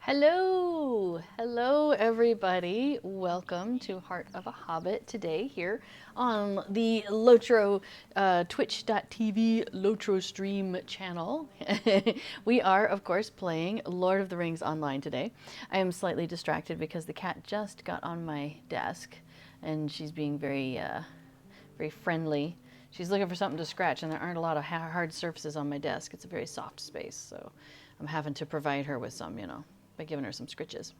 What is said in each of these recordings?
Hello everybody. Welcome to Heart of a Hobbit today here on the Lotro twitch.tv Lotro stream channel. We are, of course, playing Lord of the Rings online today. I am slightly distracted because the cat just got on my desk and she's being very friendly. She's looking for something to scratch, and there aren't a lot of hard surfaces on my desk. It's a very soft space, so I'm having to provide her with some, by giving her some scritches.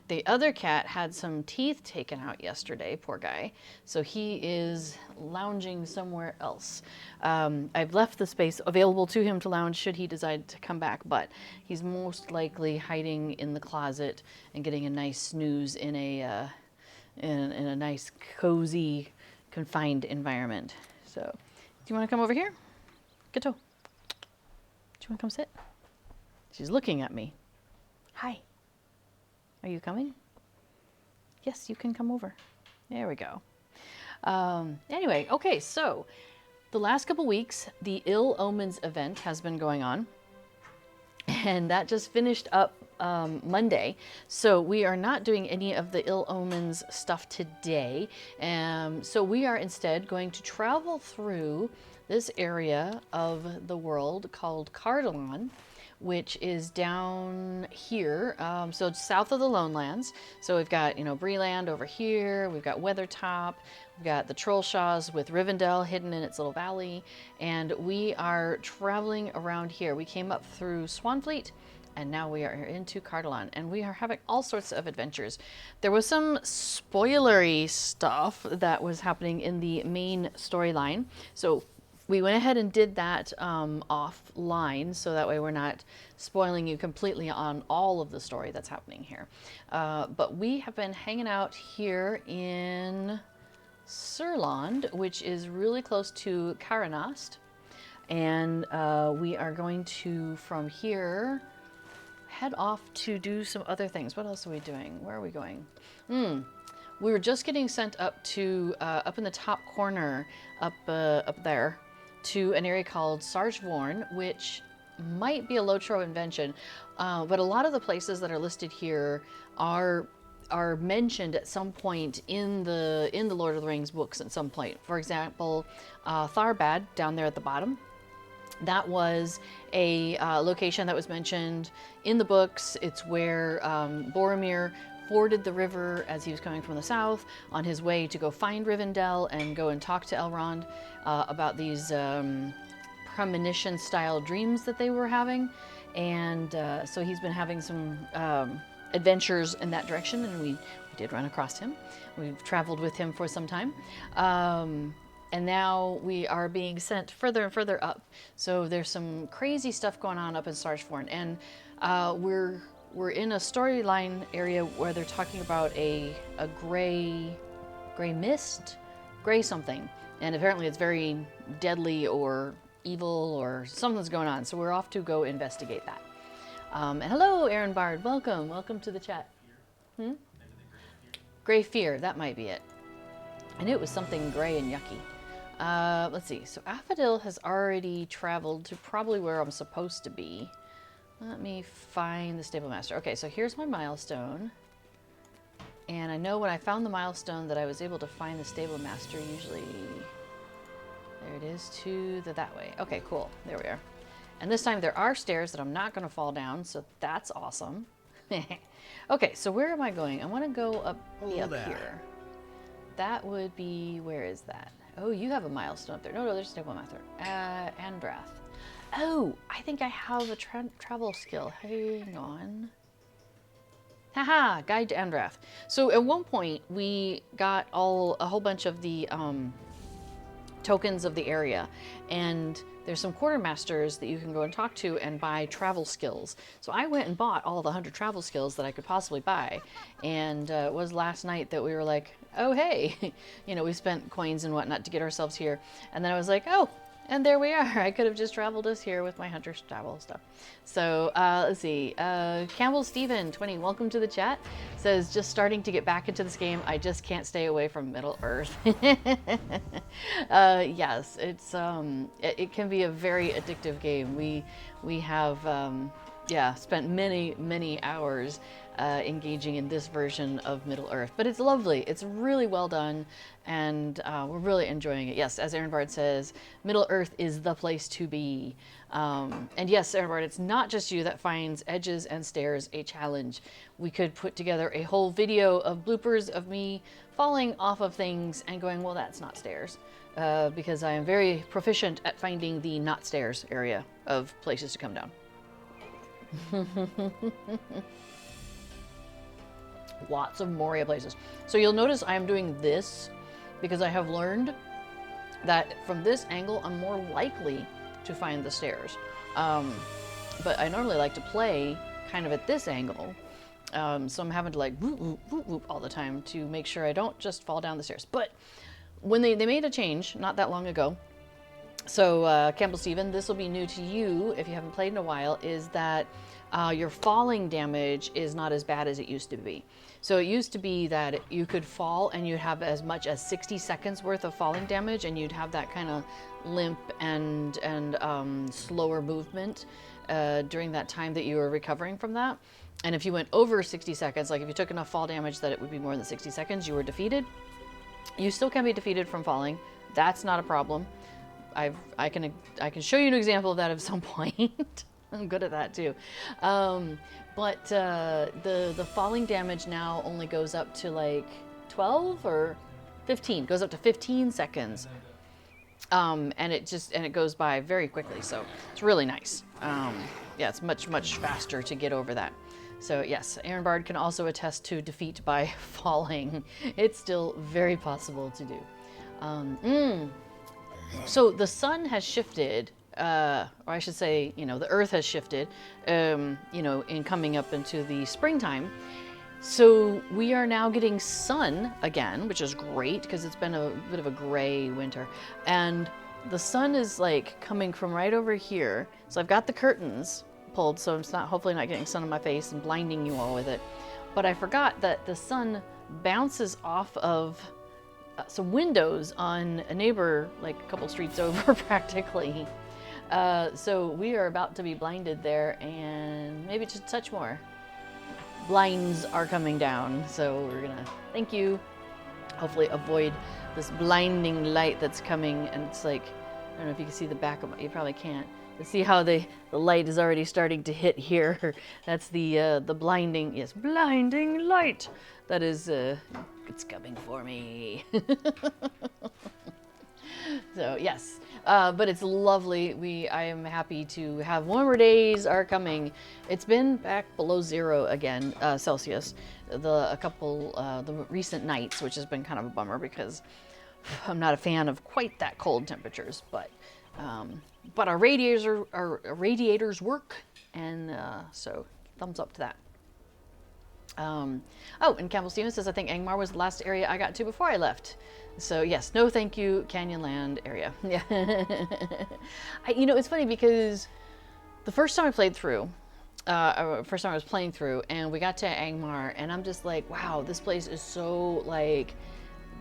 The other cat had some teeth taken out yesterday, poor guy, so he is lounging somewhere else. I've left the space available to him to lounge should he decide to come back, but he's most likely hiding in the closet and getting a nice snooze in a nice, cozy, confined environment. So, do you want to come over here? Gato. Do you want to come sit? She's looking at me. Hi. Are you coming? Yes, you can come over. There we go. Anyway, okay, so the last couple weeks, the Ill Omens event has been going on. And that just finished up Monday. So we are not doing any of the Ill Omens stuff today. So we are instead going to travel through this area of the world called Cardolan, which is down here. So it's south of the Lonelands. So we've got, Breeland over here. We've got Weathertop. We've got the Trollshaws with Rivendell hidden in its little valley. And we are traveling around here. We came up through Swanfleet, and now we are into Cardolan, and we are having all sorts of adventures. There was some spoilery stuff that was happening in the main storyline. So we went ahead and did that offline, so that way we're not spoiling you completely on all of the story that's happening here. But we have been hanging out here in Surland, which is really close to Caranast. And we are going to, from here, head off to do some other things. What else are we doing? Where are we going? We were just getting sent up to, up in the top corner, up there, to an area called Sargevorn, which might be a Lotro invention, but a lot of the places that are listed here are mentioned at some point in the Lord of the Rings books at some point. For example, Tharbad down there at the bottom. That was a location that was mentioned in the books. It's where Boromir forded the river as he was coming from the south on his way to go find Rivendell and go and talk to Elrond about these premonition-style dreams that they were having. And so he's been having some adventures in that direction, and we did run across him. We've traveled with him for some time. And now we are being sent further and further up. So there's some crazy stuff going on up in Sargevorn, and we're in a storyline area where they're talking about a gray mist, gray something, and apparently it's very deadly or evil or something's going on. So we're off to go investigate that. And hello, Aaron Bard. Welcome to the chat. Gray fear, that might be it. I knew it was something gray and yucky. Let's see. So Affadil has already traveled to probably where I'm supposed to be. Let me find the Stable Master. Okay, so here's my milestone. And I know when I found the milestone that I was able to find the Stable Master usually. There it is, that way. Okay, cool. There we are. And this time there are stairs that I'm not going to fall down, so that's awesome. Okay, so where am I going? I want to go up here. That would be, where is that? Oh, you have a milestone up there. No, there's a Stable Master. Andrath. Oh, I think I have a travel skill. Hang on. Haha, Guide to Andrath. So at one point, we got a whole bunch of the tokens of the area, and there's some quartermasters that you can go and talk to and buy travel skills. So I went and bought all the 100 travel skills that I could possibly buy, and it was last night that we were like, oh hey, we spent coins and whatnot to get ourselves here, and then I was like, oh, and there we are. I could have just traveled us here with my hunter's travel stuff. So let's see. Campbell Steven 20, welcome to the chat. Says, just starting to get back into this game. I just can't stay away from Middle Earth. Yes, it's it can be a very addictive game. We have spent many hours engaging in this version of Middle Earth. But it's lovely. It's really well done, and we're really enjoying it. Yes, as Aaron Bard says, Middle Earth is the place to be. And yes, Aaron Bard, it's not just you that finds edges and stairs a challenge. We could put together a whole video of bloopers of me falling off of things and going, well, that's not stairs. Because I am very proficient at finding the not stairs area of places to come down. Lots of Moria places. So you'll notice I am doing this because I have learned that from this angle I'm more likely to find the stairs. But I normally like to play kind of at this angle. So I'm having to like whoop, whoop, whoop, whoop all the time to make sure I don't just fall down the stairs. But when they made a change not that long ago, so Campbell Steven, this will be new to you if you haven't played in a while, is that your falling damage is not as bad as it used to be. So it used to be that you could fall and you'd have as much as 60 seconds worth of falling damage, and you'd have that kind of limp and slower movement during that time that you were recovering from that. And if you went over 60 seconds, like if you took enough fall damage that it would be more than 60 seconds, you were defeated. You still can be defeated from falling. That's not a problem. I can show you an example of that at some point. I'm good at that too. But the falling damage now only goes up to like 12 or 15. Goes up to 15 seconds. And it goes by very quickly, so it's really nice. Yeah, it's much faster to get over that. So yes, Aaron Bard can also attest to defeat by falling. It's still very possible to do. So the sun has shifted, or I should say, the earth has shifted, in coming up into the springtime. So we are now getting sun again, which is great because it's been a bit of a gray winter. And the sun is like coming from right over here. So I've got the curtains pulled, so it's hopefully not getting sun on my face and blinding you all with it. But I forgot that the sun bounces off of some windows on a neighbor, like a couple streets over practically. So we are about to be blinded there, and maybe just a touch more. Blinds are coming down, so we're gonna, thank you, hopefully avoid this blinding light that's coming. And it's like, I don't know if you can see the back of it, you probably can't. But see how the light is already starting to hit here. That's the blinding, yes, blinding light. That is, it's coming for me. So yes, but it's lovely. I am happy to have warmer days are coming. It's been back below 0 again, Celsius, the recent nights, which has been kind of a bummer because I'm not a fan of quite that cold temperatures, but our radiators work, and so thumbs up to that. Oh, and Campbell Stevens says, I think Angmar was the last area I got to before I left. So yes, no thank you, Canyonland area. Yeah. It's funny because the first time I played through, first time I was playing through, and we got to Angmar, and I'm just like, wow, this place is so like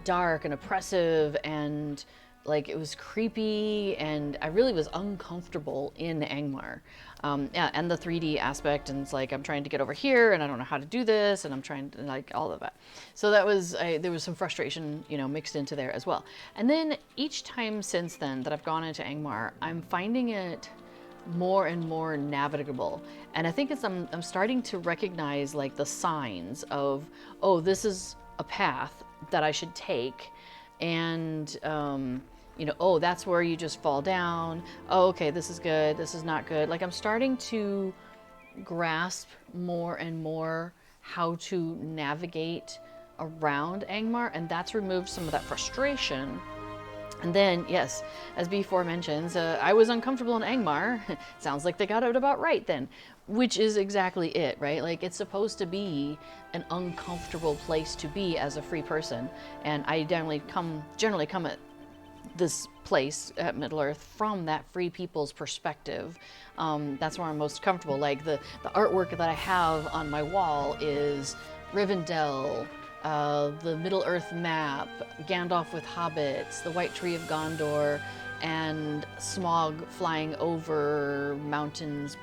dark and oppressive, and like it was creepy, and I really was uncomfortable in Angmar. Yeah, and the 3D aspect, and it's like I'm trying to get over here, and I don't know how to do this, and I'm trying to like all of that. So that was there was some frustration, mixed into there as well. And then each time since then that I've gone into Angmar, I'm finding it more and more navigable. And I think I'm starting to recognize like the signs of, oh, this is a path that I should take, and oh, that's where you just fall down. Oh, okay, this is good, this is not good. Like I'm starting to grasp more and more how to navigate around Angmar, and that's removed some of that frustration. And then, yes, as before mentions, I was uncomfortable in Angmar. Sounds like they got it about right then, which is exactly it, right? Like it's supposed to be an uncomfortable place to be as a free person, and I generally come at this place at Middle-earth from that free people's perspective. That's where I'm most comfortable. Like the artwork that I have on my wall is Rivendell, the Middle-earth map, Gandalf with hobbits, the White Tree of Gondor, and Smaug flying over mountains.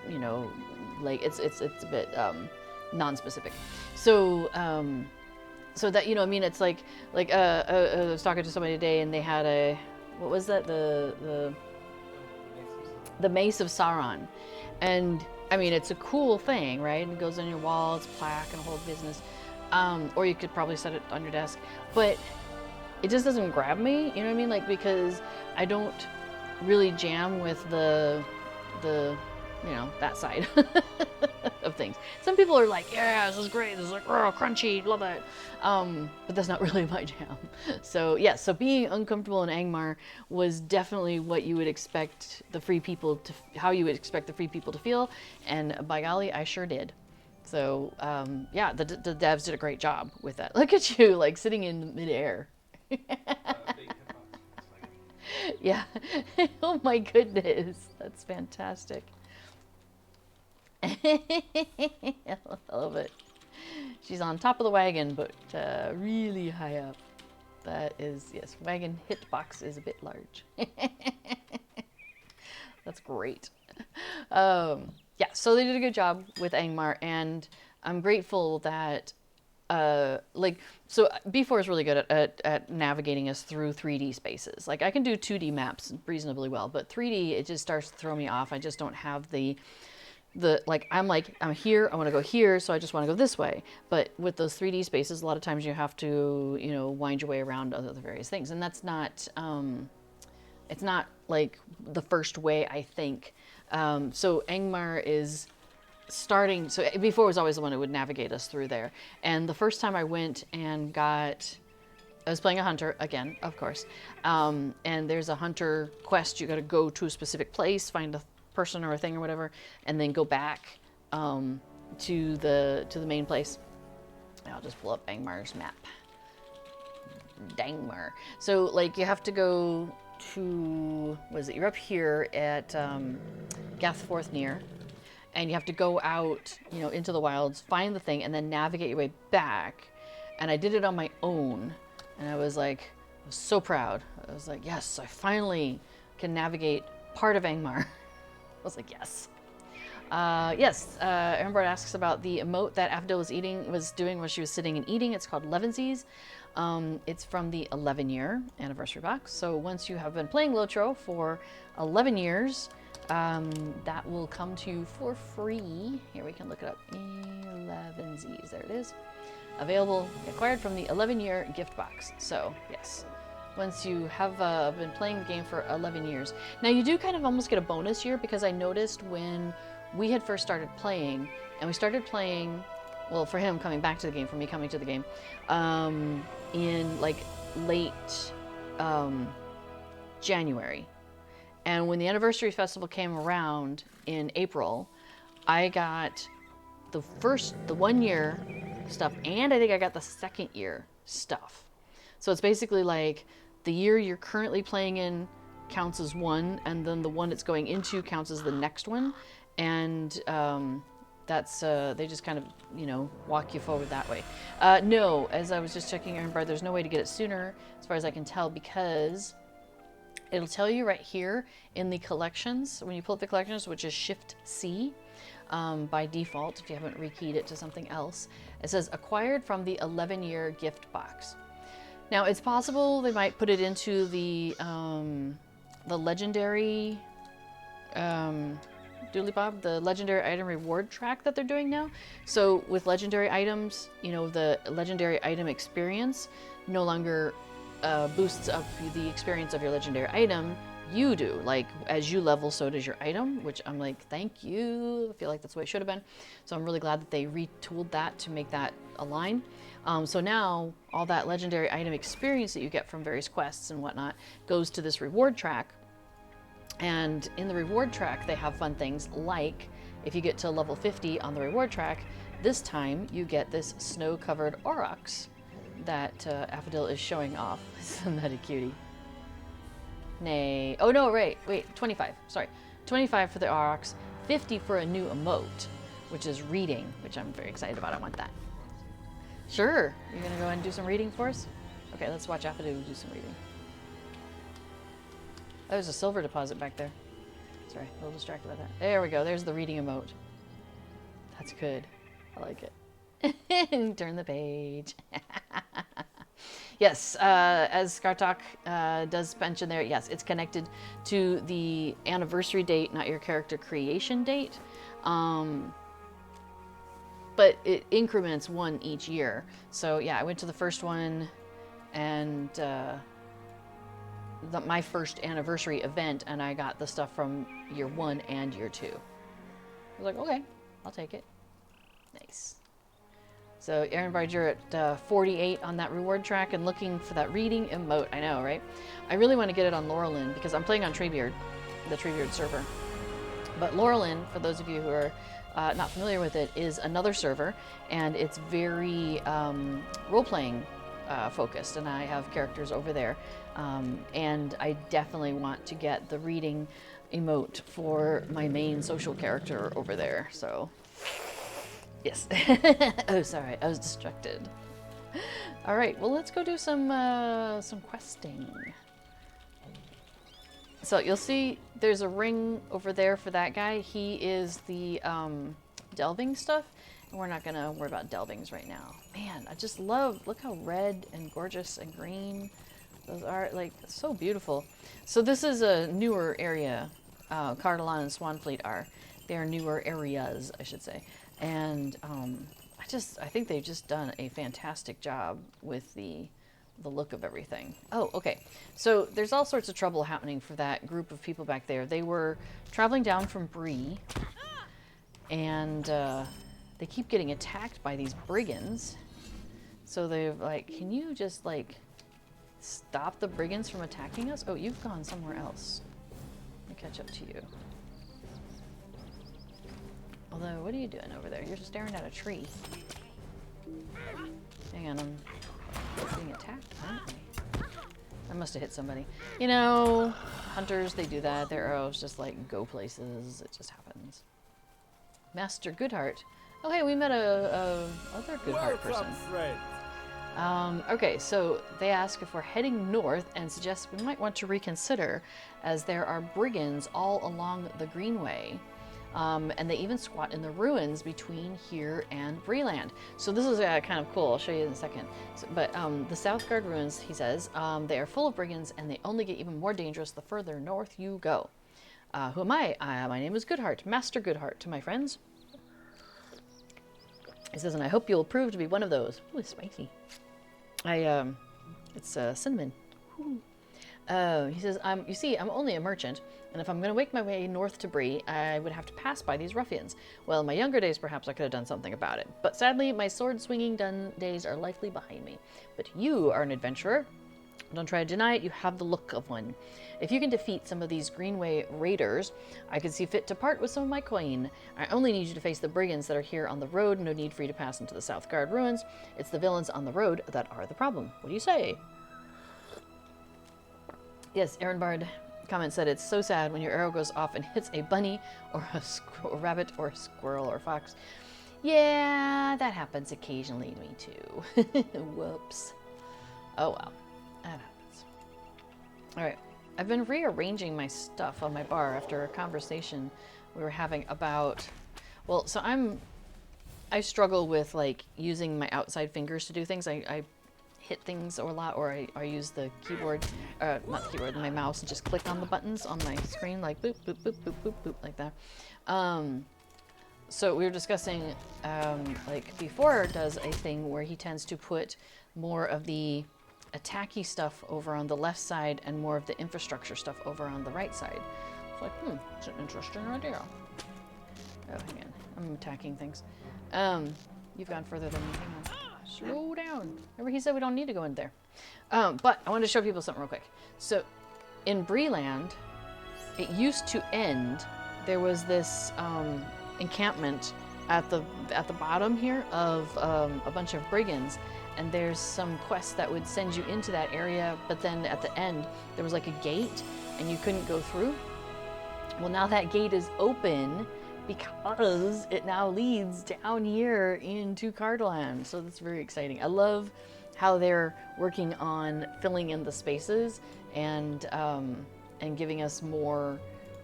Like it's a bit non-specific. So so that, you know, I mean, it's like I was talking to somebody today, and they had a, what was that, the Mace of Sauron, and I mean, it's a cool thing, right? It goes on your wall, it's plaque and a whole business. Or you could probably set it on your desk, but it just doesn't grab me, you know what I mean? Like, because I don't really jam with the you know, that side of things. Some people are like, yeah, this is great, this is like, oh, crunchy, love it. But that's not really my jam. So yeah, so being uncomfortable in Angmar was definitely what you would expect the free people to, how you would expect the free people to feel, and by golly, I sure did. So yeah, the devs did a great job with that. Look at you, like sitting in midair. Yeah. Oh my goodness, that's fantastic. I love it. She's on top of the wagon, but really high up. That is, yes, wagon hitbox is a bit large. That's great. Yeah, so they did a good job with Angmar, and I'm grateful that like, so B4 is really good at navigating us through 3D spaces. Like, I can do 2D maps reasonably well, but 3D, it just starts to throw me off. I just don't have the like, I'm here, I want to go here, so I just want to go this way. But with those 3D spaces, a lot of times you have to, you know, wind your way around other various things, and that's not it's not like the first way, I think. So Angmar is starting, so before was always the one who would navigate us through there. And the first time I went and got, I was playing a hunter again, of course, and there's a hunter quest. You got to go to a specific place, find a person or a thing or whatever, and then go back to the main place. I'll just pull up Angmar's map. Dangmar. So like, you have to go to, what is it? You're up here at Gathforthnear, and you have to go out, you know, into the wilds, find the thing, and then navigate your way back. And I did it on my own, and I was like, I was so proud. I was like, yes, I finally can navigate part of Angmar. I was like, yes. Yes, Erenbard asks about the emote that Affadil was doing while she was sitting and eating. It's called Levensies. It's from the 11-year anniversary box. So once you have been playing Lotro for 11 years, that will come to you for free. Here, we can look it up. 11Zs, there it is. Available, acquired from the 11-year gift box. So yes, once you have been playing the game for 11 years. Now you do kind of almost get a bonus year, because I noticed when we had first started playing, and we started playing, well, for him coming back to the game, for me coming to the game, in like late January. And when the anniversary festival came around in April, I got the 1 year stuff, and I think I got the 2nd year stuff. So it's basically like the year you're currently playing in counts as one, and then the one it's going into counts as the next one. And that's, they just kind of, you know, walk you forward that way. No, as I was just checking Erenbard, there's no way to get it sooner, as far as I can tell, because it'll tell you right here in the collections, when you pull up the collections, which is Shift C by default, if you haven't rekeyed it to something else, it says acquired from the 11-year gift box. Now, it's possible they might put it into the legendary, Dooley Bob, the legendary item reward track that they're doing now. So with legendary items, you know, the legendary item experience no longer boosts up the experience of your legendary item. You do, like, as you level, so does your item, which I'm like, thank you. I feel like that's what it should have been. So I'm really glad that they retooled that to make that align. So now all that legendary item experience that you get from various quests and whatnot goes to this reward track. And in the reward track, they have fun things like, if you get to level 50 on the reward track, this time you get this snow-covered aurochs that Affadil is showing off. Isn't that a cutie? Nay. Oh no, wait, 25. Sorry. 25 for the aurochs, 50 for a new emote, which is reading, which I'm very excited about. I want that. Sure. You're going to go and do some reading for us? Okay, let's watch Affadil do some reading. Oh, there's a silver deposit back there. Sorry, a little distracted by that. There we go. There's the reading emote. That's good. I like it. Turn the page. Yes, as Skartok does mention there, yes, it's connected to the anniversary date, not your character creation date. But it increments one each year. So yeah, I went to the first one, and my first anniversary event, and I got the stuff from year 1 and year 2. I was like, okay, I'll take it. Nice. So Ehrenbard, you're at 48 on that reward track and looking for that reading emote. I know, right? I really want to get it on Laurelin because I'm playing on Treebeard, the Treebeard server. But Laurelin, for those of you who are not familiar with it, is another server, and it's very role-playing focused, and I have characters over there. And I definitely want to get the reading emote for my main social character over there, so... Yes. Oh, sorry, I was distracted. All right, well, let's go do some questing. So you'll see there's a ring over there for that guy. He is the delving stuff, and we're not gonna worry about delvings right now. Man, I just love, look how red and gorgeous and green those are, like, so beautiful. So this is a newer area. Cardolan and Swanfleet are. They are newer areas, I should say. And I think they've just done a fantastic job with the look of everything. Oh, okay. So there's all sorts of trouble happening for that group of people back there. They were traveling down from Bree, and they keep getting attacked by these brigands. So they're like, can you just, like, stop the brigands from attacking us? Oh, you've gone somewhere else. Let me catch up to you. Although, what are you doing over there? You're staring at a tree. Hang on, I'm being attacked, aren't I? I must have hit somebody. You know, hunters, they do that. Their arrows just, like, go places. It just happens. Master Goodheart. Oh, hey, we met a other Goodheart person. Okay, so they ask if we're heading north and suggest we might want to reconsider, as there are brigands all along the Greenway. And they even squat in the ruins between here and Breeland. So this is kind of cool. I'll show you in a second. So, but the Southgard ruins, he says, they are full of brigands, and they only get even more dangerous the further north you go. Who am I? My name is Goodheart, Master Goodheart to my friends. He says, and I hope you'll prove to be one of those. Ooh, it's spicy. It's cinnamon. Ooh. He says, you see, I'm only a merchant, and if I'm going to make my way north to Bree, I would have to pass by these ruffians. Well, in my younger days, perhaps I could have done something about it. But sadly, my sword-swinging days are likely behind me. But you are an adventurer. Don't try to deny it, you have the look of one. If you can defeat some of these Greenway raiders, I could see fit to part with some of my coin. I only need you to face the brigands that are here on the road. No need for you to pass into the Southgard ruins. It's the villains on the road that are the problem. What do you say? Yes, Ehrenbard comment said, it's so sad when your arrow goes off and hits a bunny or a rabbit or a squirrel or a fox. Yeah, that happens occasionally to me too. Whoops. Oh well, that happens. All right, I've been rearranging my stuff on my bar after a conversation we were having about, well, so I struggle with, like, using my outside fingers to do things. I hit things a lot, or I use the keyboard, not the keyboard, my mouse, and just click on the buttons on my screen, like boop, boop, boop, boop, boop, boop, like that. So we were discussing, like, before does a thing where he tends to put more of the attacky stuff over on the left side and more of the infrastructure stuff over on the right side. It's like, it's an interesting idea. Oh, hang on, I'm attacking things. You've gone further than me, hang on. Slow down. Remember, he said we don't need to go in there. But I wanted to show people something real quick. So, in Breeland, it used to end. There was this encampment at the bottom here of a bunch of brigands, and there's some quests that would send you into that area. But then at the end, there was like a gate, and you couldn't go through. Well, now that gate is open, because it now leads down here into Cardolan. So that's very exciting. I love how they're working on filling in the spaces and giving us more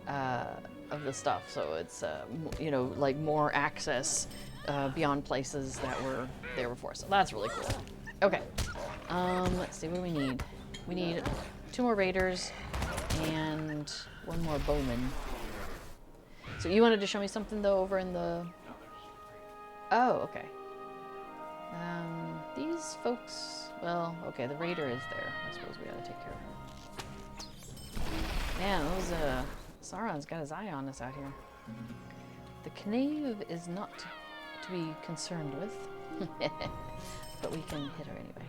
of the stuff. So it's, you know, like more access beyond places that were there before. So that's really cool. Okay. Let's see, what do we need? We need 2 more raiders and 1 more bowman. So you wanted to show me something though over in the... Oh, okay. These folks... Well, okay, the raider is there. I suppose we gotta take care of her. Man, those, Sauron's got his eye on us out here. The knave is not to be concerned with. But we can hit her anyway.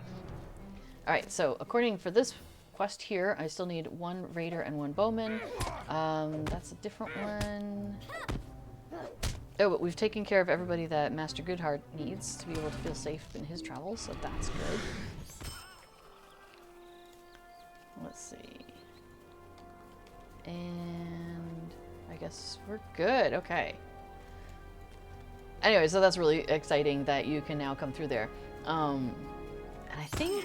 Alright, so according for this quest here, I still need 1 raider and 1 bowman. That's a different one. Oh, but we've taken care of everybody that Master Goodheart needs to be able to feel safe in his travels, so that's good. Let's see. And I guess we're good. Okay. Anyway, so that's really exciting that you can now come through there. And I think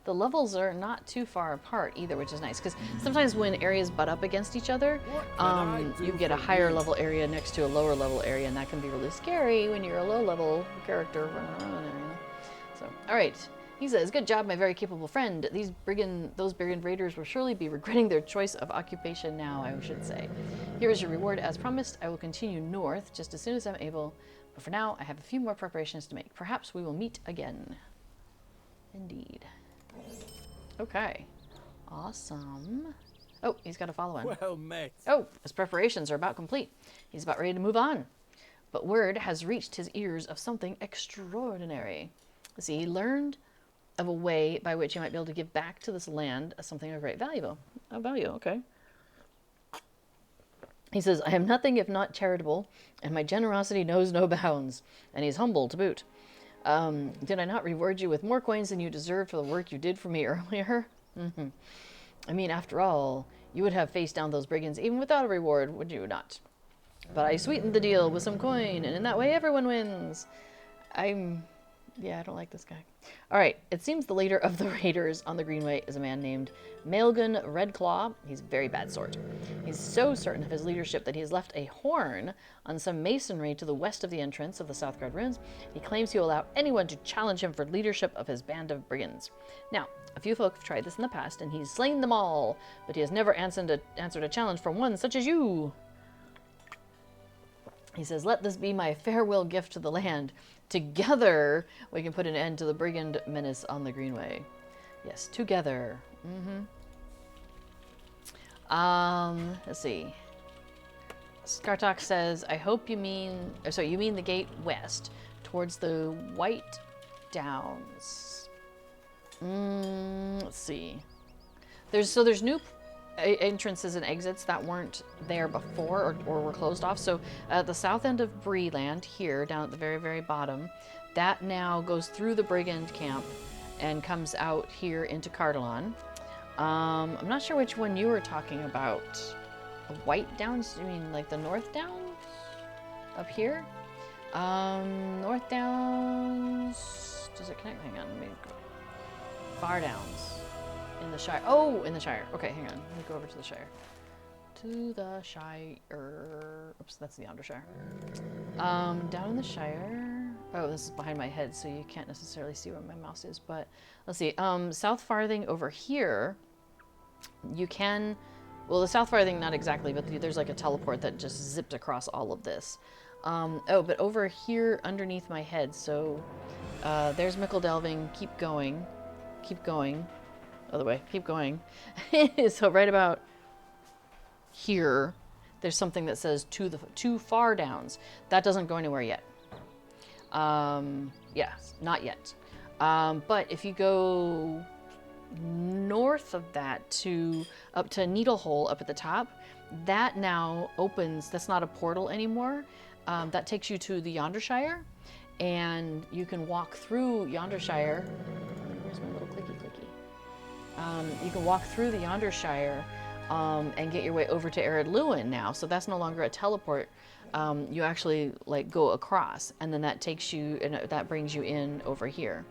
the levels are not too far apart either, which is nice, because sometimes when areas butt up against each other, you get a higher level area next to a lower level area, and that can be really scary when you're a low level character running around there, you know? So, alright. He says, "Good job, my very capable friend. Those brigand raiders will surely be regretting their choice of occupation now, I should say. Here is your reward as promised. I will continue north just as soon as I'm able. But for now, I have a few more preparations to make. Perhaps we will meet again." Indeed. Okay. Awesome. Oh, he's got a follow-on. Well met. Oh, his preparations are about complete. He's about ready to move on. But word has reached his ears of something extraordinary. See, he learned of a way by which he might be able to give back to this land something of great value. Okay. He says, "I am nothing if not charitable, and my generosity knows no bounds." And he's humble to boot. "Did I not reward you with more coins than you deserved for the work you did for me earlier?" I mean, after all, you would have faced down those brigands even without a reward, would you not? But I sweetened the deal with some coin, and in that way everyone wins. Yeah, I don't like this guy. Alright, it seems the leader of the raiders on the Greenway is a man named Maelgan Redclaw. He's a very bad sort. He's so certain of his leadership that he has left a horn on some masonry to the west of the entrance of the Southguard ruins. He claims he will allow anyone to challenge him for leadership of his band of brigands. Now, a few folk have tried this in the past, and he's slain them all, but he has never answered a challenge from one such as you. He says, "Let this be my farewell gift to the land. Together, we can put an end to the brigand menace on the Greenway." Yes, together. Let's see. Skartok says, "I hope you mean the gate west, towards the White Downs." Let's see. There's new entrances and exits that weren't there before or were closed off. So at the south end of Breeland here, down at the very, very bottom, that now goes through the brigand camp and comes out here into Cardolan. I'm not sure which one you were talking about. The White Downs? You mean like the North Downs? Up here? North Downs... Does it connect? Hang on, let me go. Far Downs. In the Shire. Oh, in the Shire. Okay, hang on. Let me go over to the Shire. To the Shire. Oops, that's the Undershire. Down in the Shire. Oh, this is behind my head, so you can't necessarily see where my mouse is. But let's see. South Farthing over here. You can. Well, the South Farthing, not exactly, but there's like a teleport that just zips across all of this. Oh, but over here underneath my head. So there's Mickle Delving. Keep going. Keep going. Other way, keep going. So right about here, there's something that says two Far Downs. That doesn't go anywhere yet. Yeah, not yet. But if you go north of that up to Needlehole up at the top, that now opens. That's not a portal anymore. That takes you to the Yondershire, and you can walk through Yondershire. Where's my little clicky? You can walk through the Yondershire and get your way over to Ered Luin now. So that's no longer a teleport. You actually like go across, and then that takes you, and that brings you in over here,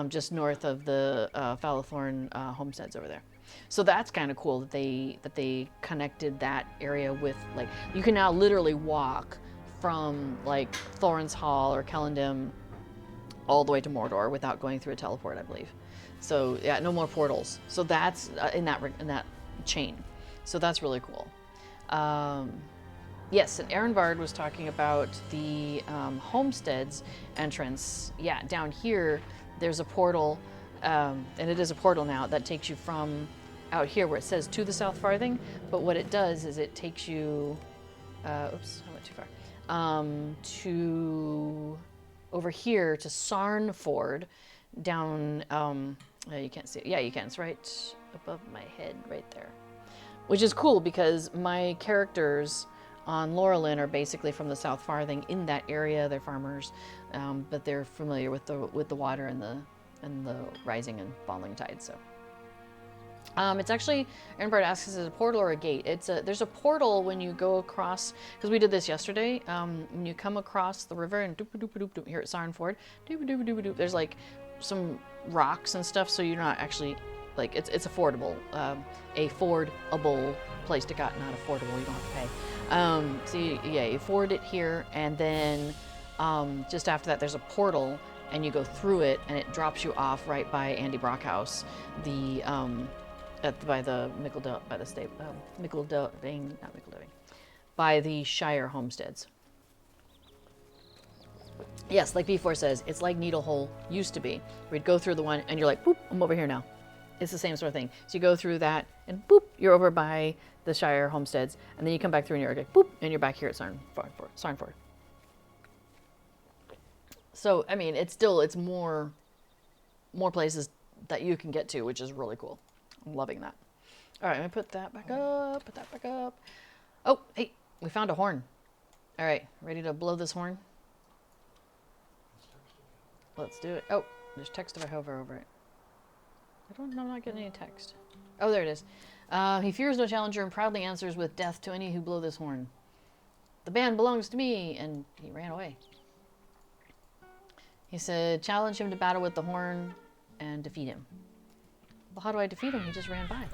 just north of the Fallithorn homesteads over there. So that's kind of cool that they connected that area with, like, you can now literally walk from like Thorin's Hall or Kellendim all the way to Mordor without going through a teleport, I believe. So yeah, no more portals. So that's in that chain. So that's really cool. Yes, and Erenvard was talking about the homesteads entrance. Yeah, down here there's a portal, and it is a portal now that takes you from out here where it says to the South Farthing. But what it does is it takes you, oops, I went too far, to over here to Sarnford, down. You can't see it. Yeah, you can. It's right above my head, right there. Which is cool because my characters on Laurelin are basically from the South Farthing in that area. They're farmers, but they're familiar with the water and the rising and falling tide. So it's actually, Erenbard asks, is it a portal or a gate? There's a portal when you go across, because we did this yesterday. When you come across the river and doop doop doop doop here at Sarnford, doop doop doop doop, there's like some rocks and stuff, so you're not actually like it's affordable, a fordable place to got, not affordable. You don't have to pay. You ford it here, and then just after that, there's a portal, and you go through it, and it drops you off right by Andy Brockhouse, by the by the Shire homesteads. Yes, like B4 says, it's like Needlehole used to be. We'd go through the one, and you're like, boop, I'm over here now. It's the same sort of thing. So you go through that, and boop, you're over by the Shire homesteads, and then you come back through, and you're like, boop, and you're back here at Sarnford. So, I mean, it's more places that you can get to, which is really cool. I'm loving that. All right, I'm gonna put that back up. Oh, hey, we found a horn. All right, ready to blow this horn? Let's do it. Oh, there's text if I hover over it. I'm not getting any text. Oh, there it is. He fears no challenger and proudly answers with death to any who blow this horn. The band belongs to me, and he ran away. He said, challenge him to battle with the horn and defeat him. Well, how do I defeat him? He just ran by.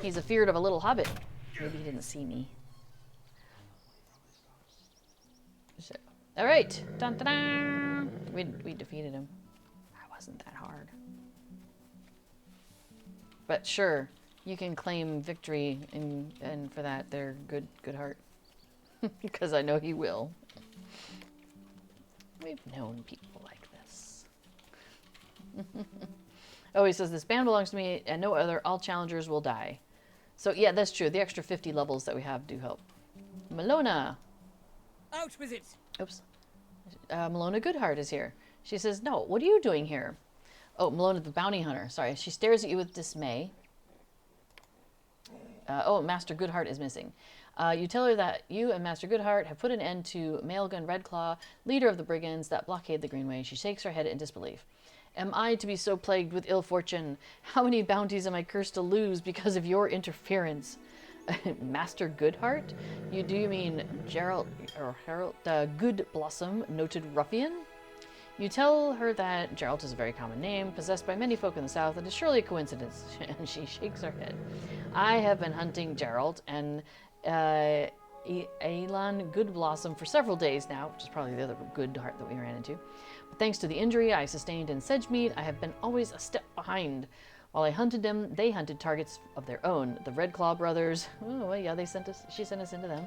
He's afeard of a little hobbit. Maybe he didn't see me. So, all right. Dun, dun, dun. We defeated him. That wasn't that hard. But sure, you can claim victory, and for that, they're good heart. Because I know he will. We've known people like this. Oh, he says, this band belongs to me and no other. All challengers will die. So, yeah, that's true. The extra 50 levels that we have do help. Malona. Out with it. Oops. Malona Goodheart is here. She says, no, what are you doing here? Oh, Malona the bounty hunter. Sorry. She stares at you with dismay. Oh, Master Goodheart is missing. You tell her that you and Master Goodheart have put an end to Maelgwn Redclaw, leader of the brigands that blockade the Greenway. She shakes her head in disbelief. Am I to be so plagued with ill fortune? How many bounties am I cursed to lose because of your interference? Master Goodheart? Do you mean Geralt or Harold Good Blossom, noted ruffian? You tell her that Geralt is a very common name, possessed by many folk in the south, and is surely a coincidence. And she shakes her head. I have been hunting Geralt and Aelan Goodblossom for several days now, which is probably the other Goodheart that we ran into. But thanks to the injury I sustained in Sedgemead, I have been always a step behind. While I hunted them, they hunted targets of their own. The Redclaw brothers, oh well, yeah, she sent us into them.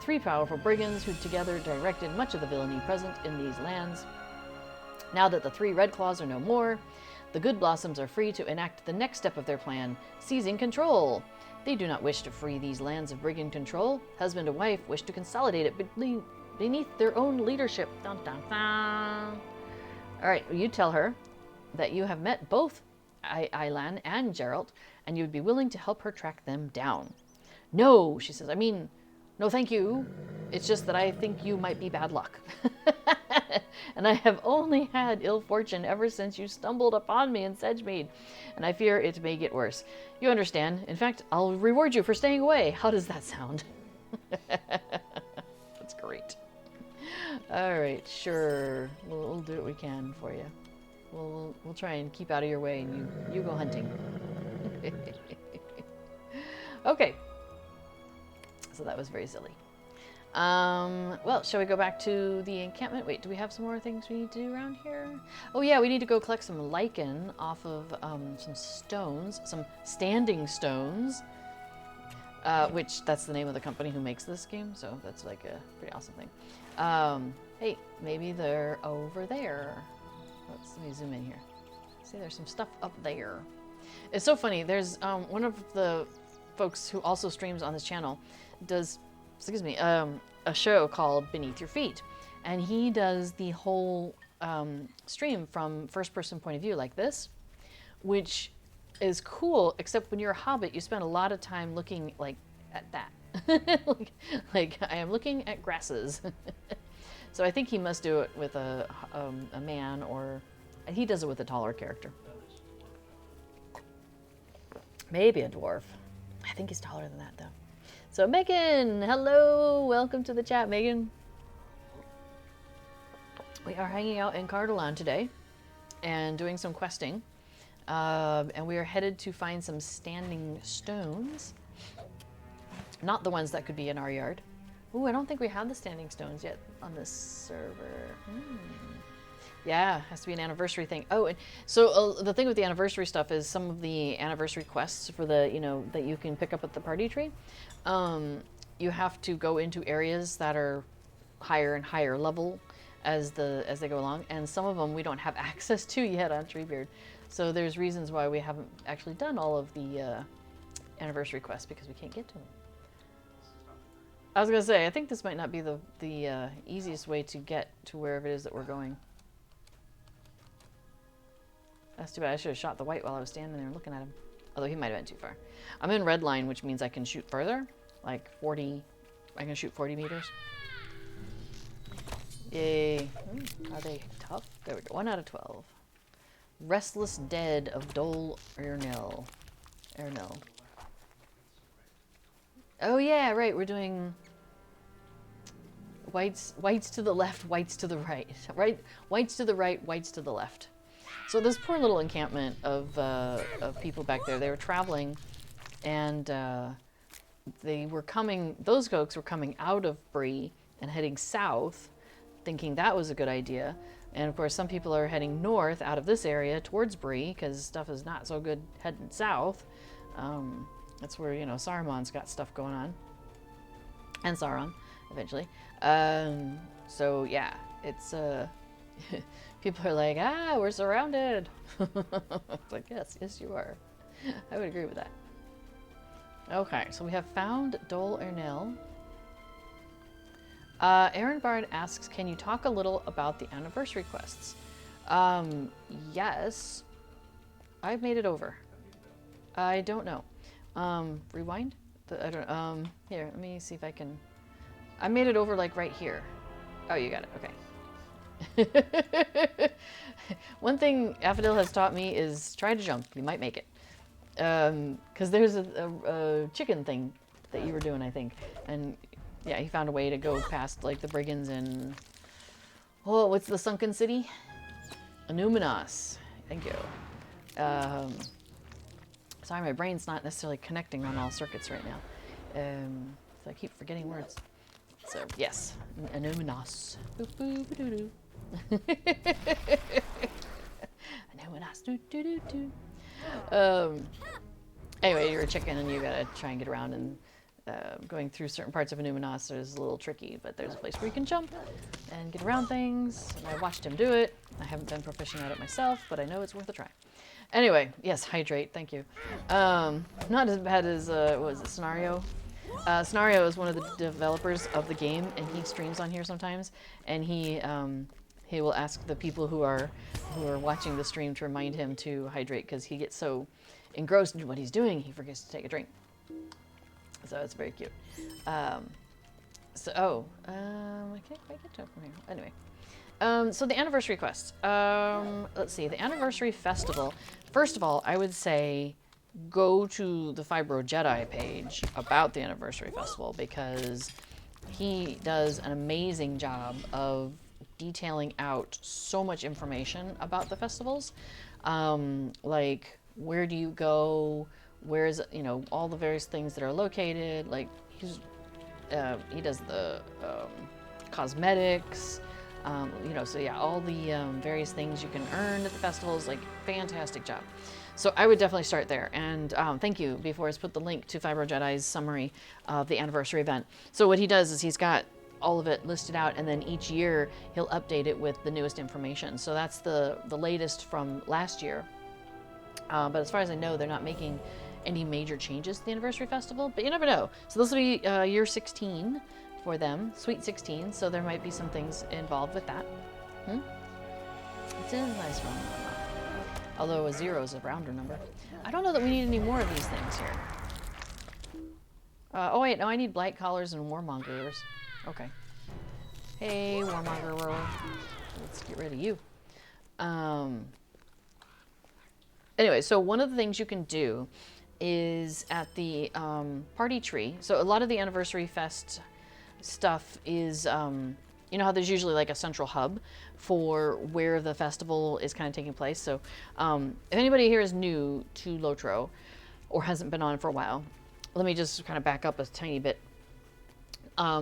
3 powerful brigands who together directed much of the villainy present in these lands. Now that the 3 Redclaws are no more, the Goodblossoms are free to enact the next step of their plan, seizing control. They do not wish to free these lands of brigand control. Husband and wife wish to consolidate it beneath their own leadership. Dun, dun, dun. All right, you tell her that you have met both Aelan and Geralt, and you would be willing to help her track them down. No, she says, no thank you. It's just that I think you might be bad luck. And I have only had ill fortune ever since you stumbled upon me in Sedgemead, and I fear it may get worse. You understand. In fact, I'll reward you for staying away. How does that sound? That's great. All right, sure. We'll do what we can for you. We'll try and keep out of your way, and you go hunting. Okay. So that was very silly. Well, shall we go back to the encampment? Wait, do we have some more things we need to do around here? Oh yeah, we need to go collect some lichen off of some stones, some standing stones, which that's the name of the company who makes this game, so that's like a pretty awesome thing. Hey, maybe they're over there. Let me zoom in here. See, there's some stuff up there. It's so funny. There's one of the folks who also streams on this channel does, excuse me, a show called Beneath Your Feet, and he does the whole stream from first-person point of view like this, which is cool. Except when you're a hobbit, you spend a lot of time looking like at that, like I am looking at grasses. So I think he must do it with a man, or he does it with a taller character. Maybe a dwarf. I think he's taller than that, though. So Megan, hello, welcome to the chat, Megan. We are hanging out in Cardolan today and doing some questing. And we are headed to find some standing stones. Not the ones that could be in our yard. Ooh, I don't think we have the standing stones yet on this server. Yeah, has to be an anniversary thing. Oh, and so the thing with the anniversary stuff is some of the anniversary quests for the, that you can pick up at the party tree. You have to go into areas that are higher and higher level as they go along, and some of them we don't have access to yet on Treebeard. So there's reasons why we haven't actually done all of the anniversary quests, because we can't get to them. I was gonna say, I think this might not be the easiest way to get to wherever it is that we're going. That's too bad. I should have shot the white while I was standing there looking at him. Although he might have been too far. I'm in red line, which means I can shoot further. Like 40, I can shoot 40 meters. Yay. Are they tough? There we go. 1 out of 12. Restless Dead of Dol Ernil. Oh yeah, right. We're doing whites to the left, whites to the right. Whites to the right, whites to the left. So this poor little encampment of people back there, they were traveling, and they were coming, those folks were coming out of Bree and heading south, thinking that was a good idea. And of course, some people are heading north out of this area towards Bree, because stuff is not so good heading south. That's where, Saruman's got stuff going on. And Sauron, eventually. So yeah, it's, people are like, we're surrounded. It's like, yes, you are. I would agree with that. Okay, so we have found Dol Ernil. Aaron Bard asks, can you talk a little about the anniversary quests? Yes. I've made it over. I don't know. Rewind? I don't, here, let me see if I can. I made it over like right here. Oh, you got it, okay. One thing Affadil has taught me is try to jump. You might make it. Because there's a chicken thing that you were doing, I think. And yeah, he found a way to go past like the brigands and, oh, what's the sunken city? Anuminas. Thank you. Sorry, my brain's not necessarily connecting on all circuits right now. So I keep forgetting words. So yes, Anuminas. Anyway, you're a chicken and you gotta try and get around, and going through certain parts of Anuminas is a little tricky, but there's a place where you can jump and get around things, and I watched him do it. I haven't been proficient at it myself, but I know it's worth a try. Anyway, yes, hydrate, thank you. Not as bad as, what was it, Scenario? Scenario is one of the developers of the game, and he streams on here sometimes, and he will ask the people who are watching the stream to remind him to hydrate, because he gets so engrossed in what he's doing, he forgets to take a drink. So it's very cute. I can't quite get to it from here. Anyway, so the anniversary quest. Let's see, the anniversary festival. First of all, I would say go to the Fibro Jedi page about the anniversary festival, because he does an amazing job of detailing out so much information about the festivals. Like, where do you go? Where is it, all the various things that are located. Like, he does the cosmetics, so yeah, all the various things you can earn at the festivals, like fantastic job. So I would definitely start there. And thank you, B4's put the link to Fibro Jedi's summary of the anniversary event. So what he does is he's got all of it listed out, and then each year he'll update it with the newest information. So that's the latest from last year. But as far as I know, they're not making any major changes to the anniversary festival, but you never know. So this will be year 16 for them, Sweet 16, so there might be some things involved with that. It's a nice round number. Although a 0 is a rounder number. I don't know that we need any more of these things here. Oh wait, no, I need blight collars and warmongers. Okay. Hey, warmonger. Let's get rid of you. Anyway, so one of the things you can do is at the party tree. So a lot of the anniversary fest stuff is, you know how there's usually like a central hub for where the festival is kind of taking place. So if anybody here is new to Lotro or hasn't been on for a while, let me just kind of back up a tiny bit.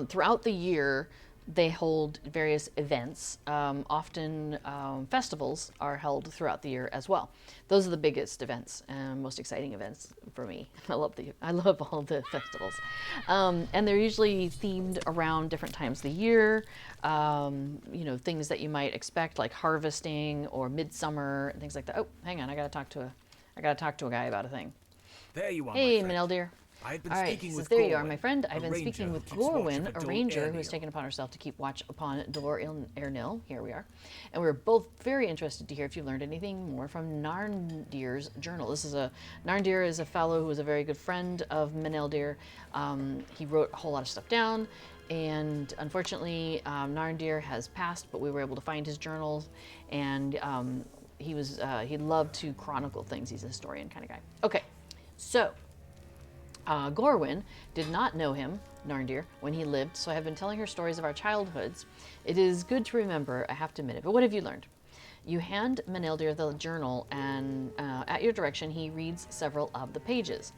Throughout the year, they hold various events. Often festivals are held throughout the year as well. Those are the biggest events and most exciting events for me. I love all the festivals, and they're usually themed around different times of the year. Things that you might expect, like harvesting or midsummer and things like that. Oh, hang on, I gotta talk to a guy about a thing. There you are. Hey, Maneldir. I've been All right, speaking with there Gorwyn, you are, my friend. I've been ranger speaking with who keeps watch Gorwyn, over a Dor ranger who Airnil. has taken upon herself to keep watch upon Dor Airnil. Here we are. And we're both very interested to hear if you've learned anything more from Narndir's journal. Narndir is a fellow who is a very good friend of Maneldir. He wrote a whole lot of stuff down, and unfortunately, Narndir has passed, but we were able to find his journals, and he loved to chronicle things. He's a historian kind of guy. Okay, so Gorwyn did not know him, Narndir, when he lived, so I have been telling her stories of our childhoods. It is good to remember, I have to admit it, but what have you learned? You hand Maneldir the journal, and at your direction, he reads several of the pages.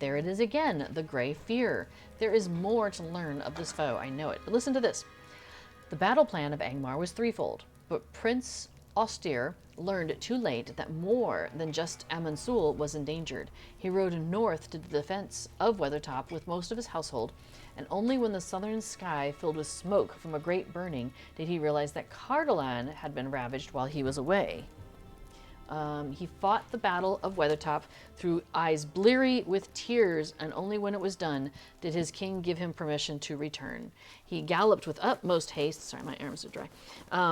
There it is again, the Grey Fear. There is more to learn of this foe, I know it, but listen to this. The battle plan of Angmar was threefold, but Prince Austir learned too late that more than just Amansul was endangered. He rode north to the defense of Weathertop with most of his household, and only when the southern sky filled with smoke from a great burning did he realize that Cardolan had been ravaged while he was away. He fought the battle of Weathertop through eyes bleary with tears, and only when it was done did his king give him permission to return. He galloped with utmost haste, sorry, my arms are dry,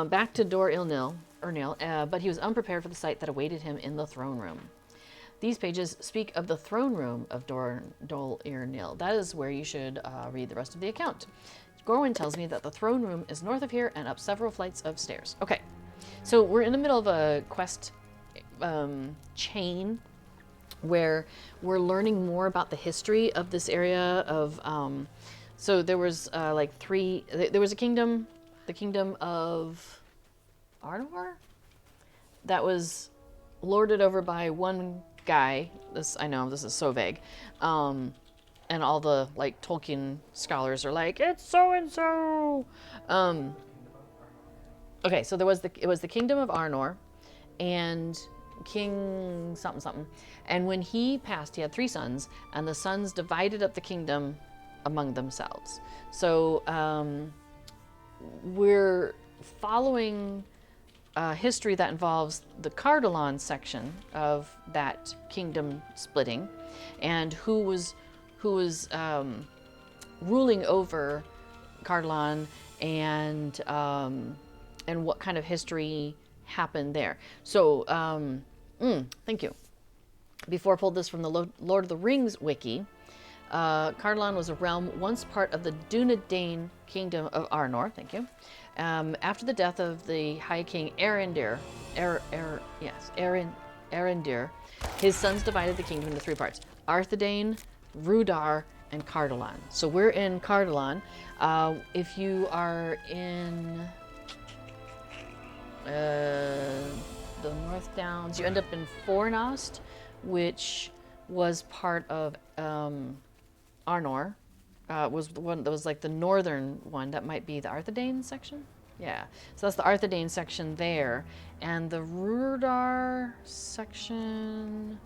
back to Dor Airnil, but he was unprepared for the sight that awaited him in the throne room. These pages speak of the throne room of Dor Airnil. That is where you should read the rest of the account. Gorwyn tells me that the throne room is north of here and up several flights of stairs. Okay, so we're in the middle of a quest chain where we're learning more about the history of this area of so there was there was a kingdom, the Kingdom of Arnor, that was lorded over by one guy. I know this is so vague, and all the like Tolkien scholars are like, it's so and so. Okay, so it was the Kingdom of Arnor, and King something, and when he passed, he had 3 sons, and the sons divided up the kingdom among themselves. So we're following history that involves the Cardolan section of that kingdom splitting, and who was ruling over Cardolan, and what kind of history happened there. So thank you. Before I pulled this from the Lord of the Rings wiki, Cardolan was a realm once part of the Dunedain Kingdom of Arnor. Thank you. After the death of the High King Erendir, his sons divided the kingdom into 3 parts: Arthedain, Rudar, and Cardolan. So we're in Cardolan. If you are in the North Downs, you end up in Fornost, which was part of Arnor, was the one that was like the northern one. That might be the Arthedain section. Yeah, so that's the Arthedain section there, and the Rudar section.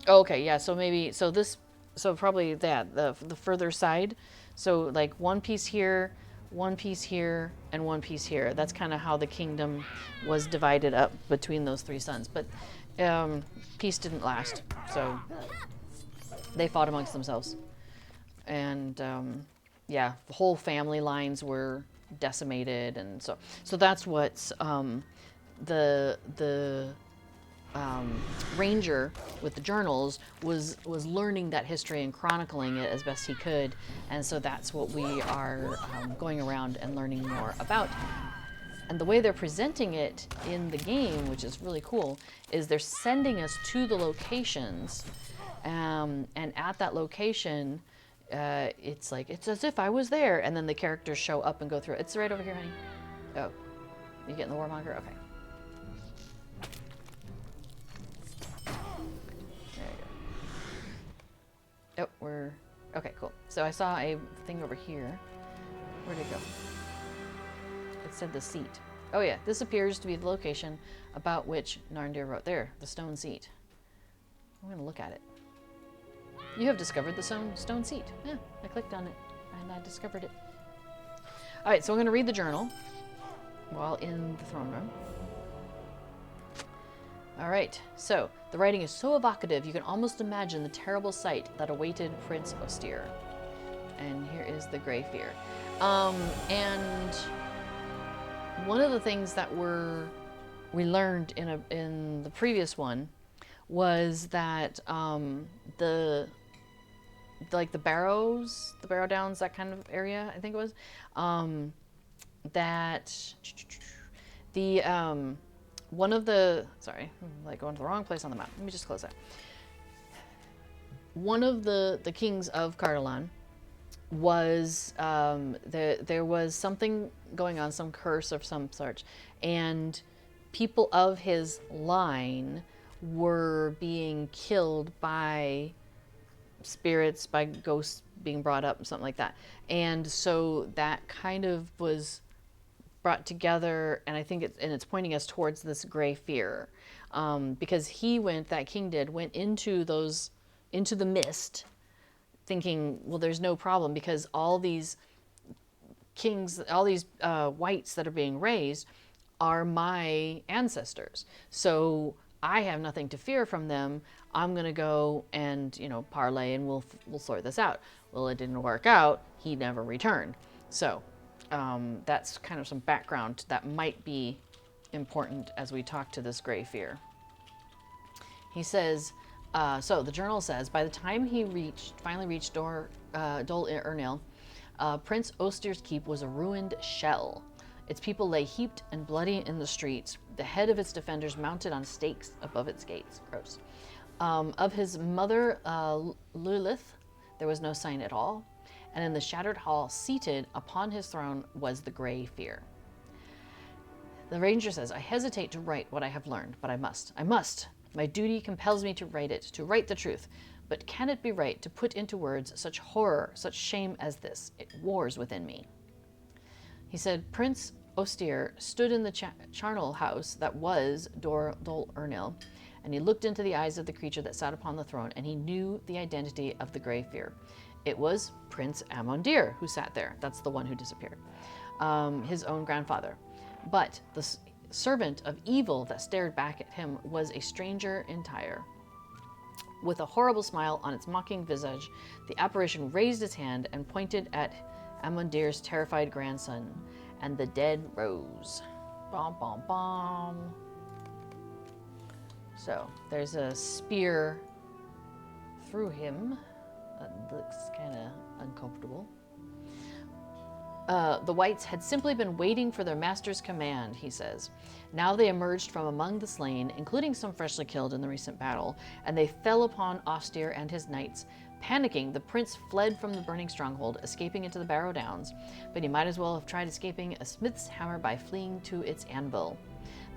Oh, okay, yeah. So maybe so probably the further side. So like one piece here, one piece here, and one piece here. That's kind of how the kingdom was divided up between those three sons. But peace didn't last, so they fought amongst themselves, and yeah, the whole family lines were decimated, and so that's what's the ranger with the journals was learning that history and chronicling it as best he could, and so that's what we are going around and learning more about. And the way they're presenting it in the game, which is really cool, is they're sending us to the locations, and at that location, it's like, it's as if I was there, and then the characters show up and go through it. It's right over here, honey. Oh, you getting the warmonger? Okay. There you go. Oh, we're, okay, cool. So I saw a thing over here. Where'd it go? It said the seat. Oh yeah, this appears to be the location about which Narndir wrote. There, the stone seat. I'm gonna look at it. You have discovered the stone seat. Yeah, I clicked on it and I discovered it. All right, so I'm gonna read the journal while in the throne room. All right, so the writing is so evocative you can almost imagine the terrible sight that awaited Prince Ostyr. And here is the Grey Fear. And one of the things that we learned in the previous one was that the barrows, the barrow downs, that kind of area, I think it was, that the one of the, sorry, I'm like going to the wrong place on the map. Let me just close that. One of the kings of Cardolan was there was something going on, some curse of some sort, and people of his line were being killed by spirits, by ghosts being brought up, something like that. And so that kind of was brought together, and I think it's pointing us towards this Grey Fear, because that king went into the mist, thinking, well, there's no problem because all these kings, all these whites that are being raised are my ancestors. So I have nothing to fear from them. I'm going to go and, parlay and we'll sort this out. Well, it didn't work out. He never returned. So that's kind of some background that might be important as we talk to this Grey Fear. He says, so the journal says, by the time he finally reached Dol Urnil, Prince Ostyr's keep was a ruined shell. Its people lay heaped and bloody in the streets, the head of its defenders mounted on stakes above its gates. Gross. Of his mother, Lulith, there was no sign at all, and in the shattered hall, seated upon his throne, was the Grey Fear. The ranger says, I hesitate to write what I have learned, but I must. I must. My duty compels me to write it, to write the truth. But can it be right to put into words such horror, such shame as this? It wars within me. He said, Prince Ostyr stood in the charnel house that was Dol Urnil, and he looked into the eyes of the creature that sat upon the throne, and he knew the identity of the Grey Fear. It was Prince Amondir who sat there. That's the one who disappeared. His own grandfather. But the servant of evil that stared back at him was a stranger entire. With a horrible smile on its mocking visage, the apparition raised its hand and pointed at Amondir's terrified grandson, and the dead rose. Bom, bom, bom. So there's a spear through him. That looks kind of uncomfortable. The whites had simply been waiting for their master's command, he says. Now they emerged from among the slain, including some freshly killed in the recent battle, and they fell upon Ostyr and his knights. Panicking, the prince fled from the burning stronghold, escaping into the Barrow Downs, but he might as well have tried escaping a smith's hammer by fleeing to its anvil.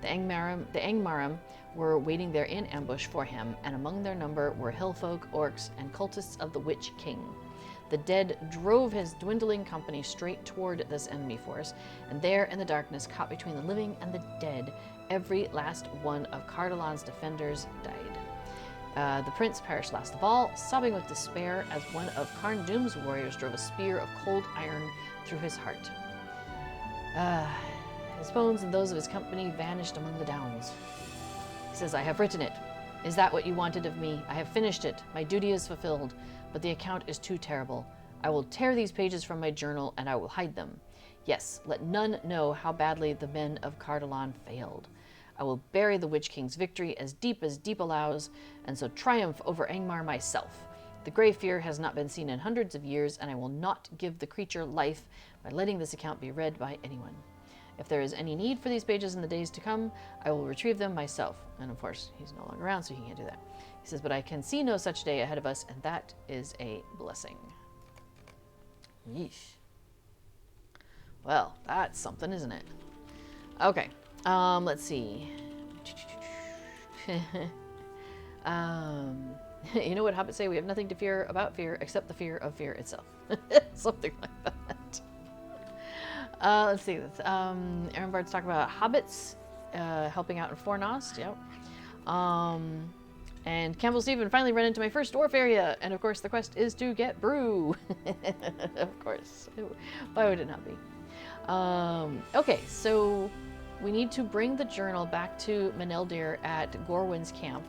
The Angmarim were waiting there in ambush for him, and among their number were hillfolk, orcs, and cultists of the Witch King. The dead drove his dwindling company straight toward this enemy force, and there in the darkness, caught between the living and the dead, every last one of Cardolan's defenders died. The prince perished last of all, sobbing with despair as one of Carn Doom's warriors drove a spear of cold iron through his heart. His bones and those of his company vanished among the downs. He says, "I have written it. Is that what you wanted of me? I have finished it. My duty is fulfilled, but the account is too terrible. I will tear these pages from my journal, and I will hide them. Yes, let none know how badly the men of Cardolan failed. I will bury the Witch King's victory as deep allows, and so triumph over Angmar myself. The grey fear has not been seen in hundreds of years, and I will not give the creature life by letting this account be read by anyone. If there is any need for these pages in the days to come, I will retrieve them myself." And of course, he's no longer around, so he can't do that. He says, "But I can see no such day ahead of us, and that is a blessing." Yeesh. Well, that's something, isn't it? Okay, let's see. You know what Hobbits say? We have nothing to fear about fear except the fear of fear itself. Something like that. Let's see. Erenvard's talking about hobbits helping out in Fornost. Yep. And Campbell Stephen finally ran into my first dwarf area, and of course the quest is to get brew. Of course. Why would it not be? Okay, so we need to bring the journal back to Meneldir at Gorwin's camp.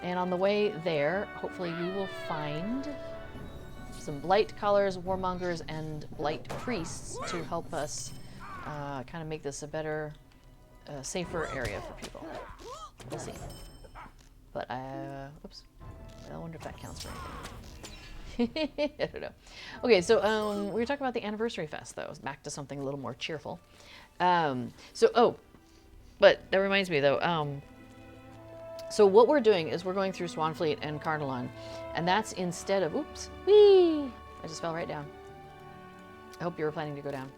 And on the way there, hopefully we will find some blight callers, warmongers, and blight priests to help us kind of make this a better, safer area for people. We'll see. But, oops. I wonder if that counts for anything. I don't know. Okay, so we were talking about the Anniversary Fest, though. Back to something a little more cheerful. But that reminds me, though. So what we're doing is we're going through Swanfleet and Cardolan, and that's instead of, oops, whee! I just fell right down. I hope you were planning to go down.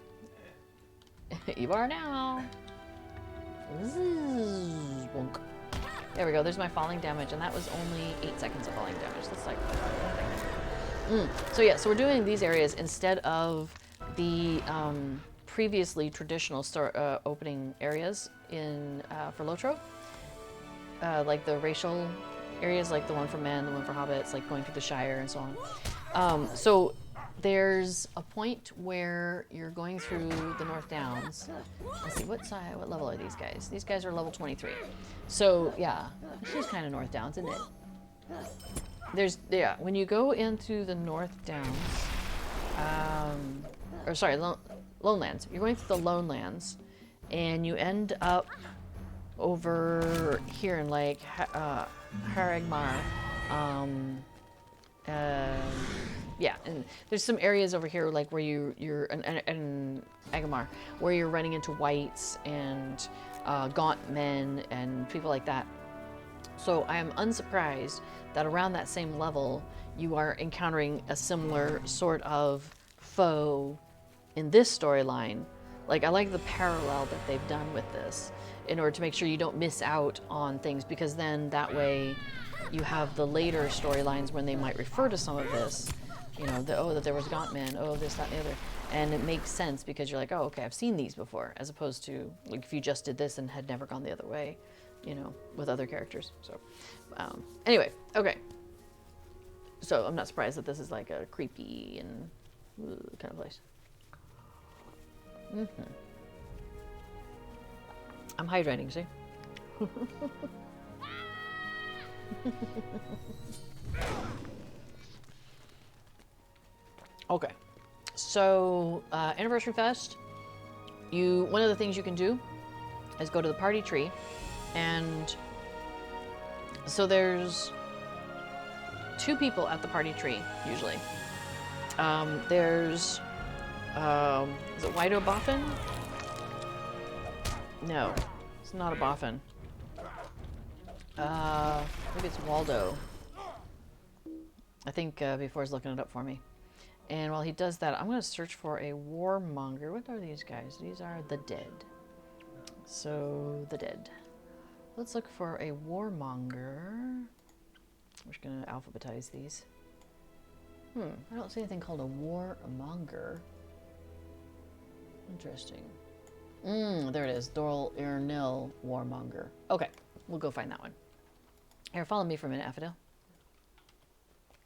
You are now. Zzz, bonk. There we go, there's my falling damage, and that was only 8 seconds of falling damage. That's like So yeah, so we're doing these areas instead of the previously traditional opening areas in for Lotro. Like the racial areas, like the one for men, the one for hobbits, like going through the Shire and so on. So there's a point where you're going through the North Downs. Let's see, what level are these guys? These guys are level 23. So yeah, this is kind of North Downs, isn't it? When you go into the North Downs, Lonelands. You're going through the Lonelands, and you end up over here in like Haragmar. Yeah, and there's some areas over here like where you're in Agamar, where you're running into wights and gaunt men and people like that. So I am unsurprised that around that same level you are encountering a similar sort of foe in this storyline. Like, I like the parallel that they've done with this in order to make sure you don't miss out on things, because then that way you have the later storylines when they might refer to some of this, you know, that there was gaunt men, this, that, and the other. And it makes sense because you're like, oh, okay, I've seen these before, as opposed to like if you just did this and had never gone the other way, you know, with other characters. So anyway, okay. So I'm not surprised that this is like a creepy and kind of place. I'm hydrating, see? Okay, so Anniversary Fest, one of the things you can do is go to the party tree, and so there's 2 people at the party tree usually. There's is it Wido Boffin? No, it's not a Boffin. Maybe it's Waldo. I think Before's looking it up for me. And while he does that, I'm going to search for a warmonger. What are these guys? These are the dead. So, the dead. Let's look for a warmonger. We're just going to alphabetize these. I don't see anything called a warmonger. Interesting. There it is. Dorl Irnil warmonger. Okay, we'll go find that one. Here, follow me for a minute, Affidel.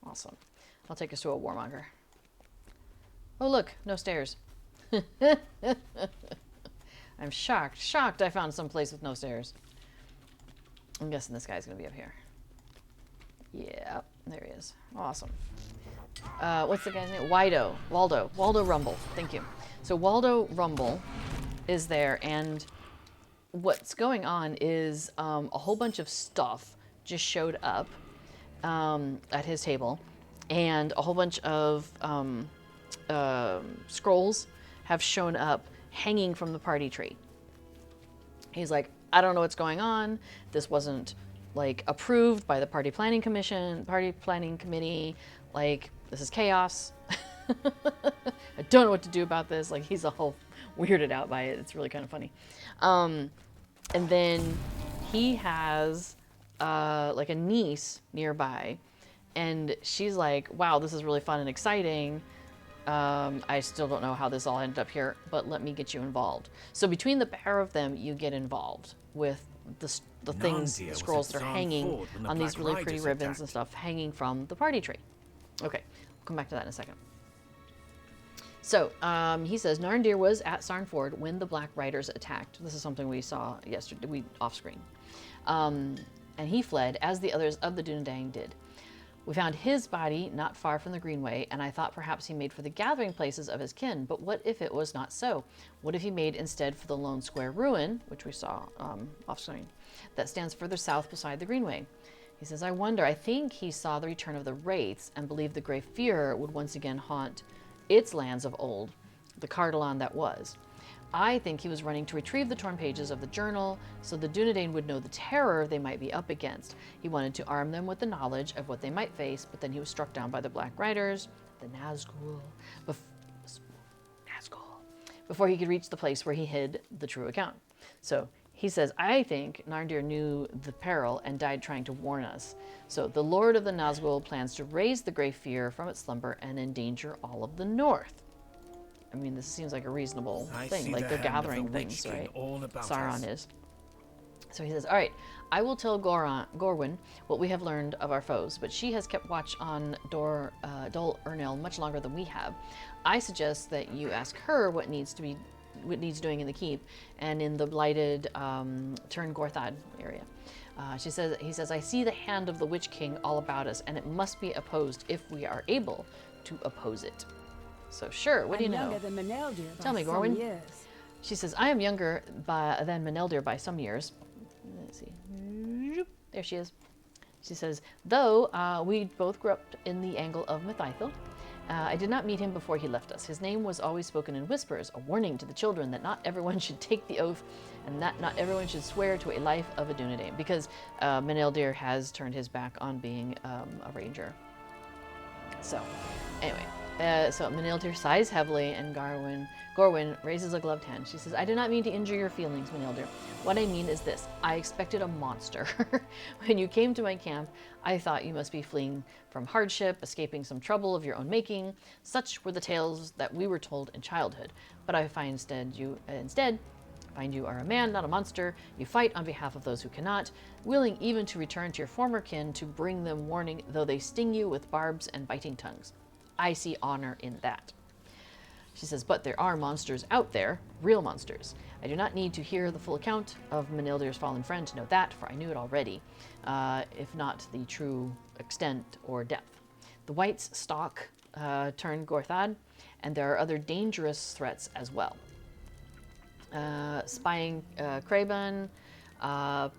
Awesome. I'll take us to a warmonger. Oh, look, no stairs. I'm shocked I found some place with no stairs. I'm guessing this guy's gonna be up here. Yeah, there he is. Awesome. What's the guy's name? Waldo Rumble. Thank you. So Waldo Rumble is there, and what's going on is a whole bunch of stuff just showed up at his table, and a whole bunch of scrolls have shown up hanging from the party tree. He's like, I don't know what's going on. This wasn't like approved by the party planning committee. Like, this is chaos. I don't know what to do about this. Like, he's all weirded out by it. It's really kind of funny. And then he has like a niece nearby, and she's like, wow, this is really fun and exciting. I still don't know how this all ended up here, but let me get you involved. So between the pair of them, you get involved with the things, the scrolls that are hanging on these really pretty ribbons and stuff hanging from the party tree. Okay, we'll come back to that in a second. So he says Narndir was at Sarnford when the Black Riders attacked. This is something we saw yesterday, off screen. And he fled, as the others of the Dunedain did. We found his body not far from the Greenway, and I thought perhaps he made for the gathering places of his kin. But what if it was not so? What if he made instead for the Lone Square Ruin, which we saw off screen, that stands further south beside the Greenway? He says, I wonder, I think he saw the return of the Wraiths and believed the Grey Fear would once again haunt its lands of old, the Cardolan that was. I think he was running to retrieve the torn pages of the journal so the Dunedain would know the terror they might be up against. He wanted to arm them with the knowledge of what they might face, but then he was struck down by the Black Riders, the Nazgul, before he could reach the place where he hid the true account. So he says, I think Narndir knew the peril and died trying to warn us. So the Lord of the Nazgul plans to raise the Grey Fear from its slumber and endanger all of the North. I mean, this seems like a reasonable thing, like they're gathering things, right? Sauron is. So he says, all right, I will tell Gorwyn what we have learned of our foes, but she has kept watch on Dol Urnil much longer than we have. I suggest that you ask her what needs doing in the keep and in the blighted Turn Gorthad area. He says, I see the hand of the Witch King all about us, and it must be opposed if we are able to oppose it. So sure, what do you know? Tell me, Gorwyn. She says, I am younger than Meneldir by some years. Let's see. There she is. She says, though we both grew up in the angle of Mythithil, I did not meet him before he left us. His name was always spoken in whispers, a warning to the children that not everyone should take the oath and that not everyone should swear to a life of a Dunedain, because Meneldir has turned his back on being a ranger. So, anyway. So Meneldir sighs heavily, and Gorwyn raises a gloved hand. She says, I do not mean to injure your feelings, Meneldir. What I mean is this. I expected a monster. When you came to my camp, I thought you must be fleeing from hardship, escaping some trouble of your own making. Such were the tales that we were told in childhood. But I find instead you are a man, not a monster. You fight on behalf of those who cannot, willing even to return to your former kin to bring them warning, though they sting you with barbs and biting tongues. I see honor in that. She says, but there are monsters out there, real monsters. I do not need to hear the full account of Meneldir's fallen friend to know that, for I knew it already, if not the true extent or depth. The Whites stalk Turn Gorthad, and there are other dangerous threats as well. Spying Kraban,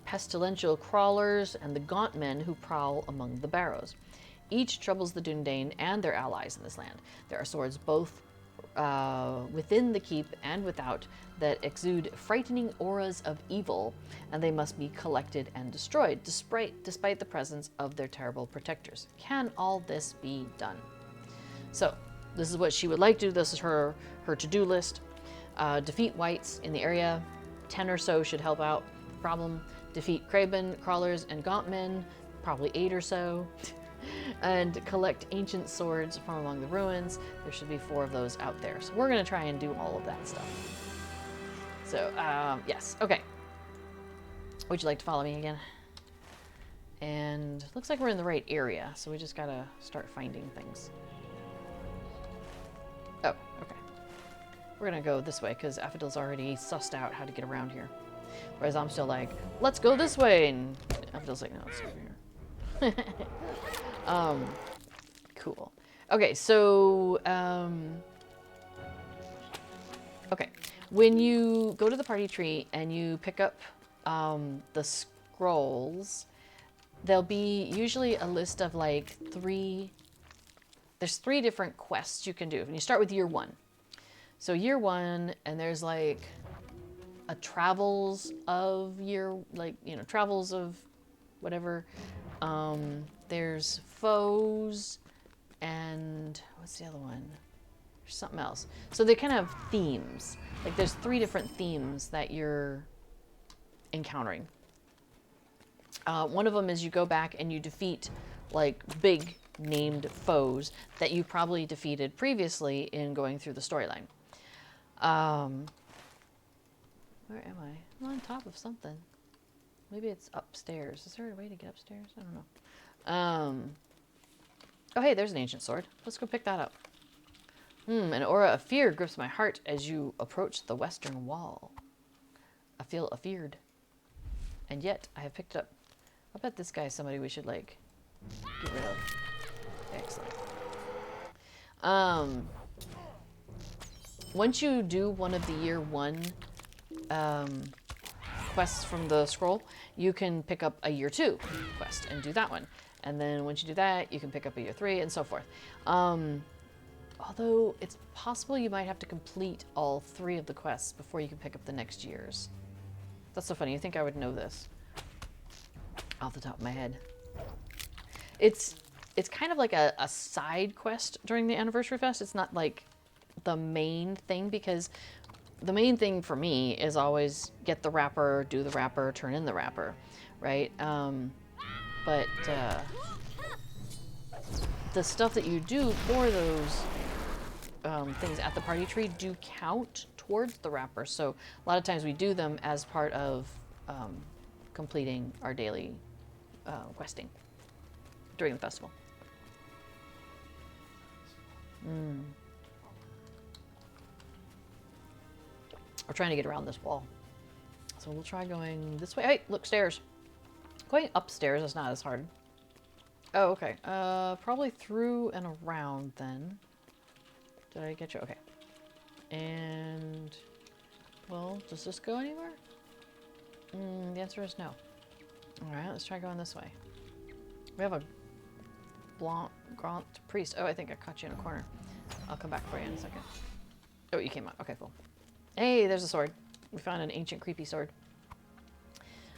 pestilential crawlers, and the gaunt men who prowl among the barrows. Each troubles the Dunedain and their allies in this land. There are swords both within the keep and without that exude frightening auras of evil, and they must be collected and destroyed, despite the presence of their terrible protectors. Can all this be done? So, this is what she would like to do. This is her to-do list. Defeat Whites in the area, 10 or so should help out. Problem, defeat Kraben, crawlers, and gauntmen, probably 8 or so. And collect ancient swords from among the ruins. There should be 4 of those out there. So we're going to try and do all of that stuff. So, yes. Okay. Would you like to follow me again? And looks like we're in the right area, so we just got to start finding things. Oh, okay. We're going to go this way because Affadil's already sussed out how to get around here. Whereas I'm still like, let's go this way. And Affadil's like, no, it's over here. Cool. Okay, so, okay. When you go to the party tree and you pick up the scrolls, there'll be usually a list of like 3, there's 3 different quests you can do. And you start with year 1. So year 1, and there's like a travels of year, like, you know, travels of whatever. There's foes, and what's the other one? There's something else. So they kind of themes. Like there's 3 different themes that you're encountering. One of them is you go back and you defeat like big named foes that you probably defeated previously in going through the storyline. Where am I? I'm on top of something. Maybe it's upstairs. Is there a way to get upstairs? I don't know. Oh, hey, there's an ancient sword. Let's go pick that up. An aura of fear grips my heart as you approach the western wall. I feel afeared. And yet, I have picked it up. I bet this guy's somebody we should, like, get rid of. Excellent. Once you do one of the year 1 quests from the scroll, you can pick up a year 2 quest and do that one. And then once you do that, you can pick up a year 3 and so forth. Although it's possible you might have to complete all 3 of the quests before you can pick up the next year's. That's so funny. You think I would know this off the top of my head. It's kind of like a side quest during the Anniversary Fest. It's not like the main thing, because the main thing for me is always get the wrapper, do the wrapper, turn in the wrapper, right? But the stuff that you do for those things at the party tree do count towards the wrapper. So a lot of times we do them as part of completing our daily questing during the festival. We're trying to get around this wall. So we'll try going this way. Hey, look, stairs. Going upstairs is not as hard. Oh, okay. Probably through and around then. Did I get you? Okay. And, well, does this go anywhere? The answer is no. All right, let's try going this way. We have a Grand Priest. Oh, I think I caught you in a corner. I'll come back for you in a second. Oh, you came out. Okay, cool. Hey, there's a sword. We found an ancient creepy sword.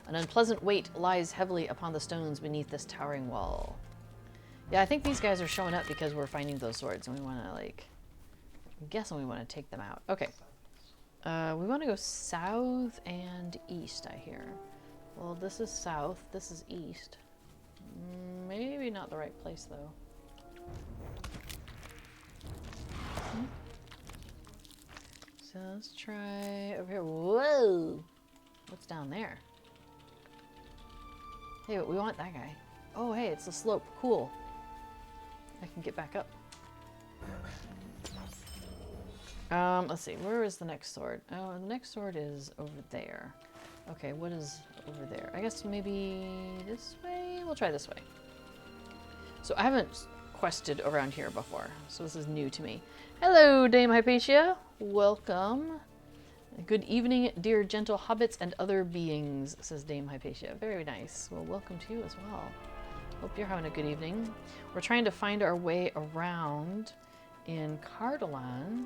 An unpleasant weight lies heavily upon the stones beneath this towering wall. Yeah, I think these guys are showing up because we're finding those swords and we want to, like, I'm guessing we want to take them out. Okay. We want to go south and east, I hear. Well, this is south. This is east. Maybe not the right place, though. So let's try over here. Whoa! What's down there? Hey, we want that guy. Oh, hey, it's a slope. Cool. I can get back up. Let's see. Where is the next sword? Oh, the next sword is over there. Okay, what is over there? I guess maybe this way? We'll try this way. So I haven't quested around here before, so this is new to me. Hello, Dame Hypatia. Welcome. Good evening, dear gentle hobbits and other beings, says Dame Hypatia. Very nice. Well, welcome to you as well. Hope you're having a good evening. We're trying to find our way around in Cardolan.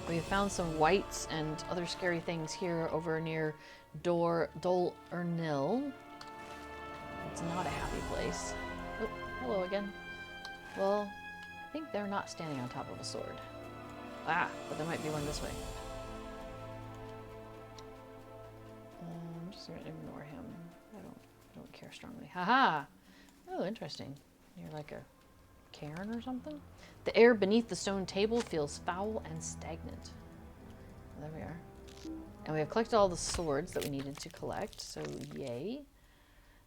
We found some whites and other scary things here over near Dol Ernil. It's not a happy place. Oh, hello again. Well, I think they're not standing on top of a sword. Ah, but there might be one this way. just gonna ignore him. I don't care strongly. Haha! Oh, interesting. You're like a cairn or something? The air beneath the stone table feels foul and stagnant. There we are. And we have collected all the swords that we needed to collect, so yay.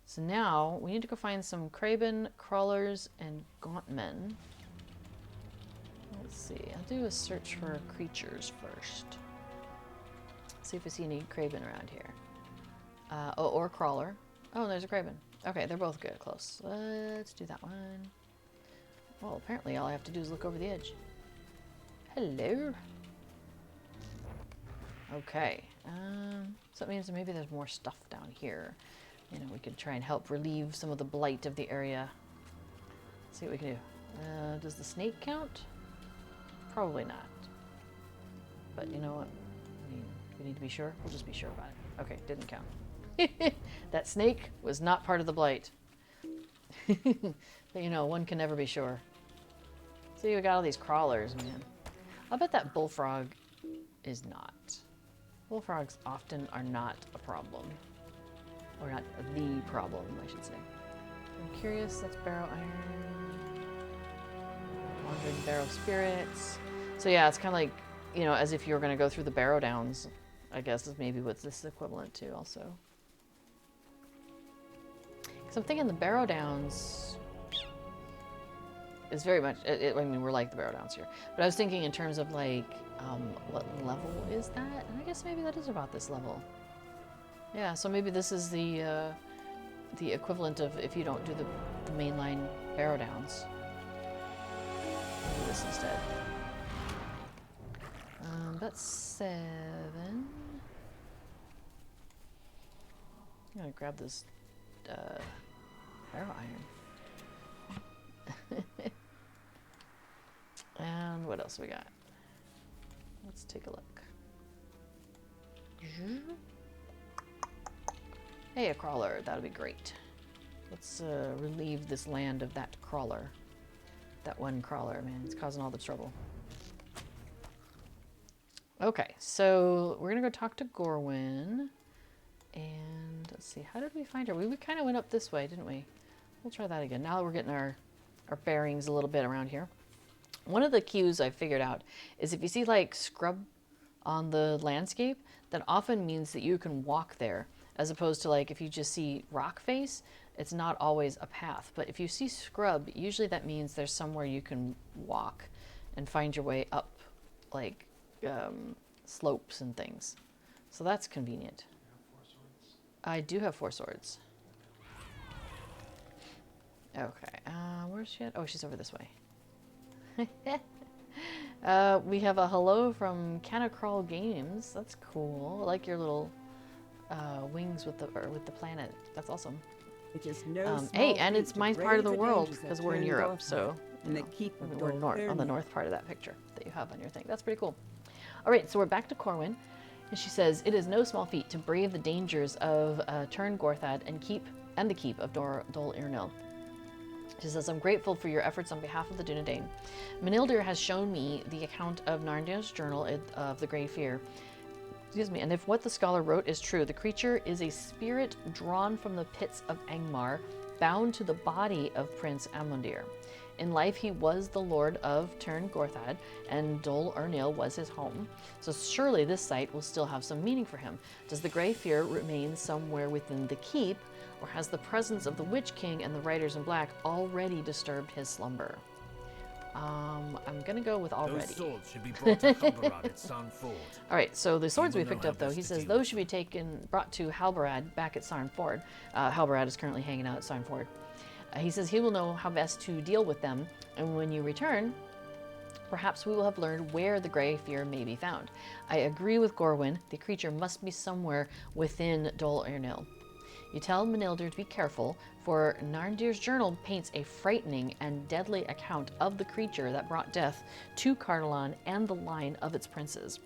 So now we need to go find some craven, crawlers, and gauntmen. Let's see. I'll do a search for creatures first. See if we see any craven around here. Or crawler. Oh, there's a craven. Okay, they're both good, close. Let's do that one. Well, apparently all I have to do is look over the edge. Hello. Okay. So that means maybe there's more stuff down here. You know, we could try and help relieve some of the blight of the area. Let's see what we can do. Does the snake count? Probably not. But you know what? I mean, we need to be sure. We'll just be sure about it. Okay, didn't count. That snake was not part of the blight. But you know, one can never be sure. See, we got all these crawlers, man. I'll bet that bullfrog is not. Bullfrogs often are not a problem. Or not the problem, I should say. I'm curious, that's barrow iron. Wandering barrow spirits. So yeah, it's kind of like, you know, as if you were going to go through the barrow downs, I guess is maybe what this is equivalent to also. Because I'm thinking the barrow downs is very much, I mean, we're like the barrow downs here. But I was thinking in terms of like, what level is that? And I guess maybe that is about this level. Yeah, so maybe this is the equivalent of if you don't do the mainline barrow downs. Do this instead. That's 7. I'm gonna grab this barrow iron. And what else we got? Let's take a look. Hey, a crawler. That'll be great. Let's relieve this land of that crawler. That one crawler, man. It's causing all the trouble. Okay, so we're going to go talk to Gorwyn. And let's see. How did we find her? We kind of went up this way, didn't we? We'll try that again. Now that we're getting our bearings a little bit around here. One of the cues I figured out is if you see like scrub on the landscape, that often means that you can walk there. As opposed to like if you just see rock face, it's not always a path. But if you see scrub, usually that means there's somewhere you can walk and find your way up like slopes and things. So that's convenient. I do have 4 swords. Okay, where's she at? Oh, she's over this way. We have a hello from Canacrawl Games. That's cool. I like your little wings with the planet. That's awesome. It is no hey, and it's my part of the world because we're in Europe, so we're on the north part of that picture that you have on your thing. That's pretty cool. All right, so we're back to Corwin, and she says, "It is no small feat to brave the dangers of Tern Gorthad and the keep of Dol Irnil." She says, "I'm grateful for your efforts on behalf of the Dunedain. Manildir has shown me the account of Narndir's journal of the Grey Fear. Excuse me, and if what the scholar wrote is true, the creature is a spirit drawn from the pits of Angmar, bound to the body of Prince Amundir. In life, he was the lord of Tern Gorthad, and Dol Irnil was his home. So surely this site will still have some meaning for him. Does the Grey Fear remain somewhere within the keep, or has the presence of the Witch King and the Riders in Black already disturbed his slumber?" I'm gonna go with already. Those swords should be brought to Halbarad at Sarn Ford. All right, so the swords we picked up, though, he says those should be brought to Halbarad back at Sarn Ford. Halbarad is currently hanging out at Sarn Ford. He says he will know how best to deal with them, and when you return, perhaps we will have learned where the Grey Fear may be found. I agree with Gorwyn. The creature must be somewhere within Dol Irnil. You tell Manildir to be careful, for Narndir's journal paints a frightening and deadly account of the creature that brought death to Cardolan and the line of its princes.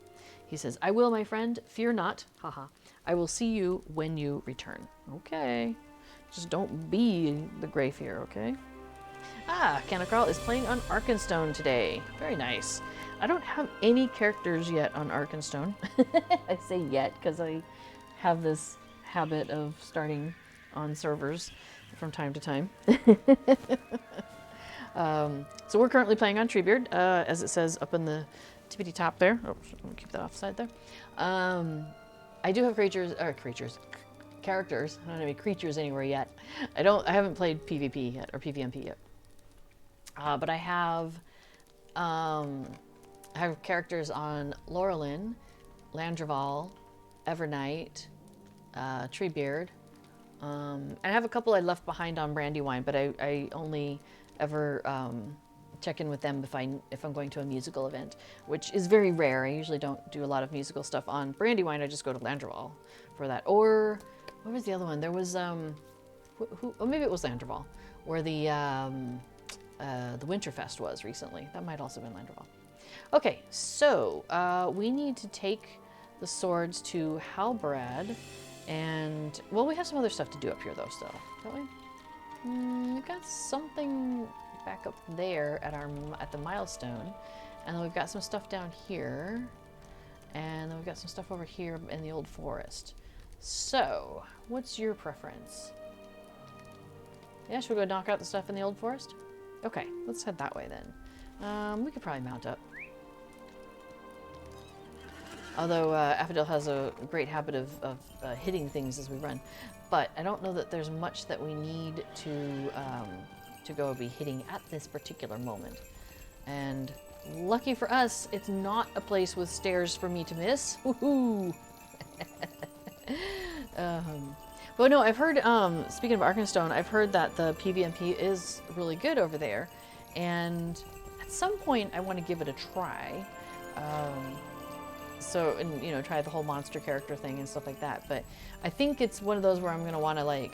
He says, "I will, my friend. Fear not. Haha. I will see you when you return." Okay. Just don't be the Grey Fear, okay? Canacrawl is playing on Arkenstone today. Very nice. I don't have any characters yet on Arkenstone. I say yet because I have this habit of starting on servers from time to time. So we're currently playing on Treebeard, as it says up in the tippity top there. Oh, I'm gonna keep that offside there. I do have characters. I don't have any creatures anywhere yet. I haven't played PvP yet or PvMP yet. But I have characters on Laurelin, Landreval, Evernight, Treebeard. And I have a couple I left behind on Brandywine, but I only ever check in with them if I'm going to a musical event, which is very rare. I usually don't do a lot of musical stuff on Brandywine. I just go to Landreval for that. Or what was the other one? There was maybe it was Landreval, where the Winterfest was recently. That might also have been Landreval. Okay, so we need to take the swords to Halbarad, and well, we have some other stuff to do up here though, still, don't we? We've got something back up there at the milestone, and then we've got some stuff down here, and then we've got some stuff over here in the old forest. So, what's your preference? Yeah, should we go knock out the stuff in the old forest? Okay, let's head that way then. We could probably mount up. Although Affadil has a great habit of hitting things as we run. But I don't know that there's much that we need to go be hitting at this particular moment. And lucky for us, it's not a place with stairs for me to miss. Woohoo! But no, I've heard, speaking of Arkenstone, I've heard that the PvMP is really good over there. And at some point, I want to give it a try. So, and, you know, try the whole monster character thing and stuff like that. But I think it's one of those where I'm going to want to, like,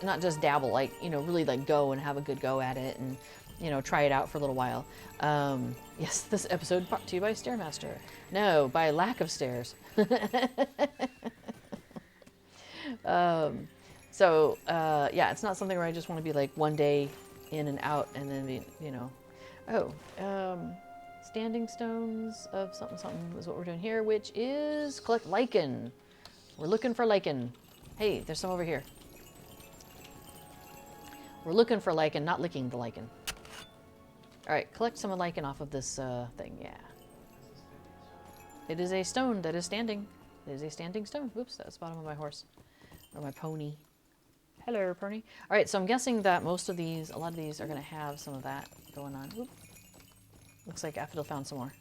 not just dabble, like, you know, really, like, go and have a good go at it and, you know, try it out for a little while. Yes, this episode brought to you by Stairmaster. No, by lack of stairs. Yeah, it's not something where I just want to be, like, one day in and out and then be, you know, standing stones of something is what we're doing here, which is collect lichen. We're looking for lichen. Hey, there's some over here. We're looking for lichen, not licking the lichen. All right, collect some lichen off of this thing. Yeah. It is a stone that is standing. It is a standing stone. Oops, that's the bottom of my horse or my pony. Hello, pony. All right, so I'm guessing that a lot of these are going to have some of that going on. Oop. Looks like Affadil found some more.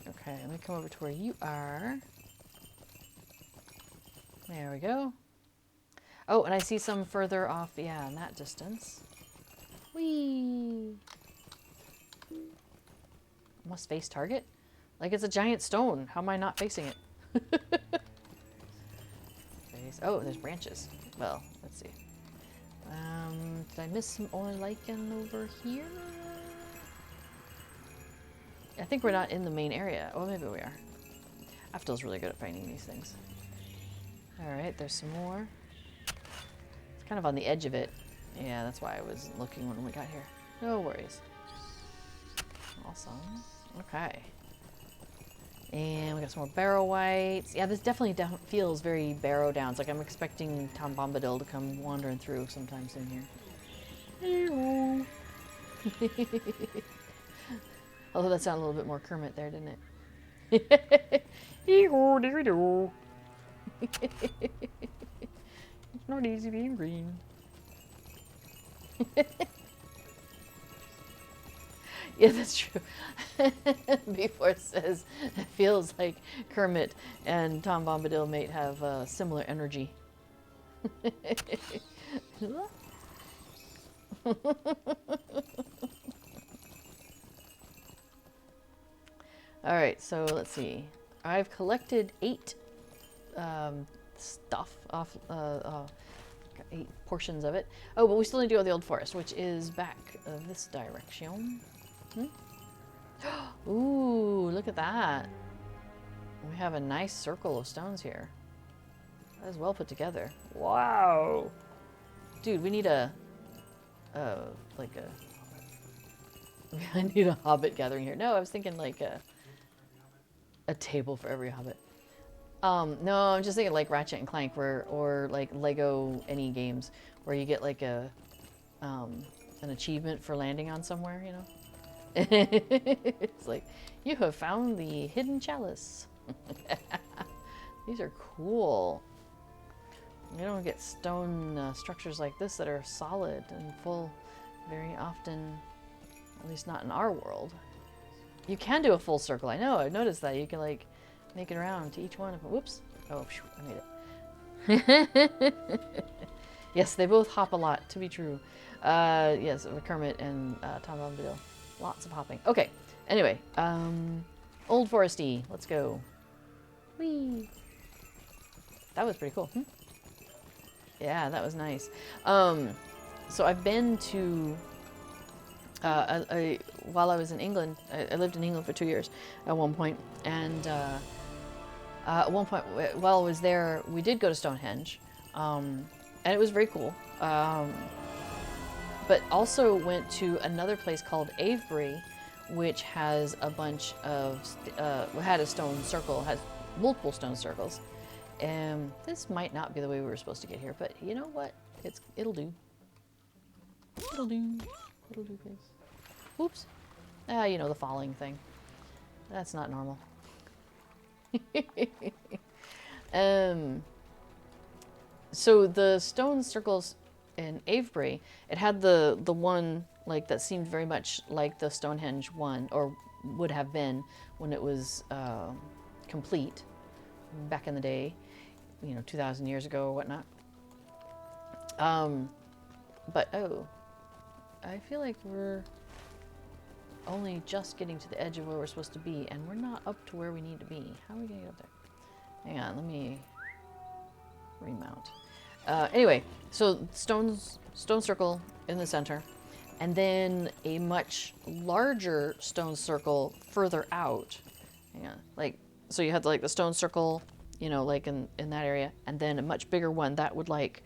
Okay, let me come over to where you are. There we go. Oh, and I see some further off, yeah, in that distance. Whee! Must face target? Like it's a giant stone. How am I not facing it? Oh, there's branches. Well, let's see. Did I miss some oil lichen over here? I think we're not in the main area. Oh, maybe we are. Affadil's really good at finding these things. Alright, there's some more. It's kind of on the edge of it. Yeah, that's why I was looking when we got here. No worries. Awesome. Okay. And we got some more barrow whites. Yeah, this definitely feels very barrow down. It's like I'm expecting Tom Bombadil to come wandering through sometime soon here. Although that sounded a little bit more Kermit there, didn't it? It's not easy being green. Yeah, that's true. Before it says it feels like Kermit and Tom Bombadil may have similar energy. All right, so let's see. I've collected 8 stuff off, 8 portions of it. Oh, but we still need to go to the old forest, which is back this direction. Ooh, look at that. We have a nice circle of stones here. That is well put together. Wow. Dude, we need I need a hobbit gathering here. No, I was thinking like a table for every hobbit. No, I'm just thinking like Ratchet and Clank, or like Lego any games where you get like an achievement for landing on somewhere, you know? It's like, you have found the hidden chalice. These are cool. You don't get stone structures like this that are solid and full very often, at least not in our world. You can do a full circle. I know, I've noticed that. You can like make it around to each one of them. Whoops. Oh, phew, I made it. Yes, they both hop a lot, to be true. Yes, Kermit and Tom Bombadil. Lots of hopping. Okay, anyway. Old Foresty. Let's go. Whee! That was pretty cool. Hmm? Yeah, that was nice. So I've been to... while I was in England, I lived in England for 2 years at one point, and at one point while I was there, we did go to Stonehenge, and it was very cool. But also went to another place called Avebury, which has a bunch of had a stone circle, has multiple stone circles. And this might not be the way we were supposed to get here, but you know what? It'll do. It'll do. It'll do, please. Oops. Ah, you know, the falling thing. That's not normal. So the stone circles in Avebury, it had the one like that seemed very much like the Stonehenge one, or would have been when it was complete back in the day, you know, 2,000 years ago or whatnot. But oh, I feel like we're only just getting to the edge of where we're supposed to be, and we're not up to where we need to be. How are we gonna get up there? Hang on, let me remount. Anyway, so stone circle in the center, and then a much larger stone circle further out. Hang on, like, so you had like the stone circle, you know, like in that area, and then a much bigger one that would like,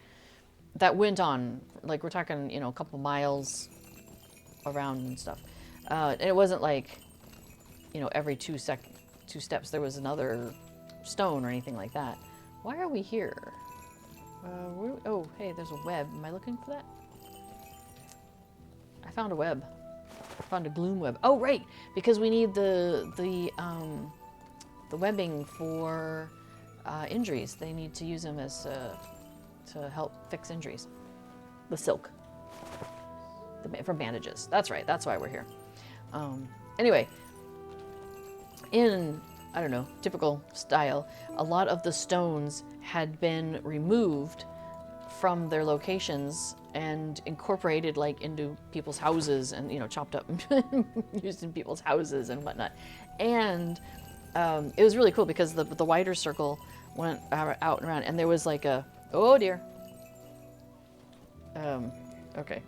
that went on, like we're talking, you know, a couple miles around and stuff. And it wasn't like, you know, every two steps there was another stone or anything like that. Why are we here? Oh, hey, there's a web. Am I looking for that? I found a web. I found a gloom web. Oh, right, because we need the webbing for injuries. They need to use them as to help fix injuries. The silk. For bandages. That's right. That's why we're here. Anyway, in, I don't know, typical style, a lot of the stones had been removed from their locations and incorporated like into people's houses, and, you know, chopped up and used in people's houses and whatnot. And it was really cool because the wider circle went out and around, and there was like a, oh dear. Okay.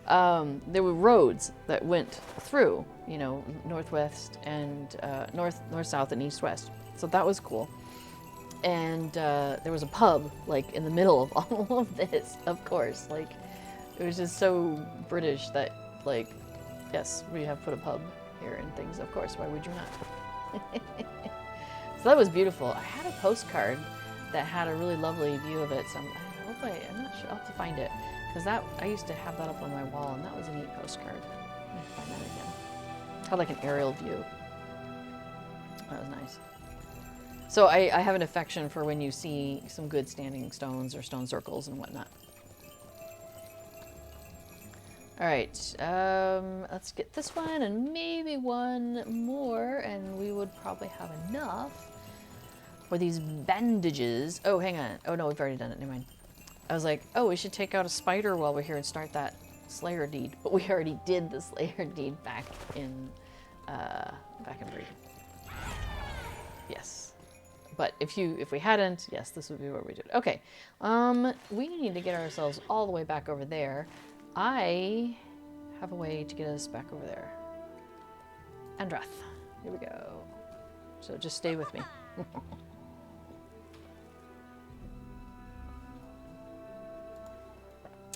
There were roads that went through, you know, northwest and north, south, and east, west. So that was cool. And there was a pub like in the middle of all of this, of course. Like, it was just so British that, like, yes, we have put a pub here and things, of course. Why would you not? So that was beautiful. I had a postcard that had a really lovely view of it. So I'm not sure. I'll have to find it. Because I used to have that up on my wall, and that was a neat postcard. Let me find that again. Had like an aerial view. That was nice. So I have an affection for when you see some good standing stones or stone circles and whatnot. All right, let's get this one and maybe one more, and we would probably have enough for these bandages. Oh, hang on. Oh no, we've already done it. Never mind. I was like, oh, we should take out a spider while we're here and start that Slayer deed. But we already did the Slayer deed back in Bree. Yes. But if we hadn't, yes, this would be where we did. Okay. We need to get ourselves all the way back over there. I have a way to get us back over there. Andrath. Here we go. So just stay with me.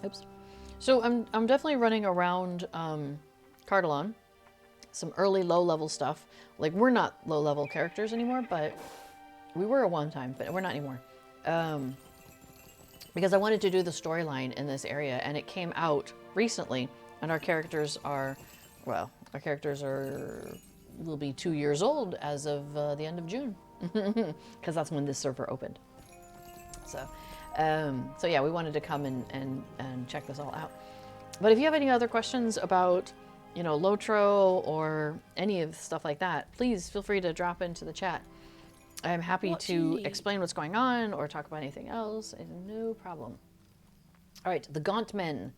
Oops. So I'm definitely running around Cardolan. Some early low-level stuff. Like, we're not low-level characters anymore, but We were at one time, but we're not anymore. Because I wanted to do the storyline in this area, and it came out recently, and our characters are, well, will be 2 years old as of the end of June, because that's when this server opened. So, so yeah, we wanted to come and check this all out. But if you have any other questions about, you know, Lotro or any of stuff like that, please feel free to drop into the chat. I'm happy to explain what's going on or talk about anything else. No problem. All right, the Gaunt Men.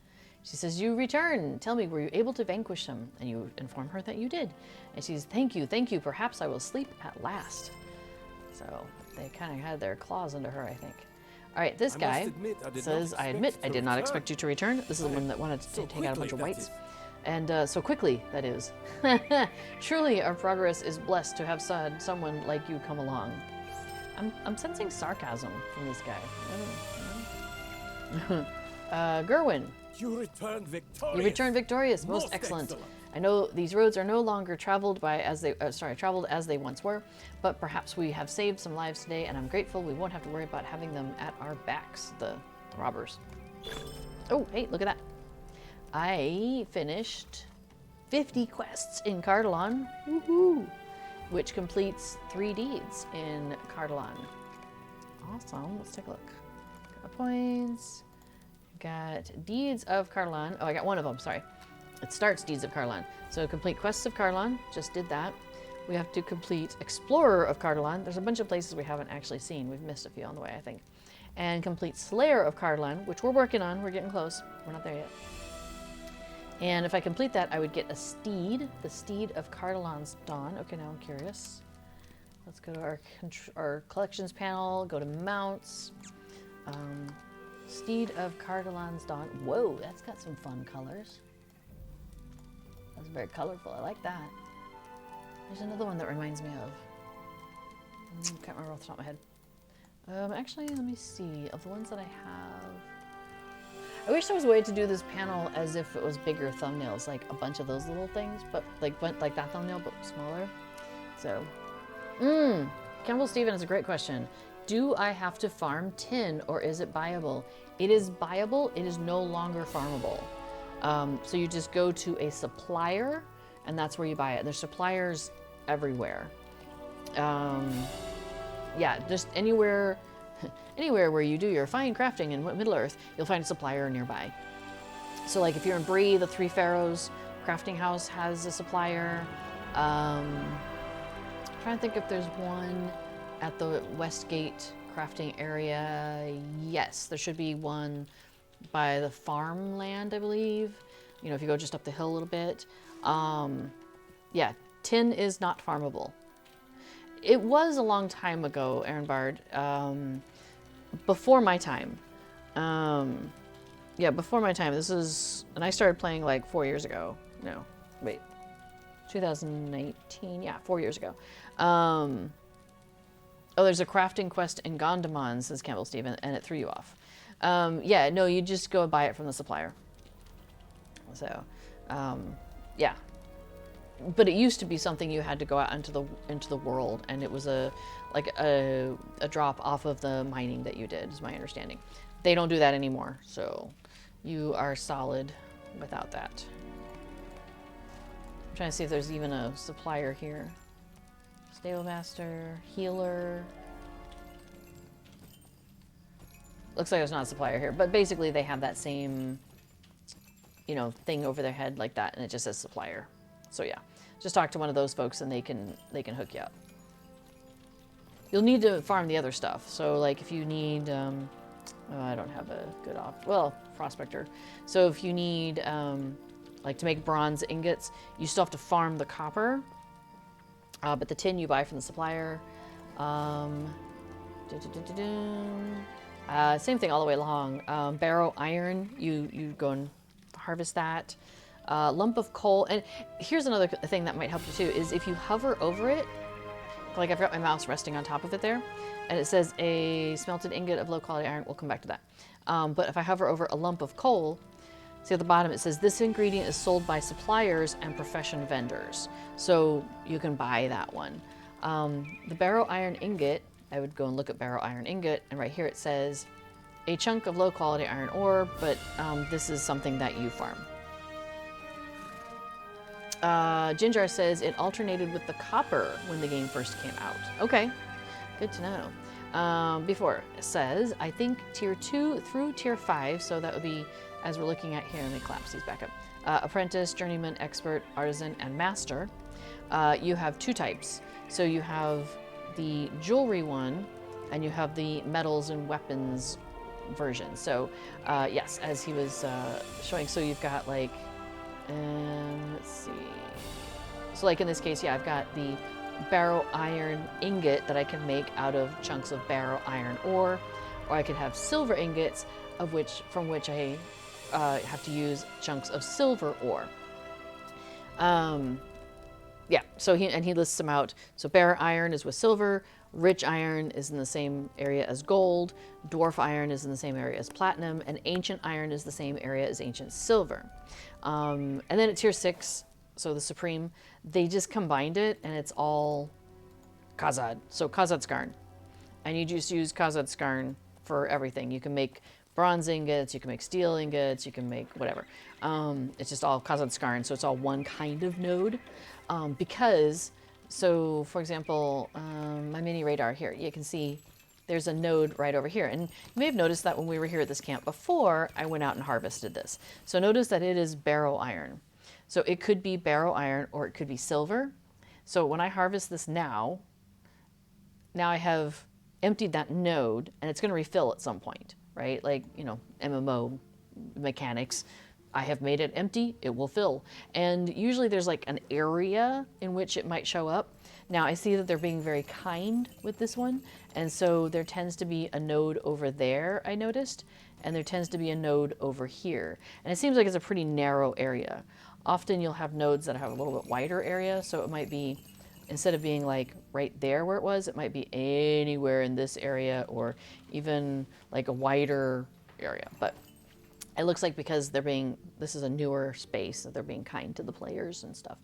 She says, you return. Tell me, were you able to vanquish them? And you inform her that you did. And she says, thank you. Perhaps I will sleep at last. So they kind of had their claws into her, I think. All right, this guy says, I admit I did not expect you to return. This is the one that wanted to take out a bunch of whites. And so quickly, that is. Truly, our progress is blessed to have someone like you come along. I'm sensing sarcasm from this guy. Gerwin. You returned victorious. You returned victorious. Most excellent. I know these roads are no longer traveled as they once were, but perhaps we have saved some lives today, and I'm grateful we won't have to worry about having them at our backs, the robbers. Oh, hey, look at that. I finished 50 quests in Cardolan, woohoo, which completes 3 deeds in Cardolan. Awesome, let's take a look. Got points, got deeds of Cardolan. Oh, I got one of them, sorry. It starts deeds of Cardolan. So complete quests of Cardolan, just did that. We have to complete Explorer of Cardolan. There's a bunch of places we haven't actually seen. We've missed a few on the way, I think. And complete Slayer of Cardolan, which we're working on. We're getting close. We're not there yet. And if I complete that, I would get a steed, the Steed of Cardolan's Dawn. Okay, now I'm curious. Let's go to our collections panel, go to mounts. Steed of Cardolan's Dawn. Whoa, that's got some fun colors. That's very colorful. I like that. There's another one that reminds me of. Can't remember off the top of my head. Actually, let me see. Of the ones that I have, I wish there was a way to do this panel as if it was bigger thumbnails, like a bunch of those little things, but like that thumbnail, but smaller. So, Campbell Steven has a great question. Do I have to farm tin, or is it buyable? It is buyable. It is no longer farmable. So you just go to a supplier, and that's where you buy it. There's suppliers everywhere. Yeah, just anywhere where you do your fine crafting in Middle-earth, you'll find a supplier nearby. So like if you're in Bree, the Three Pharaohs crafting house has a supplier. I'm trying to think if there's one at the Westgate crafting area. Yes, there should be one by the farmland, I believe. You know, if you go just up the hill a little bit. Yeah, tin is not farmable. It was a long time ago, Aaron Bard. Before my time. Yeah, before my time. This is, and I started playing like 4 years ago. No, wait. 2019, yeah, 4 years ago. Oh, there's a crafting quest in Gondomon, says Campbell Steven, and it threw you off. Yeah, no, you just go buy it from the supplier. So, yeah. But it used to be something you had to go out into the world, and it was a drop off of the mining that you did, is my understanding. They don't do that anymore, so you are solid without that. I'm trying to see if there's even a supplier here. Stable master, healer. Looks like there's not a supplier here, but basically they have that same, you know, thing over their head like that, and it just says supplier. So yeah, just talk to one of those folks and they can hook you up. You'll need to farm the other stuff. So like if you need, oh, I don't have a good prospector. So if you need, like to make bronze ingots, you still have to farm the copper, but the tin you buy from the supplier. Same thing all the way along. Barrow iron, you go and harvest that. Lump of coal, and here's another thing that might help you too, is if you hover over it, like I've got my mouse resting on top of it there, and it says a smelted ingot of low quality iron, we'll come back to that. But if I hover over a lump of coal, see at the bottom it says this ingredient is sold by suppliers and profession vendors. So you can buy that one. The barrow iron ingot I would go and look at barrow iron ingot, and right here it says a chunk of low quality iron ore, but this is something that you farm. Ginger says it alternated with the copper when the game first came out. Okay, good to know. Before it says, I think tier 2 through tier 5, so that would be, as we're looking at here, let me collapse these back up. Apprentice, journeyman, expert, artisan, and master. You have 2 types. So you have the jewelry one, and you have the metals and weapons version. So yes, as he was showing, so you've got like, let's see. So like in this case, yeah, I've got the barrow iron ingot that I can make out of chunks of barrow iron ore, or I could have silver ingots from which I have to use chunks of silver ore. Yeah, so he lists them out. So barrow iron is with silver, rich iron is in the same area as gold, dwarf iron is in the same area as platinum, and ancient iron is the same area as ancient silver. And then at tier 6, so the supreme, they just combined it and it's all Khazad. So Khazad Skarn. And you just use Khazad Skarn for everything. You can make bronze ingots, you can make steel ingots, you can make whatever. It's just all Khazad Skarn, so it's all one kind of node. Because, so for example, my mini radar here, you can see there's a node right over here. And you may have noticed that when we were here at this camp before, I went out and harvested this. So notice that it is barrow iron. So it could be barrow iron or it could be silver. So when I harvest this now I have emptied that node and it's going to refill at some point, right? Like, you know, MMO mechanics. I have made it empty, it will fill. And usually there's like an area in which it might show up. Now I see that they're being very kind with this one. And so there tends to be a node over there, I noticed, and there tends to be a node over here. And it seems like it's a pretty narrow area. Often you'll have nodes that have a little bit wider area. So it might be, instead of being like right there where it was, it might be anywhere in this area or even like a wider area. But it looks like because this is a newer space, that they're being kind to the players and stuff.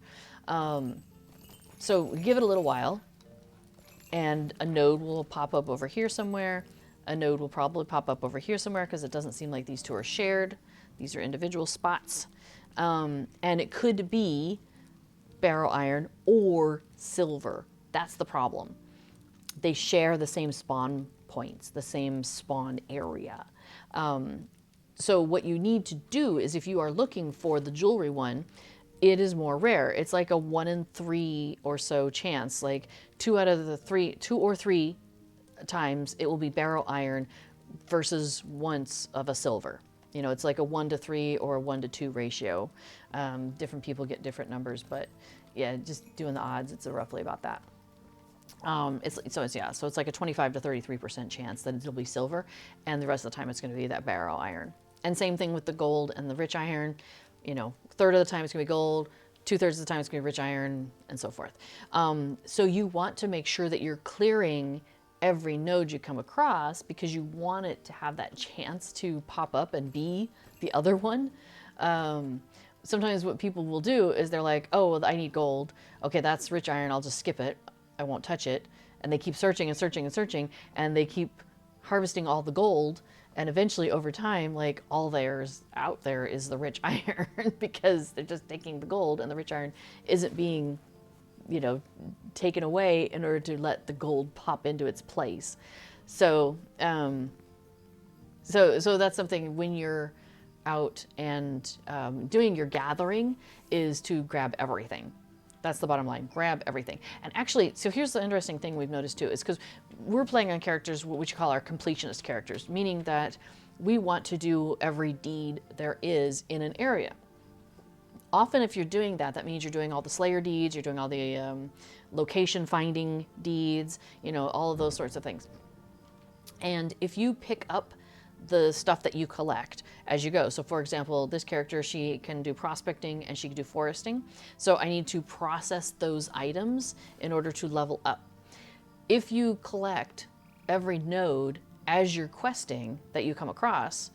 So give it a little while and a node will pop up over here somewhere. A node will probably pop up over here somewhere because it doesn't seem like these two are shared. These are individual spots. And it could be barrow iron or silver. That's the problem. They share the same spawn points, the same spawn area. So what you need to do is if you are looking for the jewelry one, it is more rare. It's like a 1 in 3 or so chance, like 2 or 3 times it will be barrow iron versus once of a silver. You know, it's like a 1 to 3 or a 1 to 2 ratio. Different people get different numbers, but yeah, just doing the odds, it's roughly about that. So it's like a 25 to 33% chance that it'll be silver, and the rest of the time it's going to be that barrow iron. And same thing with the gold and the rich iron. You know, a third of the time it's going to be gold, 2/3 of the time it's going to be rich iron, and so forth. So you want to make sure that you're clearing every node you come across because you want it to have that chance to pop up and be the other one. Sometimes what people will do is they're like, oh, well, I need gold. Okay, that's rich iron. I'll just skip it. I won't touch it. And they keep searching and searching and searching, and they keep harvesting all the gold. And eventually over time, like all there's out there is the rich iron because they're just taking the gold and the rich iron isn't being, you know, taken away in order to let the gold pop into its place. So, so that's something when you're out and doing your gathering is to grab everything. That's the bottom line. Grab everything. And actually, so here's the interesting thing we've noticed too, is because we're playing on characters, what we call our completionist characters, meaning that we want to do every deed there is in an area. Often if you're doing that, that means you're doing all the Slayer deeds, you're doing all the location finding deeds, you know, all of those sorts of things. And if you pick up the stuff that you collect as you go. So for example, this character, she can do prospecting and she can do foresting. So I need to process those items in order to level up. If you collect every node as you're questing that you come across,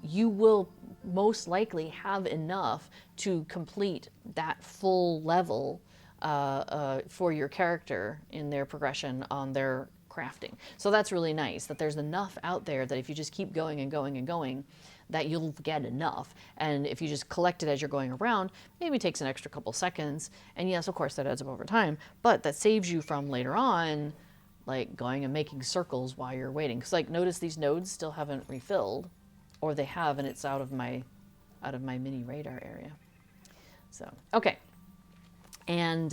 you will most likely have enough to complete that full level for your character in their progression on their crafting. So that's really nice that there's enough out there that if you just keep going and going and going, that you'll get enough. And if you just collect it as you're going around, maybe it takes an extra couple seconds. And yes, of course, that adds up over time, but that saves you from later on, like going and making circles while you're waiting. Because like, notice these nodes still haven't refilled, or they have, and it's out of my mini radar area. So, okay. And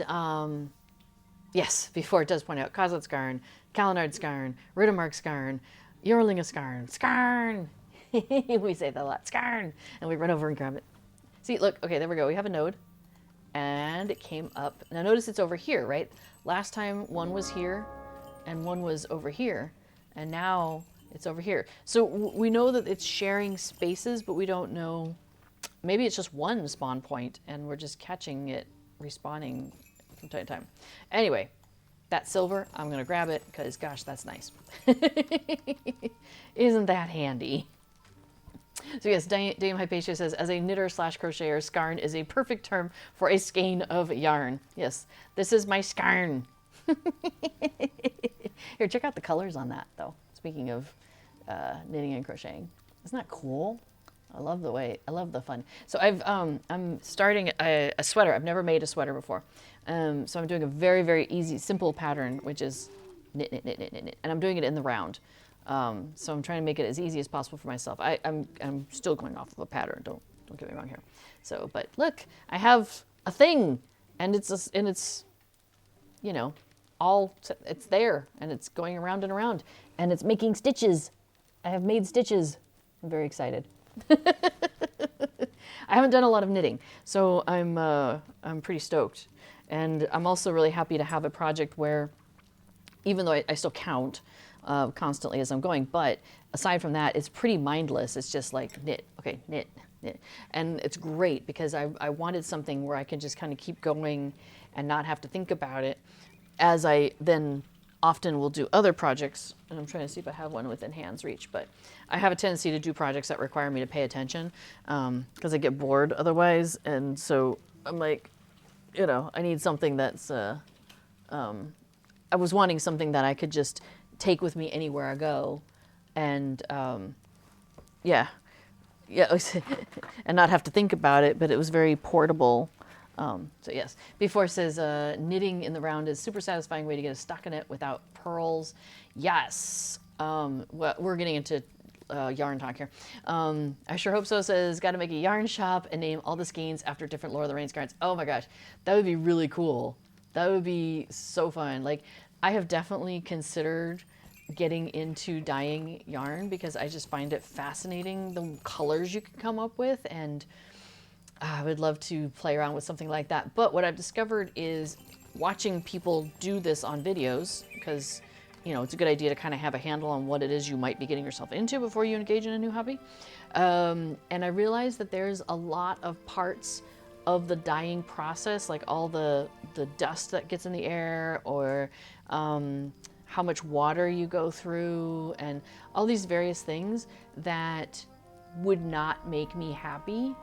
yes, before it does point out, Kozlet Skarn, Kalinard Skarn, Riddermark Skarn, Yorlinga Skarn, Skarn. We say that a lot, Skarn, and we run over and grab it. See, look, okay, there we go. We have a node, and it came up. Now notice it's over here, right? Last time one was here, and one was over here, and now it's over here. So we know that it's sharing spaces, but we don't know. Maybe it's just one spawn point, and we're just catching it respawning from time to time. Anyway, that silver, I'm gonna grab it because, gosh, that's nice. Isn't that handy? So yes, Dame Hypatia says, as a knitter slash crocheter, skarn is a perfect term for a skein of yarn. Yes, this is my skarn. Here, check out the colors on that, though. Speaking of knitting and crocheting, isn't that cool? I love the fun. So I'm starting a sweater. I've never made a sweater before. So I'm doing a very, very easy, simple pattern, which is knit, knit, knit, knit, knit, knit. And I'm doing it in the round. So I'm trying to make it as easy as possible for myself. I'm still going off of a pattern. Don't get me wrong here. So, but look, I have a thing, and it's you know, it's there, and it's going around and around, and it's making stitches. I have made stitches. I'm very excited. I haven't done a lot of knitting, so I'm pretty stoked, and I'm also really happy to have a project where, even though I still count constantly as I'm going, but aside from that, it's pretty mindless. It's just like knit, okay, knit, knit, and it's great because I wanted something where I can just kind of keep going and not have to think about it, as I then often will do other projects, and I'm trying to see if I have one within hand's reach, but I have a tendency to do projects that require me to pay attention because I get bored otherwise, and so I'm like, you know, I need something that's, I was wanting something that I could just take with me anywhere I go, and yeah, and not have to think about it, but it was very portable. So yes, before says knitting in the round is super satisfying way to get a stockinette without pearls. Yes, well, we're getting into yarn talk here. I sure hope so says got to make a yarn shop and name all the skeins after different Lord of the Rings cards. Oh my gosh, that would be really cool. That would be so fun. Like, I have definitely considered getting into dyeing yarn because I just find it fascinating the colors you can come up with, and I would love to play around with something like that. But what I've discovered is watching people do this on videos, because, you know, it's a good idea to kind of have a handle on what it is you might be getting yourself into before you engage in a new hobby. And I realized that there's a lot of parts of the dyeing process, like all the dust that gets in the air, or how much water you go through, and all these various things that would not make me happy.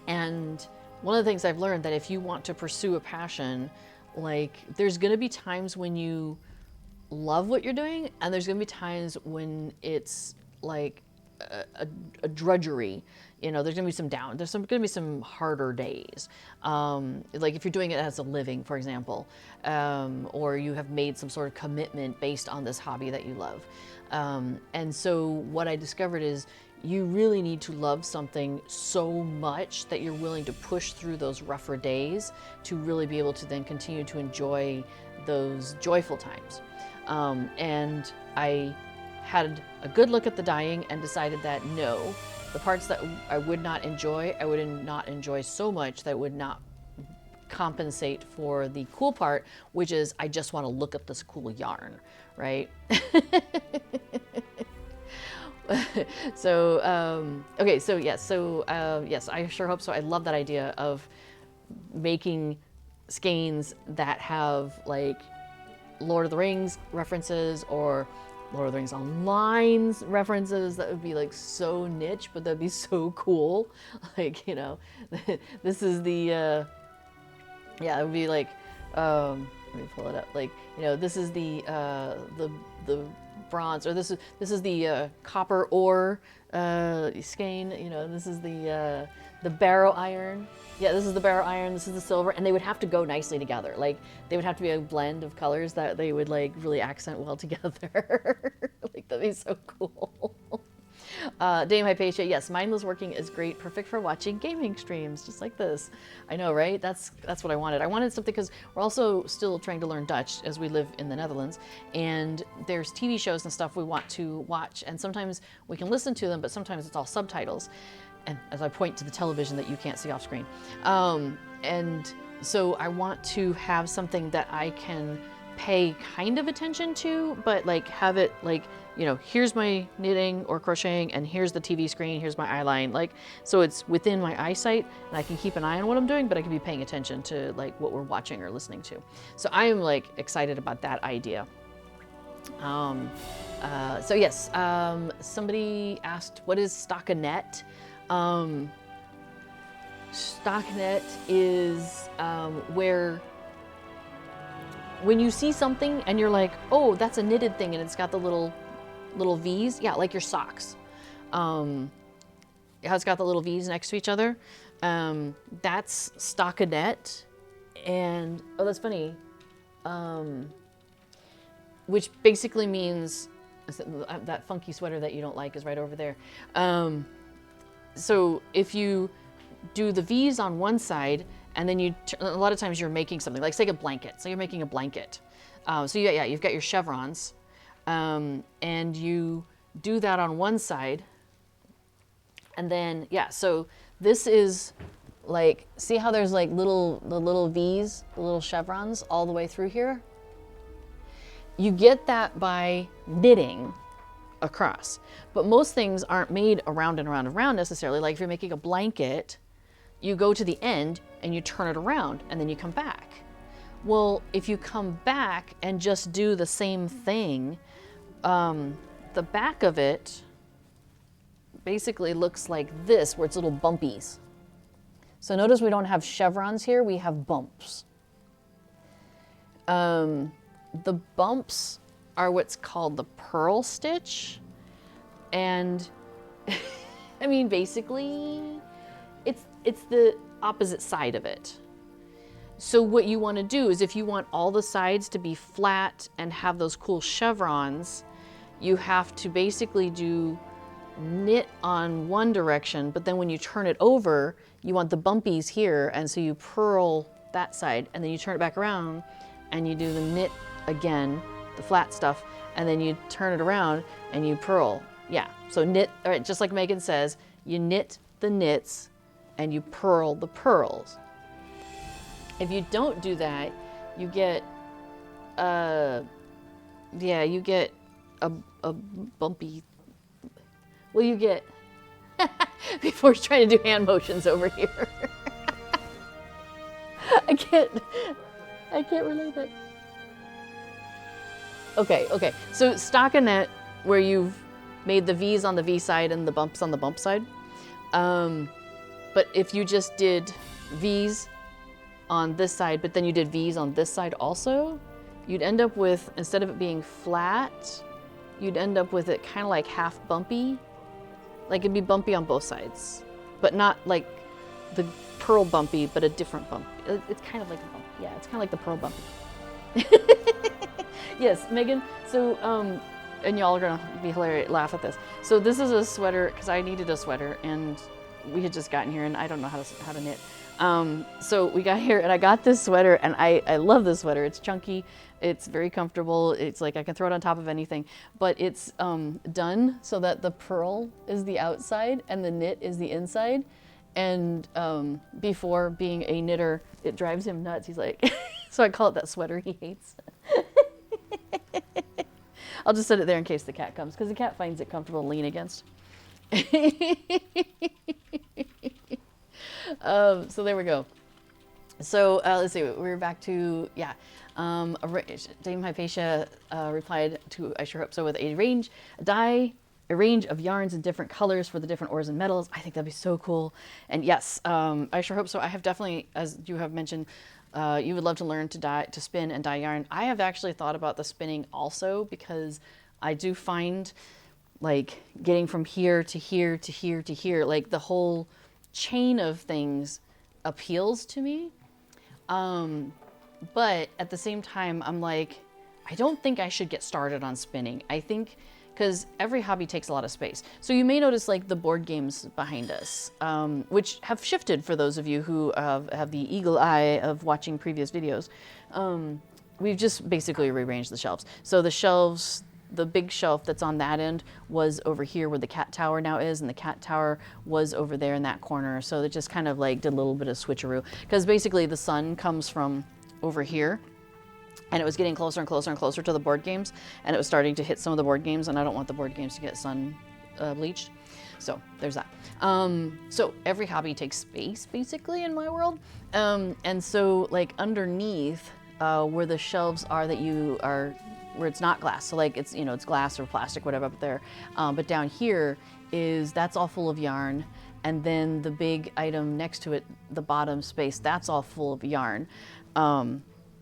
And one of the things I've learned, that if you want to pursue a passion, like, there's going to be times when you love what you're doing, and there's going to be times when it's like a drudgery. You know, there's going to be there's going to be some harder days. Like if you're doing it as a living, for example, or you have made some sort of commitment based on this hobby that you love. And so what I discovered is, you really need to love something so much that you're willing to push through those rougher days to really be able to then continue to enjoy those joyful times. And I had a good look at the dyeing and decided that no, the parts that I would not enjoy, I would not enjoy so much that would not compensate for the cool part, which is I just want to look at this cool yarn, right? So, okay, so yes, yes, I sure hope so. I love that idea of making skeins that have like Lord of the Rings references, or Lord of the Rings Online references. That would be like so niche, but that'd be so cool. Like, you know, this is the, yeah, it would be like, let me pull it up. Like, you know, this is the bronze, or this is the copper ore skein. You know, this is the barrow iron. Yeah, this is the barrow iron. This is the silver, and they would have to go nicely together. Like, they would have to be a blend of colors that they would like really accent well together. Like, that'd be so cool. Dame Hypatia, yes, mindless working is great, perfect for watching gaming streams, just like this. I know, right? That's what I wanted. I wanted something because we're also still trying to learn Dutch as we live in the Netherlands, and there's TV shows and stuff we want to watch, and sometimes we can listen to them, but sometimes it's all subtitles. And as I point to the television that you can't see off screen. And so I want to have something that I can pay kind of attention to, but like have it like, you know, here's my knitting or crocheting, and here's the TV screen, here's my eye line. Like, so it's within my eyesight, and I can keep an eye on what I'm doing, but I can be paying attention to like what we're watching or listening to. So I am like excited about that idea. So yes, somebody asked, what is stockinette? Stockinette is where when you see something and you're like, oh, that's a knitted thing, and it's got the little V's. Yeah, like your socks. How it's got the little V's next to each other. That's stockinette. And, oh, that's funny. Which basically means that funky sweater that you don't like is right over there. So if you do the V's on one side, and then a lot of times you're making something, like say a blanket. So you're making a blanket. So you've got your chevrons, and you do that on one side, and then so this is like, see how there's like the little V's, the little chevrons all the way through here. You get that by knitting across, but most things aren't made around and around and around necessarily. Like if you're making a blanket, you go to the end and you turn it around and then you come back. Well, if you come back and just do the same thing, the back of it basically looks like this, where it's little bumpies. So notice we don't have chevrons here, we have bumps. The bumps are what's called the purl stitch. And I mean, basically, it's the opposite side of it. So what you want to do is, if you want all the sides to be flat and have those cool chevrons, you have to basically do knit on one direction, but then when you turn it over, you want the bumpies here, and so you purl that side, and then you turn it back around, and you do the knit again, the flat stuff, and then you turn it around, and you purl. Yeah, so knit, all right, just like Megan says, you knit the knits, and you purl the purls. If you don't do that, you get, you get a bumpy, well, you get, before he's trying to do hand motions over here. I can't relate it. Okay, so stockinette, where you've made the V's on the V side and the bumps on the bump side. But if you just did V's on this side, but then you did V's on this side also, you'd end up with, instead of it being flat, you'd end up with it kind of like half bumpy. Like it'd be bumpy on both sides, but not like the purl bumpy, but a different bump. It's kind of like a bump. Yeah, it's kind of like the purl bumpy. Yes, Megan. So, and y'all are gonna be hilarious, laugh at this. So this is a sweater, because I needed a sweater, and we had just gotten here, and I don't know how to knit. So we got here, and I got this sweater, and I love this sweater. It's chunky, it's very comfortable. It's like I can throw it on top of anything, but it's done so that the purl is the outside and the knit is the inside. And before, being a knitter, it drives him nuts. He's like, so I call it that sweater he hates. I'll just set it there in case the cat comes, because the cat finds it comfortable to lean against. So there we go. So let's see, we're back to, Dame Hypatia replied to, I sure hope so, with a range die a range of yarns in different colors for the different ores and metals. I think that'd be so cool. And yes, I sure hope so. I have definitely, as you have mentioned, you would love to learn to spin and dye yarn. I have actually thought about the spinning also, because I do find like getting from here to here to here to here, like the whole chain of things appeals to me. But at the same time, I'm like, I don't think I should get started on spinning. I think, because every hobby takes a lot of space. So you may notice like the board games behind us, which have shifted for those of you who have the eagle eye of watching previous videos. We've just basically rearranged the shelves. So the shelves, the big shelf that's on that end was over here where the cat tower now is, and the cat tower was over there in that corner. So it just kind of like did a little bit of switcheroo, because basically the sun comes from over here, and it was getting closer and closer and closer to the board games, and it was starting to hit some of the board games, and I don't want the board games to get sun bleached. So there's that. So every hobby takes space basically in my world. And so like underneath where the shelves are that you are, where it's not glass, so like it's, you know, it's glass or plastic, whatever up there. But down here that's all full of yarn. And then the big item next to it, the bottom space, that's all full of yarn.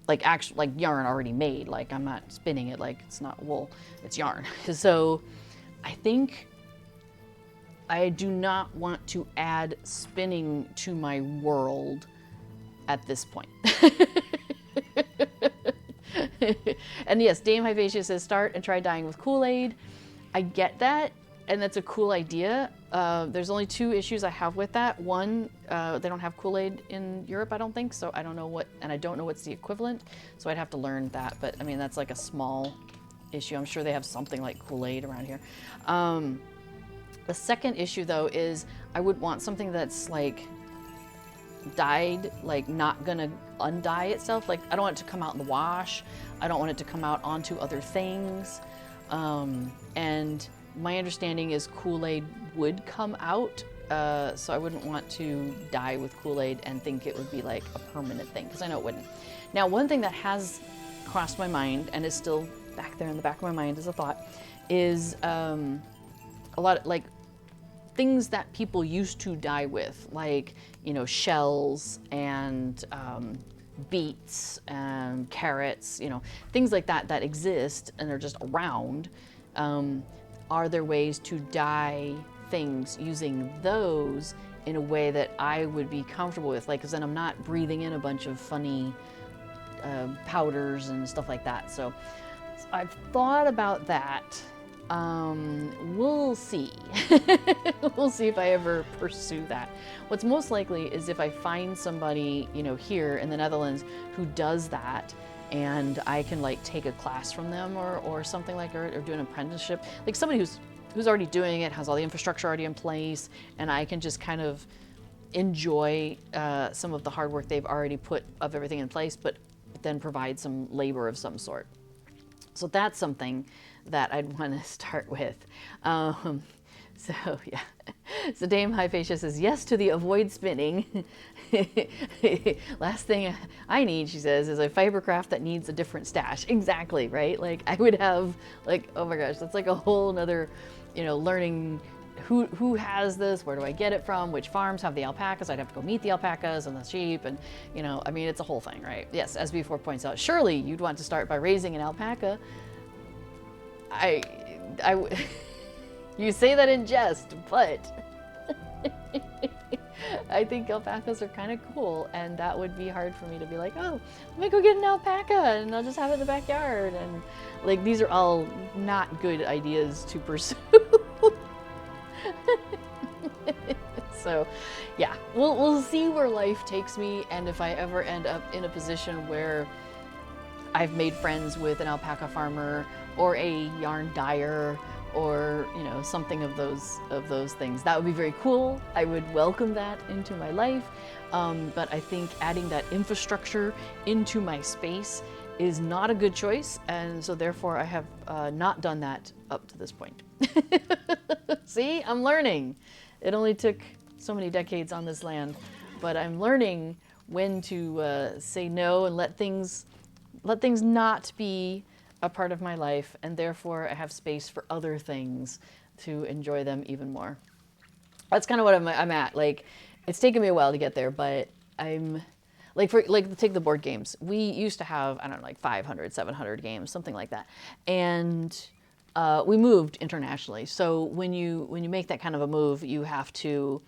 Like actual, like yarn already made. Like I'm not spinning it, like it's not wool, it's yarn. So I think I do not want to add spinning to my world at this point. And yes, Dame Hypatia says start and try dyeing with Kool-Aid. I get that, and that's a cool idea. There's only two issues I have with that. One, they don't have Kool-Aid in Europe, I don't think, so I don't know what, and I don't know what's the equivalent, so I'd have to learn that, but I mean, that's like a small issue. I'm sure they have something like Kool-Aid around here. The second issue, though, is I would want something that's like dyed, like not gonna undye itself. Like I don't want it to come out in the wash. I don't want it to come out onto other things. And my understanding is Kool-Aid would come out, so I wouldn't want to dye with Kool-Aid and think it would be like a permanent thing, because I know it wouldn't. Now, one thing that has crossed my mind and is still back there in the back of my mind as a thought is a lot of like things that people used to dye with, like, you know, shells and beets and carrots, you know, things like that that exist and are just around. Are there ways to dye things using those in a way that I would be comfortable with? Like, because then I'm not breathing in a bunch of funny powders and stuff like that. So I've thought about that. We'll see. We'll see if I ever pursue that. What's most likely is if I find somebody, you know, here in the Netherlands who does that, and I can like take a class from them or something like, or do an apprenticeship, like somebody who's already doing it, has all the infrastructure already in place, and I can just kind of enjoy some of the hard work they've already put of everything in place, but then provide some labor of some sort. So that's something that I'd want to start with. So yeah, so Dame Hypatia says yes to the avoid spinning. Last thing I need, she says, is a fibercraft that needs a different stash. Exactly, right? Like I would have like, oh my gosh, that's like a whole nother, you know, learning who has this, where do I get it from, which farms have the alpacas. I'd have to go meet the alpacas and the sheep, and you know, I mean, it's a whole thing, right? Yes, as B4 points out, surely you'd want to start by raising an alpaca. You say that in jest, but I think alpacas are kind of cool, and that would be hard for me to be like, oh, let me go get an alpaca and I'll just have it in the backyard. And like, these are all not good ideas to pursue. So yeah, we'll see where life takes me, and if I ever end up in a position where I've made friends with an alpaca farmer or a yarn dyer or, you know, something of those things, that would be very cool. I would welcome that into my life, but I think adding that infrastructure into my space is not a good choice, and so therefore I have not done that up to this point. See, I'm learning. It only took so many decades on this land, but I'm learning when to say no and let things not be a part of my life, and therefore I have space for other things to enjoy them even more. That's kind of what I'm at. Like, it's taken me a while to get there, but I'm like, take the board games. We used to have, I don't know, like 500, 700 games, something like that. And we moved internationally. So when you make that kind of a move, you have to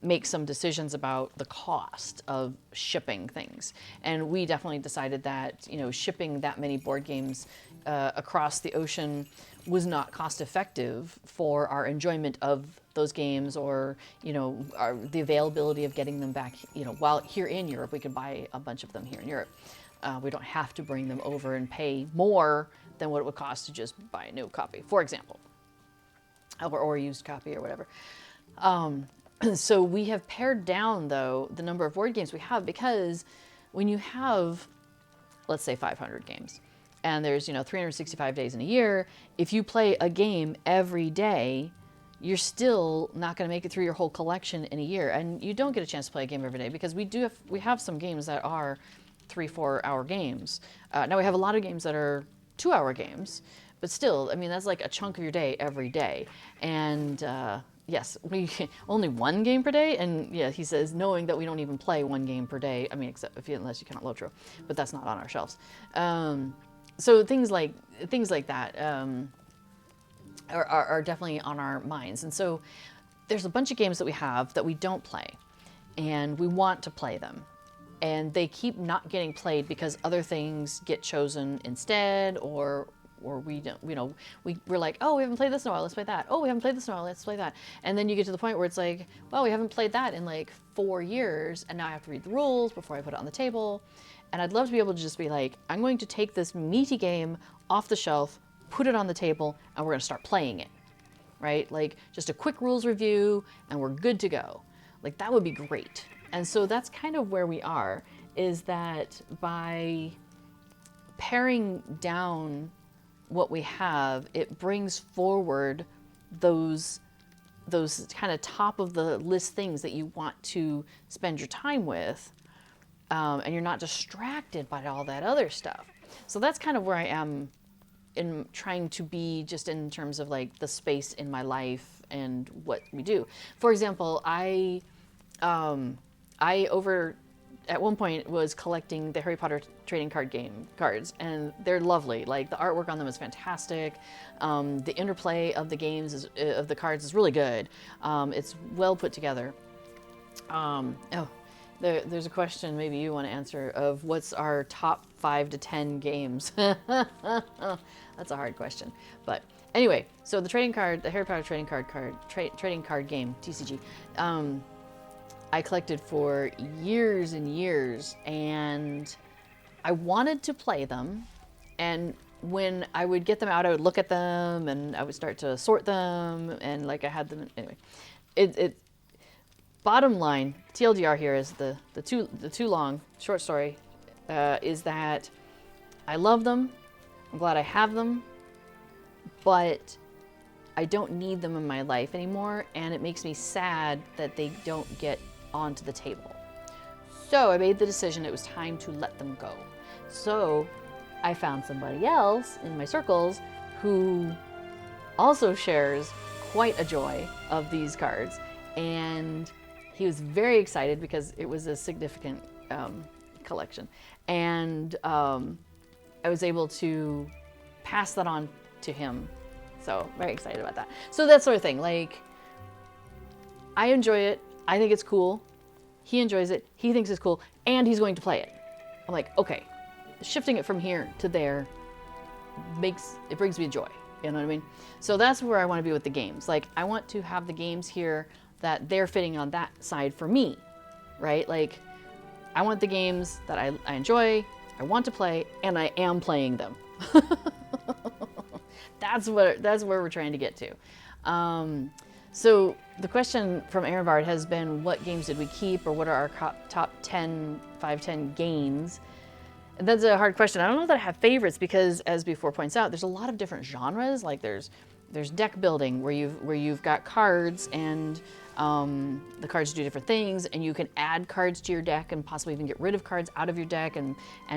make some decisions about the cost of shipping things. And we definitely decided that, you know, shipping that many board games across the ocean was not cost effective for our enjoyment of those games, or, you know, the availability of getting them back. You know, while here in Europe, we could buy a bunch of them here in Europe. We don't have to bring them over and pay more than what it would cost to just buy a new copy, for example, or a used copy or whatever. So we have pared down, though, the number of board games we have, because when you have, let's say, 500 games, and there's, you know, 365 days in a year, if you play a game every day, you're still not going to make it through your whole collection in a year. And you don't get a chance to play a game every day, because we have some games that are 3-4 hour games. Now we have a lot of games that are 2-hour games, but still, I mean, that's like a chunk of your day every day. And yes, we only one game per day. And yeah, he says, knowing that we don't even play one game per day. I mean, except unless you count Lotro, but that's not on our shelves. So things like that are definitely on our minds. And so there's a bunch of games that we have that we don't play, and we want to play them. And they keep not getting played because other things get chosen instead, or we don't, you know, we're like, oh, we haven't played this in a while, let's play that. Oh, we haven't played this in a while, let's play that. And then you get to the point where it's like, well, we haven't played that in like 4 years, and now I have to read the rules before I put it on the table. And I'd love to be able to just be like, I'm going to take this meaty game off the shelf, put it on the table, and we're going to start playing it, right? Like, just a quick rules review, and we're good to go. Like, that would be great. And so that's kind of where we are, is that by paring down what we have, it brings forward those kind of top of the list things that you want to spend your time with, and you're not distracted by all that other stuff. So that's kind of where I am in trying to be, just in terms of like the space in my life and what we do. For example, I at one point was collecting the Harry Potter trading card game cards, and they're lovely. Like, the artwork on them is fantastic. The interplay of the games of the cards is really good. It's well put together. There's a question maybe you want to answer of what's our top 5 to 10 games. That's a hard question, but anyway. So the Harry Potter trading card game, TCG. I collected for years and years, and I wanted to play them. And when I would get them out, I would look at them, and I would start to sort them, and like I had them anyway. Bottom line, TLDR here is the too long short story is that I love them. I'm glad I have them, but I don't need them in my life anymore, and it makes me sad that they don't get onto the table. So I made the decision it was time to let them go. So I found somebody else in my circles who also shares quite a joy of these cards, and he was very excited because it was a significant collection, and I was able to pass that on to him. So very excited about that. So that sort of thing, like, I enjoy it. I think it's cool. He enjoys it. He thinks it's cool, and he's going to play it. I'm like, okay, shifting it from here to there brings me joy. You know what I mean? So that's where I want to be with the games. Like, I want to have the games here that they're fitting on that side for me, right? Like, I want the games that I enjoy, I want to play, and I am playing them. That's where we're trying to get to. So the question from Aaron Bard has been, what games did we keep, or what are our top 10, 5-10 games? And that's a hard question. I don't know that I have favorites, because, as before points out, there's a lot of different genres. Like, there's deck building where you've got cards, and the cards do different things, and you can add cards to your deck and possibly even get rid of cards out of your deck and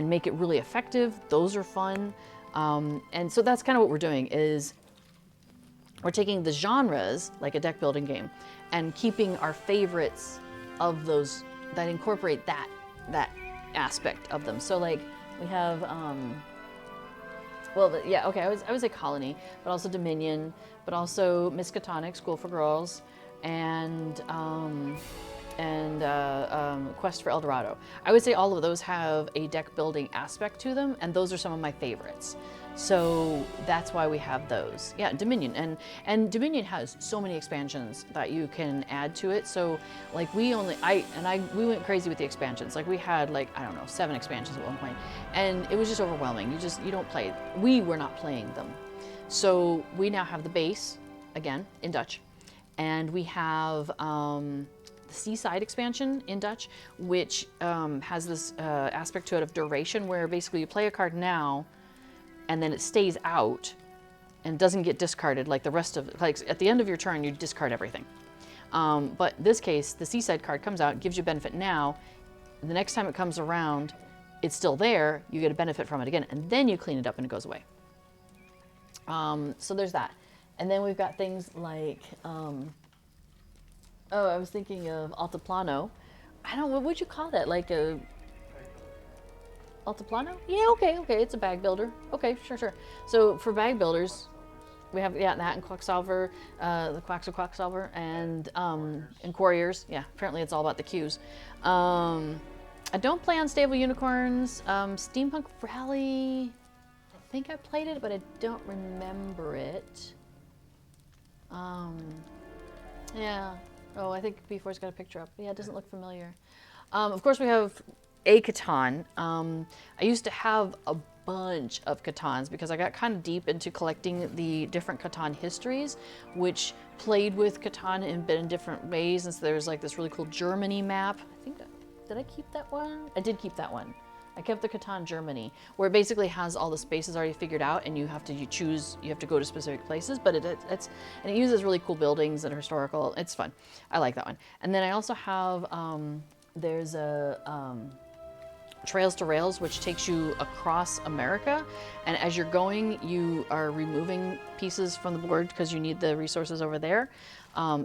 make it really effective. Those are fun. And so that's kind of what we're doing, is we're taking the genres, like a deck building game, and keeping our favorites of those that incorporate that aspect of them. So like we have, I would say Colony, but also Dominion, but also Miskatonic, School for Girls, and Quest for El Dorado. I would say all of those have a deck building aspect to them, and those are some of my favorites. So that's why we have those. Yeah, Dominion, and Dominion has so many expansions that you can add to it. So like we went crazy with the expansions. Like we had like, I don't know, 7 expansions at one point, and it was just overwhelming. You don't play. We were not playing them. So we now have the base, again, in Dutch, and we have the Seaside expansion in Dutch, which has this aspect to it of duration, where basically you play a card now, and then it stays out and doesn't get discarded like the rest of, like at the end of your turn, you discard everything. But in this case, the Seaside card comes out, gives you benefit now. The next time it comes around, it's still there, you get a benefit from it again, and then you clean it up and it goes away. So there's that. And then we've got things like, I was thinking of Altiplano. I don't know, what would you call that? Like a Altiplano? Yeah, okay, it's a bag builder. Okay, sure. So for bag builders, we have that and Quacksalver, the Quacks of Quacksalver, and Quarriers. Yeah, apparently it's all about the Qs. I don't play Unstable Unicorns. Steampunk Rally, I think I played it, but I don't remember it. Yeah. Oh, I think B4's got a picture up. Yeah, it doesn't look familiar. Of course, we have a Catan. I used to have a bunch of Catans because I got kind of deep into collecting the different Catan histories, which played with Catan in different ways. And so there's like this really cool Germany map. I think, did I keep that one? I did keep that one. I kept the Catan Germany, where it basically has all the spaces already figured out, and you have to go to specific places, but it uses really cool buildings that are historical. It's fun. I like that one. And then I also have, there's a Trails to Rails, which takes you across America, and as you're going, you are removing pieces from the board because you need the resources over there.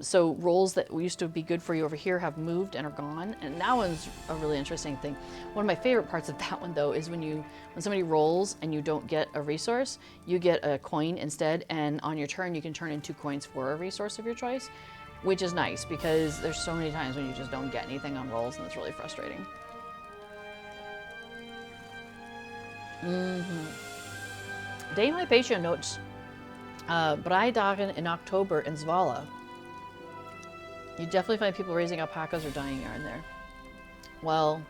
So roles that used to be good for you over here have moved and are gone, and that one's a really interesting thing. One of my favorite parts of that one, though, is when somebody rolls and you don't get a resource, you get a coin instead, and on your turn you can turn in 2 coins for a resource of your choice, which is nice because there's so many times when you just don't get anything on rolls, and it's really frustrating. Dame Hypatia notes, Breidagen in October in Zvala. You definitely find people raising alpacas or dyeing yarn there. Well,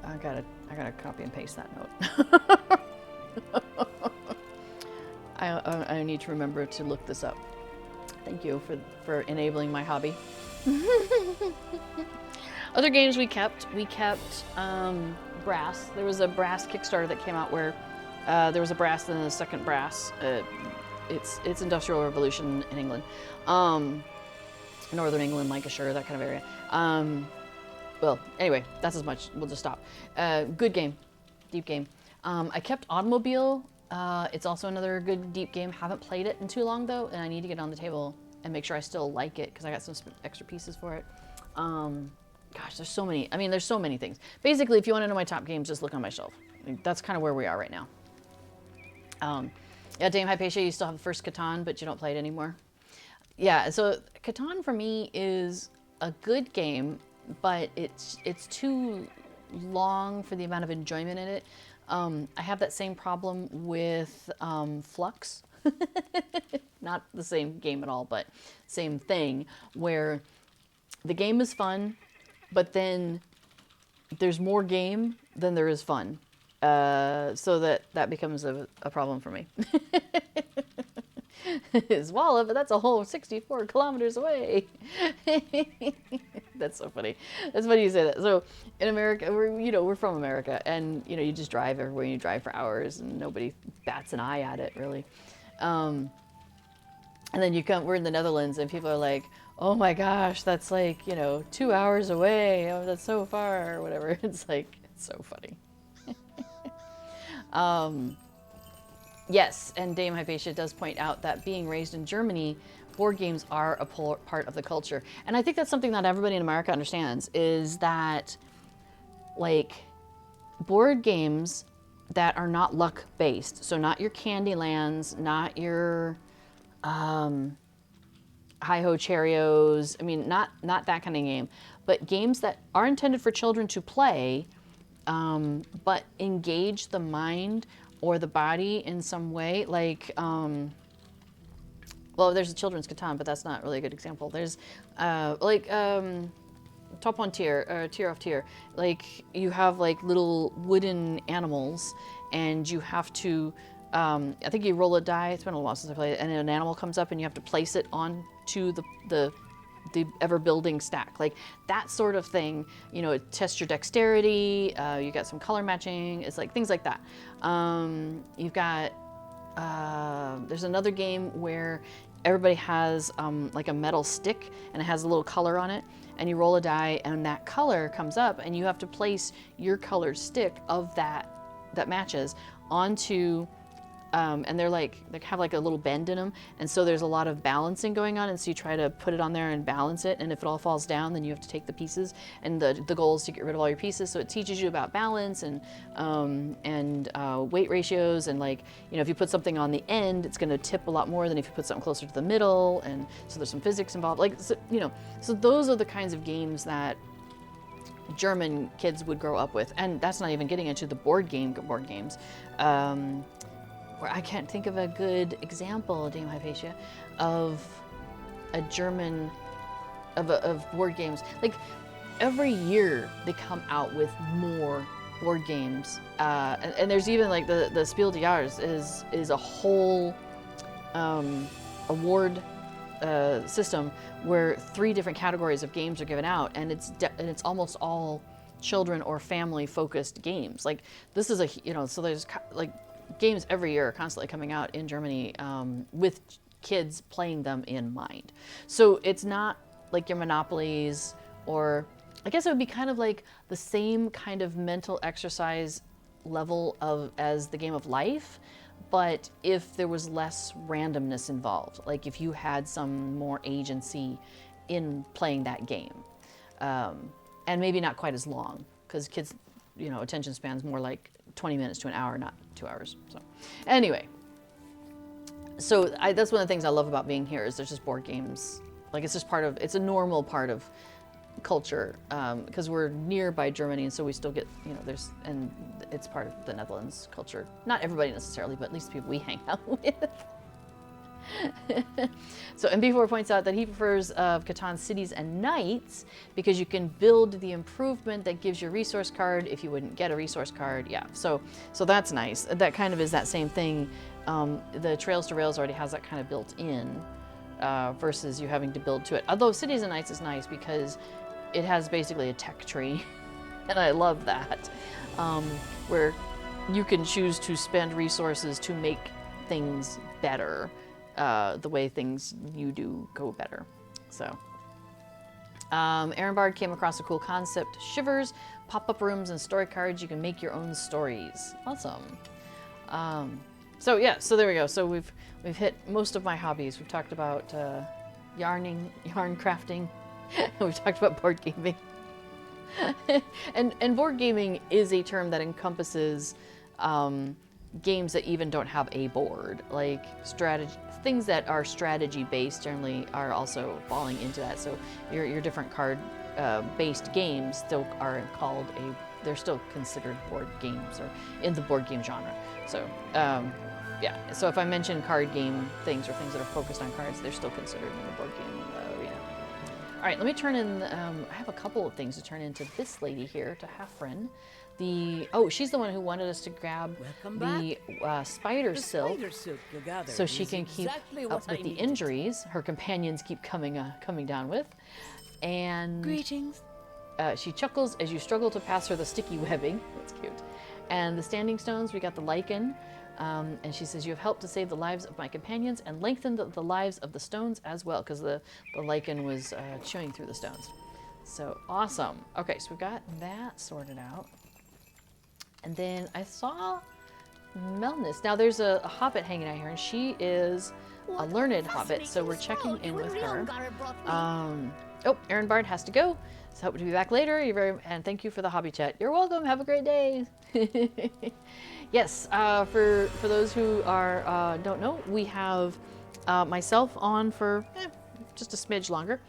I gotta copy and paste that note. I need to remember to look this up. Thank you for enabling my hobby. Other games we kept Brass. There was a Brass Kickstarter that came out where there was a Brass and then a second Brass. It's Industrial Revolution in England. Northern England, Lancashire, that kind of area. Well, anyway, that's as much. We'll just stop. Good game. Deep game. I kept Automobile. It's also another good deep game. Haven't played it in too long, though, and I need to get it on the table and make sure I still like it because I got some extra pieces for it. Gosh, there's so many. I mean, there's so many things. Basically, if you want to know my top games, just look on my shelf. I mean, that's kind of where we are right now. Yeah, Dame Hypatia, you still have the first Catan, but you don't play it anymore. Yeah, so Catan for me is a good game, but it's too long for the amount of enjoyment in it. I have that same problem with Flux. Not the same game at all, but same thing, where the game is fun, but then there's more game than there is fun. So that becomes a problem for me. Zvala, but that's a whole 64 kilometers away. That's so funny. That's funny you say that. So in America, we're from America, and you just drive everywhere, and you drive for hours, and nobody bats an eye at it really. And then we're in the Netherlands, and people are like, "Oh my gosh, that's like 2 hours away. Oh, that's so far," or whatever. It's like, it's so funny. Yes, and Dame Hypatia does point out that being raised in Germany, board games are a part of the culture. And I think that's something that everybody in America understands, is that, like, board games that are not luck based, so not your Candylands, not your Hi-Ho Cheerios, I mean, not that kind of game, but games that are intended for children to play, but engage the mind or the body in some way, like, well, there's a children's Catan, but that's not really a good example. There's, Top on tier, or tier off tier. Like, you have like little wooden animals, and you have to, I think you roll a die. It's been a while since I played it, and an animal comes up, and you have to place it onto the ever building stack, like that sort of thing. You know, it tests your dexterity. You got some color matching. It's like things like that. You've got there's another game where everybody has like a metal stick, and it has a little color on it, and you roll a die, and that color comes up, and you have to place your colored stick of that matches onto, and they have like a little bend in them, and so there's a lot of balancing going on, and so you try to put it on there and balance it, and if it all falls down, then you have to take the pieces, and the goal is to get rid of all your pieces. So it teaches you about balance and weight ratios, and, like, you know, if you put something on the end, it's going to tip a lot more than if you put something closer to the middle, and so there's some physics involved, like, so, you know, so those are the kinds of games that German kids would grow up with, and that's not even getting into the board games. Where I can't think of a good example, Dame Hypatia, of a German, of board games. Like, every year they come out with more board games, and there's even like the Spiel des Jahres is a whole award system where 3 different categories of games are given out, and it's almost all children or family focused games. Like, this is so there's like games every year are constantly coming out in Germany, with kids playing them in mind. So it's not like your Monopolies, or I guess it would be kind of like the same kind of mental exercise level as the game of life, but if there was less randomness involved, like if you had some more agency in playing that game, and maybe not quite as long, because kids, attention span's more like 20 minutes to an hour, not 2 hours. So anyway, that's one of the things I love about being here, is there's just board games. Like, it's a normal part of culture, because we're nearby Germany, and so we still get, and it's part of the Netherlands culture. Not everybody necessarily, but at least the people we hang out with. So MB4 points out that he prefers Catan Cities and Knights because you can build the improvement that gives you a resource card if you wouldn't get a resource card. Yeah, so that's nice. That kind of is that same thing. The Trails to Rails already has that kind of built in, versus you having to build to it. Although Cities and Knights is nice because it has basically a tech tree, and I love that, where you can choose to spend resources to make things better. The way things you do go better. So, Aaron Bard came across a cool concept: Shivers, pop-up rooms, and story cards. You can make your own stories. Awesome. So there we go. So we've hit most of my hobbies. We've talked about yarn crafting. We've talked about board gaming. and board gaming is a term that encompasses games that even don't have a board, like things that are strategy based generally are also falling into that. So your different card based games still are they're still considered board games, or in the board game genre. So so if I mention card game things or things that are focused on cards, they're still considered in the board game arena. All right, let me turn in. I have a couple of things to turn into this lady here, to Hafren. She's the one who wanted us to grab the spider silk, so she can keep up with the injuries her companions keep coming down with. And greetings. She chuckles as you struggle to pass her the sticky webbing. That's cute. And the standing stones, we got the lichen. And she says, you have helped to save the lives of my companions and lengthened the lives of the stones as well, because the lichen was chewing through the stones. So awesome. Okay, so we got that sorted out. And then I saw Melness. Now there's a hobbit hanging out here, and she is a learned hobbit, so we're checking in with her. Oh, Aaron Bard has to go, so hope to be back later. And thank you for the hobby chat. You're welcome. Have a great day. Yes, for those who are don't know, we have myself on for just a smidge longer,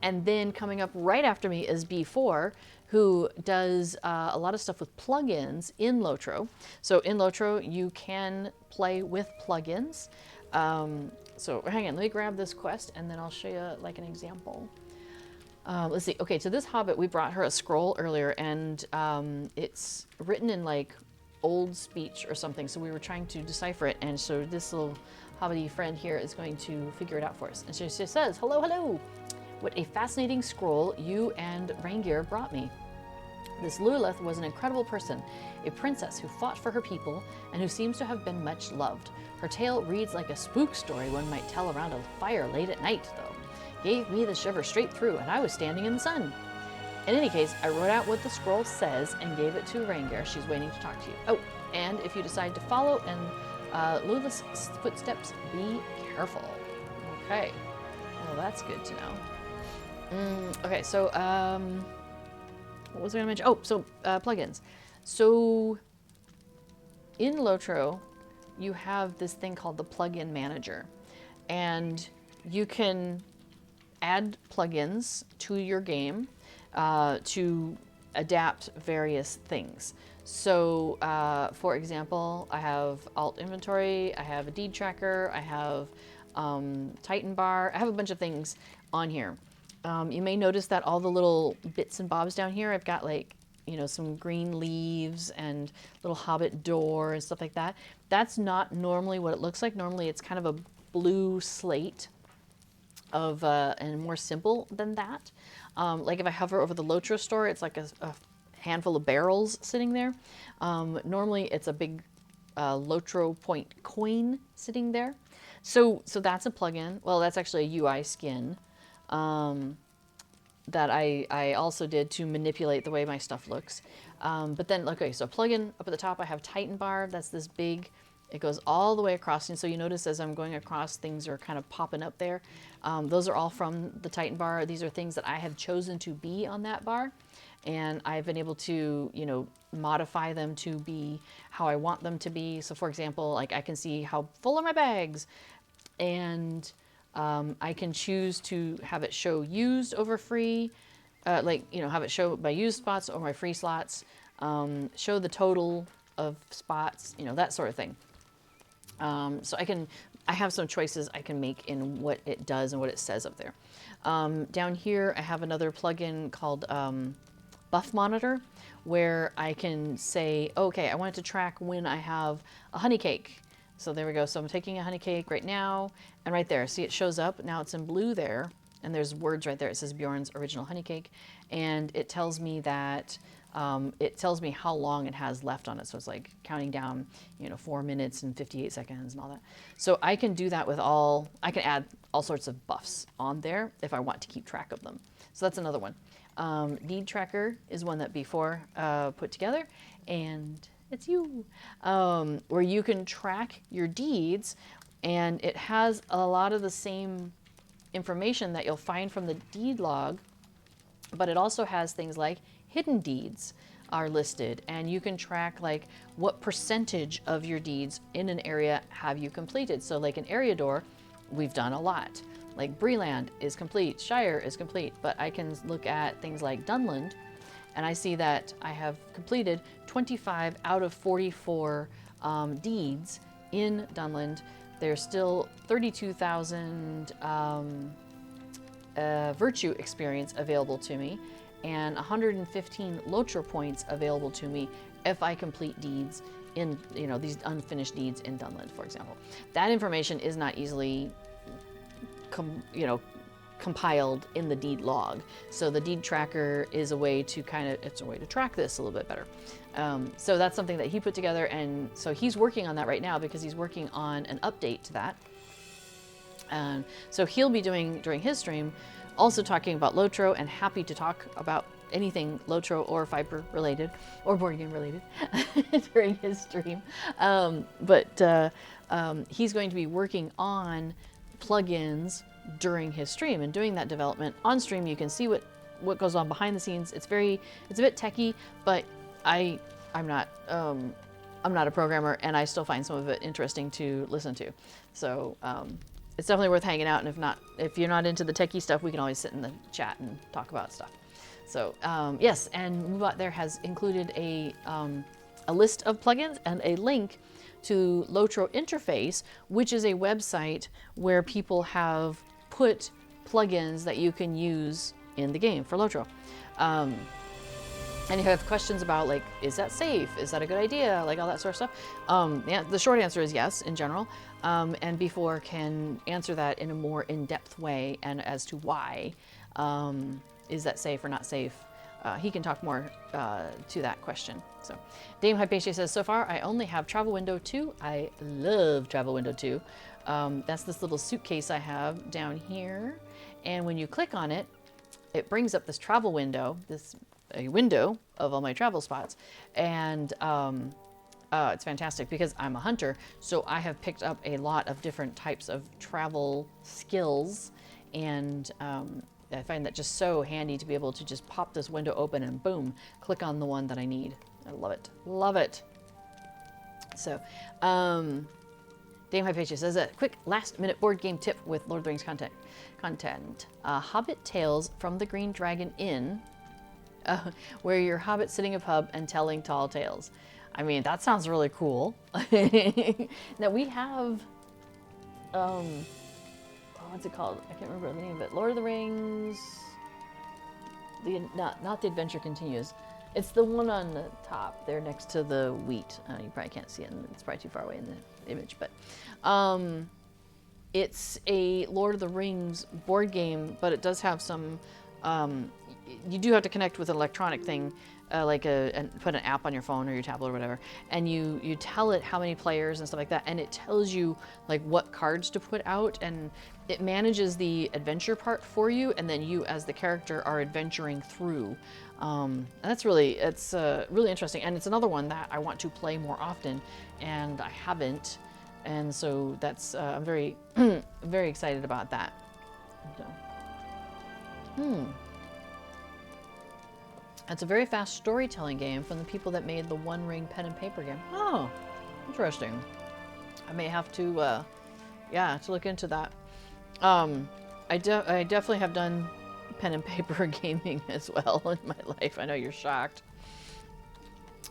and then coming up right after me is B4, who does a lot of stuff with plugins in Lotro. So in Lotro, you can play with plugins. So hang on, let me grab this quest, and then I'll show you like an example. Let's see. Okay, so this hobbit, we brought her a scroll earlier, and it's written in like old speech or something, so we were trying to decipher it, and so this little hobbity friend here is going to figure it out for us. And she just says, hello, hello. What a fascinating scroll you and Rangir brought me. This Lulith was an incredible person, a princess who fought for her people and who seems to have been much loved. Her tale reads like a spook story one might tell around a fire late at night, though. Gave me the shiver straight through, and I was standing in the sun. In any case, I wrote out what the scroll says and gave it to Rangir. She's waiting to talk to you. Oh, and if you decide to follow in Lulith's footsteps, be careful. Okay. Well, that's good to know. Okay, so what was I going to mention? Oh, so plugins. So in Lotro, you have this thing called the plugin manager, and you can add plugins to your game to adapt various things. So for example, I have alt inventory, I have a deed tracker, I have Titan bar, I have a bunch of things on here. You may notice that all the little bits and bobs down here, I've got like, you know, some green leaves and little hobbit door and stuff like that. That's not normally what it looks like. Normally it's kind of a blue slate of and more simple than that. Like if I hover over the Lotro store, it's like a handful of barrels sitting there. Normally it's a big Lotro point coin sitting there. So that's a plugin. Well, that's actually a UI skin that I also did to manipulate the way my stuff looks. But then, okay, so plugin up at the top, I have Titan bar. That's this big, it goes all the way across. And so you notice as I'm going across, things are kind of popping up there. Those are all from the Titan bar. These are things that I have chosen to be on that bar. And I've been able to, you know, modify them to be how I want them to be. So for example, like I can see how full are my bags, and I can choose to have it show used over free, like, you know, have it show my used spots or my free slots, show the total of spots, you know, that sort of thing. So I have some choices I can make in what it does and what it says up there. Down here, I have another plugin called Buff Monitor, where I can say, okay, I want it to track when I have a honey cake. So there we go. So I'm taking a honey cake right now, and right there, see it shows up. Now it's in blue there, and there's words right there. It says Bjorn's original honey cake, and it tells me that, it tells me how long it has left on it. So it's like counting down, you know, 4 minutes and 58 seconds and all that. So I can do that with I can add all sorts of buffs on there if I want to keep track of them. So that's another one. Deed tracker is one that B4 put together, and it's you, where you can track your deeds, and it has a lot of the same information that you'll find from the deed log, but it also has things like hidden deeds are listed, and you can track like what percentage of your deeds in an area have you completed. So like in Eriador, we've done a lot. Like Breland is complete, Shire is complete, but I can look at things like Dunland, and I see that I have completed 25 out of 44 deeds in Dunland. There's still 32,000 virtue experience available to me, and 115 Lotro points available to me if I complete deeds in, you know, these unfinished deeds in Dunland, for example. That information is not easily compiled in the deed log. So the deed tracker is a way to it's a way to track this a little bit better. So that's something that he put together, and so he's working on that right now because he's working on an update to that. So he'll be doing during his stream, also talking about Lotro, and happy to talk about anything Lotro or Viper related or board game related during his stream. He's going to be working on plugins during his stream and doing that development on stream. You can see what goes on behind the scenes. It's a bit techy, but I'm not a programmer, and I still find some of it interesting to listen to. So it's definitely worth hanging out. And if you're not into the techie stuff, we can always sit in the chat and talk about stuff. So yes, and Moobot there has included a list of plugins and a link to Lotro Interface, which is a website where people have put plugins that you can use in the game for Lotro. And if you have questions about, like, is that safe? Is that a good idea? Like all that sort of stuff. Yeah, the short answer is yes, in general. And B4 can answer that in a more in-depth way, and as to why. Is that safe or not safe? He can talk more to that question. So, Dame Hypatia says, so far I only have Travel Window 2. I love Travel Window 2. That's this little suitcase I have down here. And when you click on it, it brings up this travel window, a window of all my travel spots. And it's fantastic because I'm a hunter. So I have picked up a lot of different types of travel skills. And I find that just so handy to be able to just pop this window open and boom, click on the one that I need. I love it. Love it. So, Dame Hypatia says a quick last-minute board game tip with Lord of the Rings content. Hobbit Tales from the Green Dragon Inn, where you're Hobbit sitting a pub and telling tall tales. I mean, that sounds really cool. Now we have, what's it called? I can't remember the name of it. Lord of the Rings. Not the Adventure Continues. It's the one on the top there next to the wheat. You probably can't see it. It's probably too far away in the image, but it's a Lord of the Rings board game, but it does have some. You do have to connect with an electronic thing, and put an app on your phone or your tablet or whatever, and you tell it how many players and stuff like that, and it tells you like what cards to put out, and it manages the adventure part for you, and then you as the character are adventuring through. And it's really interesting, and it's another one that I want to play more often, and I haven't, and so that's I'm very very excited about that. So. It's a very fast storytelling game from the people that made the One Ring pen and paper game. Oh, interesting. I may have to, to look into that. I definitely have done pen and paper gaming as well in my life. I know you're shocked.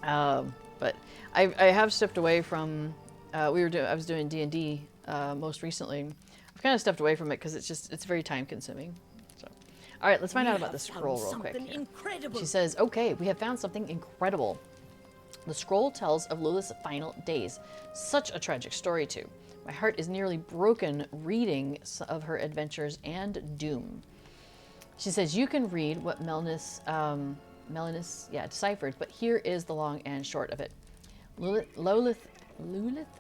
But I have stepped away from, I was doing D&D most recently. I've kind of stepped away from it because it's very time consuming. All right, let's find out about the scroll real quick. She says, okay, we have found something incredible. The scroll tells of Lilith's final days. Such a tragic story, too. My heart is nearly broken reading of her adventures and doom. She says, you can read what Melanis deciphered, but here is the long and short of it. Lilith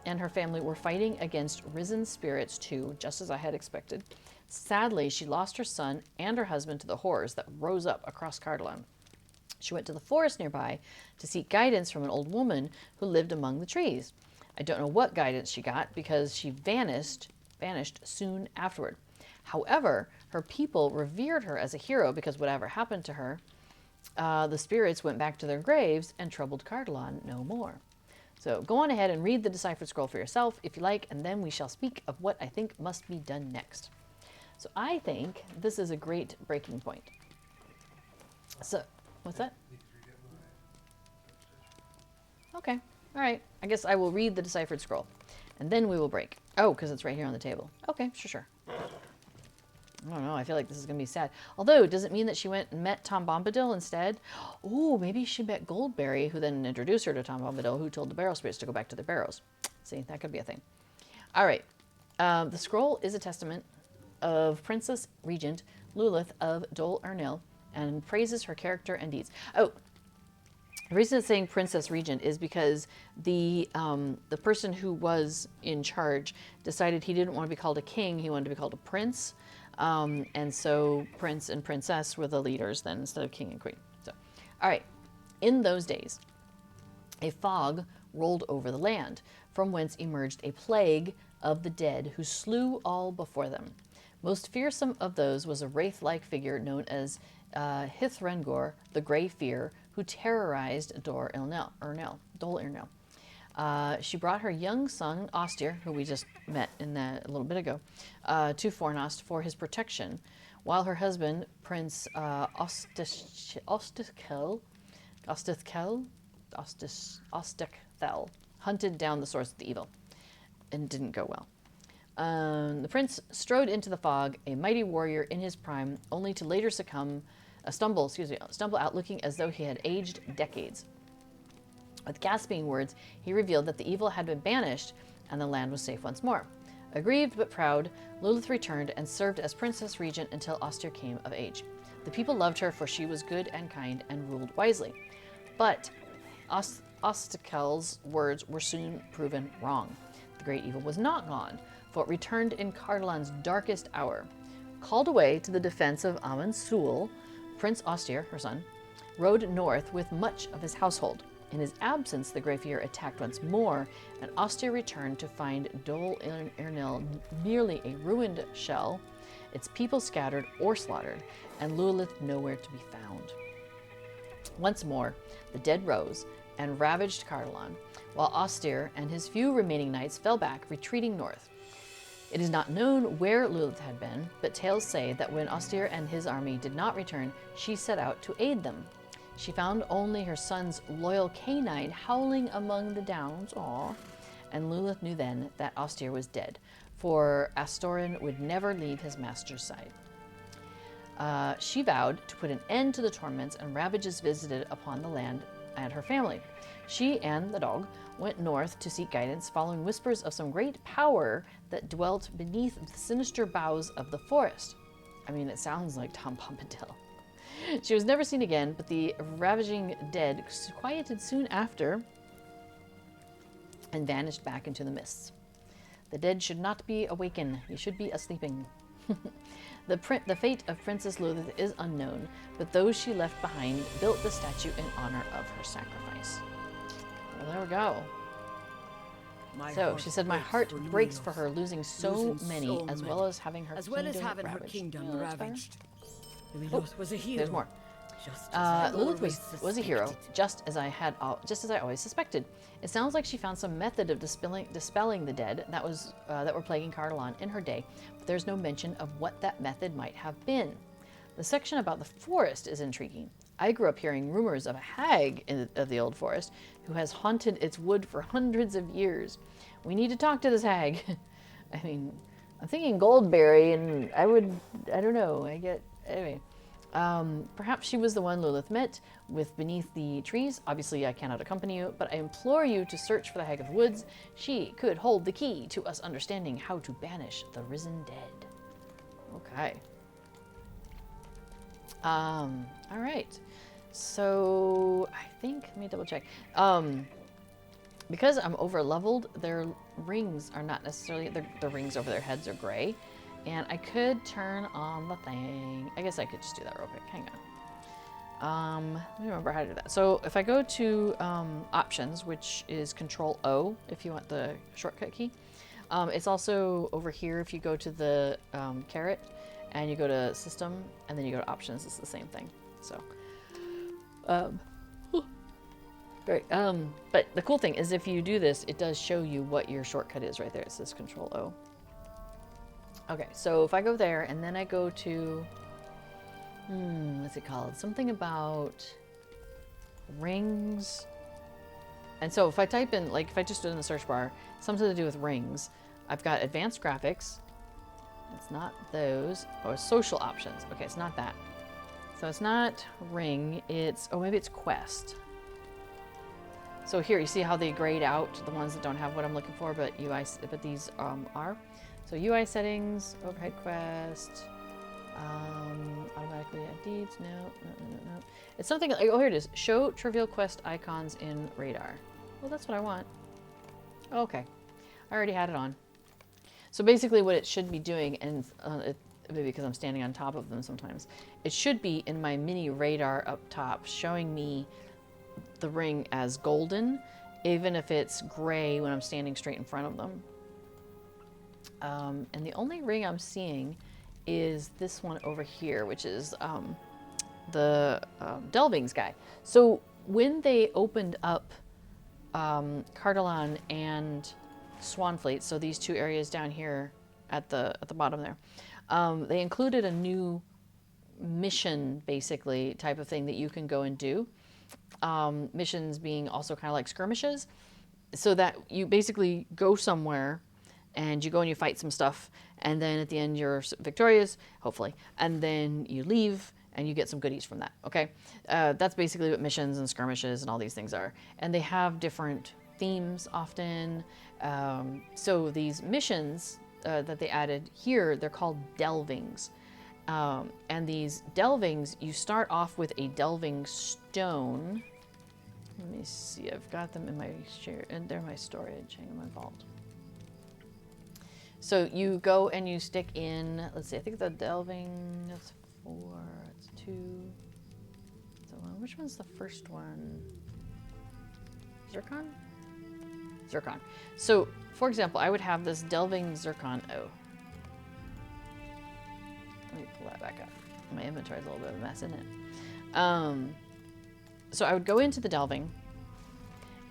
and her family were fighting against risen spirits, too, just as I had expected. Sadly, she lost her son and her husband to the horrors that rose up across Cardolan. She went to the forest nearby to seek guidance from an old woman who lived among the trees. I don't know what guidance she got because she vanished soon afterward. However, her people revered her as a hero because whatever happened to her, the spirits went back to their graves and troubled Cardolan no more. So go on ahead and read the deciphered scroll for yourself if you like, and then we shall speak of what I think must be done next. So I think this is a great breaking point. So, what's that? Okay, all right. I guess I will read the deciphered scroll, and then we will break. Oh, because it's right here on the table. Okay, sure. I don't know, I feel like this is going to be sad. Although, does it mean that she went and met Tom Bombadil instead? Oh, maybe she met Goldberry, who then introduced her to Tom Bombadil, who told the barrow spirits to go back to their barrows. See, that could be a thing. All right. The scroll is a testament of Princess Regent Lilith of Dol Ernil and praises her character and deeds. Oh, the reason it's saying Princess Regent is because the person who was in charge decided he didn't want to be called a king, he wanted to be called a prince. And so Prince and Princess were the leaders then instead of king and queen. So All right. In those days, a fog rolled over the land, from whence emerged a plague of the dead who slew all before them. Most fearsome of those was a wraith-like figure known as Hithrengor, the Grey Fear, who terrorized Dol Irnel. She brought her young son, Ostir, who we just met a little bit ago, to Fornost for his protection, while her husband, Prince Ostithkel, hunted down the source of the evil. And didn't go well. The prince strode into the fog, a mighty warrior in his prime, only to later stumble out looking as though he had aged decades. With gasping words, he revealed that the evil had been banished and the land was safe once more. Aggrieved but proud, Lilith returned and served as princess regent until Ostir came of age. The people loved her, for she was good and kind and ruled wisely. But Ostithkel's words were soon proven wrong. The great evil was not gone, for it returned in Cardolan's darkest hour. Called away to the defense of Aman-Sul, Prince Ostir, her son, rode north with much of his household. In his absence, the Grey Fear attacked once more, and Ostir returned to find Dol Irnel merely a ruined shell, its people scattered or slaughtered, and Lilith nowhere to be found. Once more, the dead rose and ravaged Cardolan, while Ostir and his few remaining knights fell back, retreating north. It is not known where Lilith had been, but tales say that when Ostir and his army did not return, she set out to aid them. She found only her son's loyal canine howling among the downs, and Lilith knew then that Ostir was dead, for Astorin would never leave his master's side. She vowed to put an end to the torments and ravages visited upon the land and her family. She and the dog went north to seek guidance, following whispers of some great power that dwelt beneath the sinister boughs of the forest. I mean, it sounds like Tom Bombadil. She was never seen again, but the ravaging dead quieted soon after and vanished back into the mists. The dead should not be awakened, you should be asleeping. The fate of Princess Lilith is unknown, but those she left behind built the statue in honor of her sacrifice. Well, there we go. So she said, my heart breaks for her, losing so many, as well as having her kingdom ravaged. Lilith was a hero. There's more. Lilith was a hero, just as I always suspected. It sounds like she found some method of dispelling the dead that were plaguing Cardolan in her day, but there's no mention of what that method might have been. The section about the forest is intriguing. I grew up hearing rumors of a hag of the old forest who has haunted its wood for hundreds of years. We need to talk to this hag. I mean, I'm thinking Goldberry, and I don't know, anyway. Perhaps she was the one Lilith met with beneath the trees. Obviously, I cannot accompany you, but I implore you to search for the Hag of the Woods. She could hold the key to us understanding how to banish the risen dead. Okay. All right. So I think, let me double check. Because I'm over leveled, their rings are not necessarily, the rings over their heads are gray. And I could turn on the thing. I guess I could just do that real quick. Hang on. Let me remember how to do that. So if I go to options, which is Control O if you want the shortcut key. It's also over here if you go to the caret and you go to system and then you go to options. It's the same thing. So, great. But the cool thing is if you do this, it does show you what your shortcut is right there. It says Control O. Okay, so if I go there and then I go to, what's it called? Something about rings. And so if I type in, like if I just do it in the search bar, something to do with rings, I've got advanced graphics. It's not those. Or social options. Okay, it's not that. So it's not ring, it's, oh, maybe it's quest. So here, you see how they grade out the ones that don't have what I'm looking for, but these are. So UI settings, overhead quest, automatically add deeds, no. It's something like, oh, here it is. Show trivial quest icons in radar. Well, that's what I want. Okay, I already had it on. So basically what it should be doing, and maybe because I'm standing on top of them sometimes. It should be in my mini radar up top showing me the ring as golden, even if it's gray when I'm standing straight in front of them. And the only ring I'm seeing is this one over here, which is the Delvings guy. So when they opened up Cardolan and Swanfleet, so these two areas down here at the bottom there, they included a new mission, basically, type of thing that you can go and do. Missions being also kind of like skirmishes, so that you basically go somewhere and you go and you fight some stuff, and then at the end you're victorious, hopefully, and then you leave and you get some goodies from that, okay? That's basically what missions and skirmishes and all these things are. And they have different themes often. So these missions that they added here, they're called delvings. And these delvings, you start off with a delving stone. Let me see, I've got them in my share, and they're my storage, hang on, my vault. So you go and you stick in, let's see, I think the delving, that's 4, it's 2. So which one's the first one? Zircon? Zircon. So, for example, I would have this delving zircon. Oh. Let me pull that back up. My inventory is a little bit of a mess, isn't it? So I would go into the delving,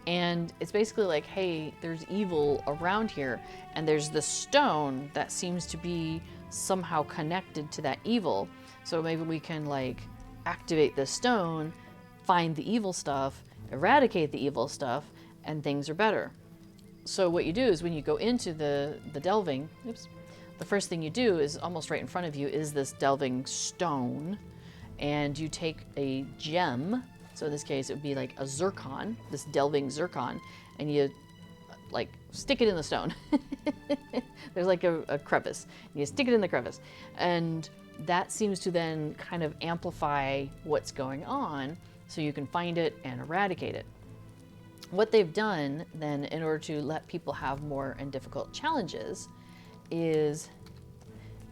and it's basically like, hey, there's evil around here, and there's the stone that seems to be somehow connected to that evil. So maybe we can like activate the stone, find the evil stuff, eradicate the evil stuff, and things are better. So what you do is when you go into the delving, the first thing you do is almost right in front of you is this delving stone, and you take a gem. So in this case, it would be like a zircon, this delving zircon, and you like stick it in the stone. There's like a crevice, and you stick it in the crevice, and that seems to then kind of amplify what's going on, so you can find it and eradicate it. What they've done then, in order to let people have more and difficult challenges, is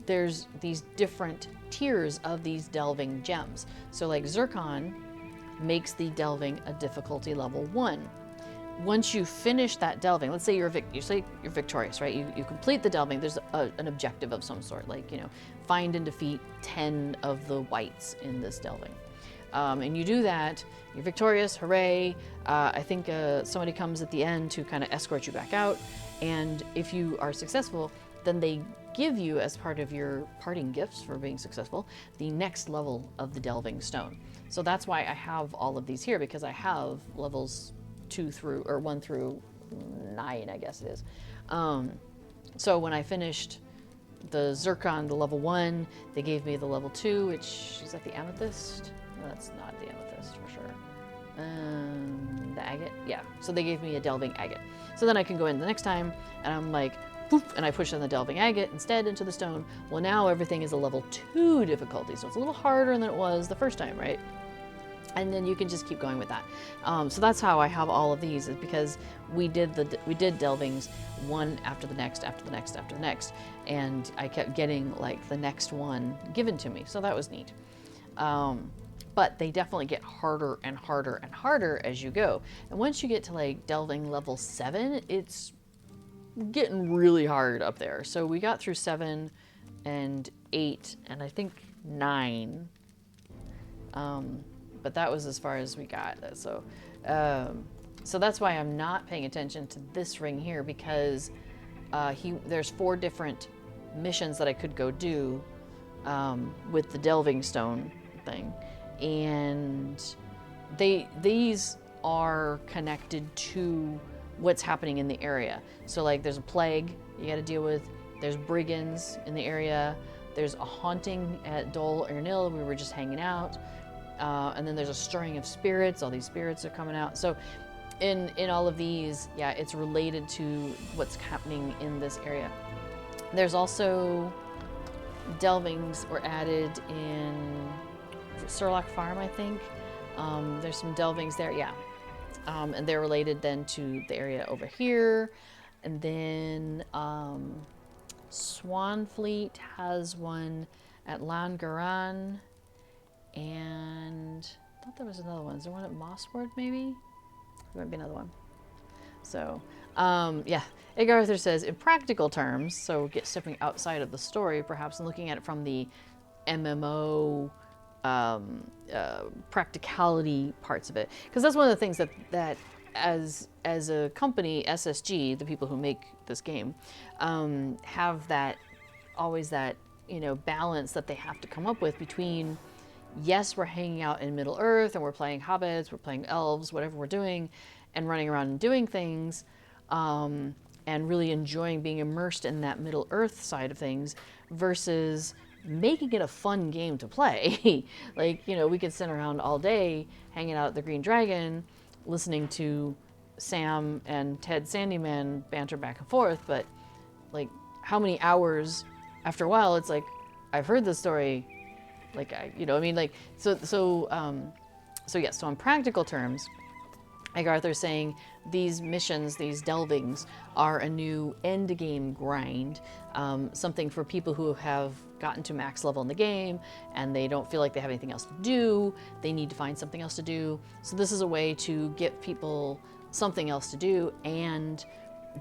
there's these different tiers of these delving gems. So like zircon makes the delving a difficulty level 1. Once you finish that delving, let's say you're victorious, right? You complete the delving. There's an objective of some sort, like, you know, find and defeat 10 of the whites in this delving. And you do that, you're victorious, hooray. I think somebody comes at the end to kind of escort you back out. And if you are successful, then they give you, as part of your parting gifts for being successful, the next level of the delving stone. So that's why I have all of these here, because I have levels 1 through 9, I guess it is. So when I finished the zircon, the level 1, they gave me the level 2, which is that the amethyst? No, that's not the amethyst for sure. The agate, yeah. So they gave me a delving agate. So then I can go in the next time, and I'm like, poof, and I push in the delving agate instead into the stone. Well, now everything is a level 2 difficulty, so it's a little harder than it was the first time, right? And then you can just keep going with that. So that's how I have all of these, is because we did delvings one after the next, after the next, after the next, and I kept getting like the next one given to me. So that was neat. But they definitely get harder and harder and harder as you go. And once you get to like delving level 7, it's getting really hard up there. So we got through 7 and 8 and I think 9. But that was as far as we got. So that's why I'm not paying attention to this ring here, because there's 4 different missions that I could go do with the delving stone thing, and these are connected to what's happening in the area. So like there's a plague you got to deal with. There's brigands in the area. There's a haunting at Dol Ernil. We were just hanging out. And then there's a stirring of spirits. All these spirits are coming out. So in all of these, yeah, it's related to what's happening in this area. There's also delvings were added in Surlock Farm, I think. There's some delvings there, yeah. And they're related then to the area over here. And then Swanfleet has one at Langaran, and I thought there was another one. Is there one at Mossward maybe? There might be another one. So, yeah, Egg Arthur says, in practical terms, so stepping outside of the story perhaps and looking at it from the MMO practicality parts of it, because that's one of the things that as a company, SSG, the people who make this game, have that always that balance that they have to come up with between, yes, we're hanging out in Middle Earth and we're playing hobbits, we're playing elves, whatever we're doing, and running around and doing things, and really enjoying being immersed in that Middle Earth side of things, versus making it a fun game to play. Like, we could sit around all day hanging out at the Green Dragon, listening to Sam and Ted Sandyman banter back and forth, but like, how many hours after a while it's like, I've heard this story, like, so yes, so in practical terms, like Arthur's saying, these missions, these delvings, are a new end game grind, something for people who have gotten to max level in the game and they don't feel like they have anything else to do. They need to find something else to do. So this is a way to get people something else to do, and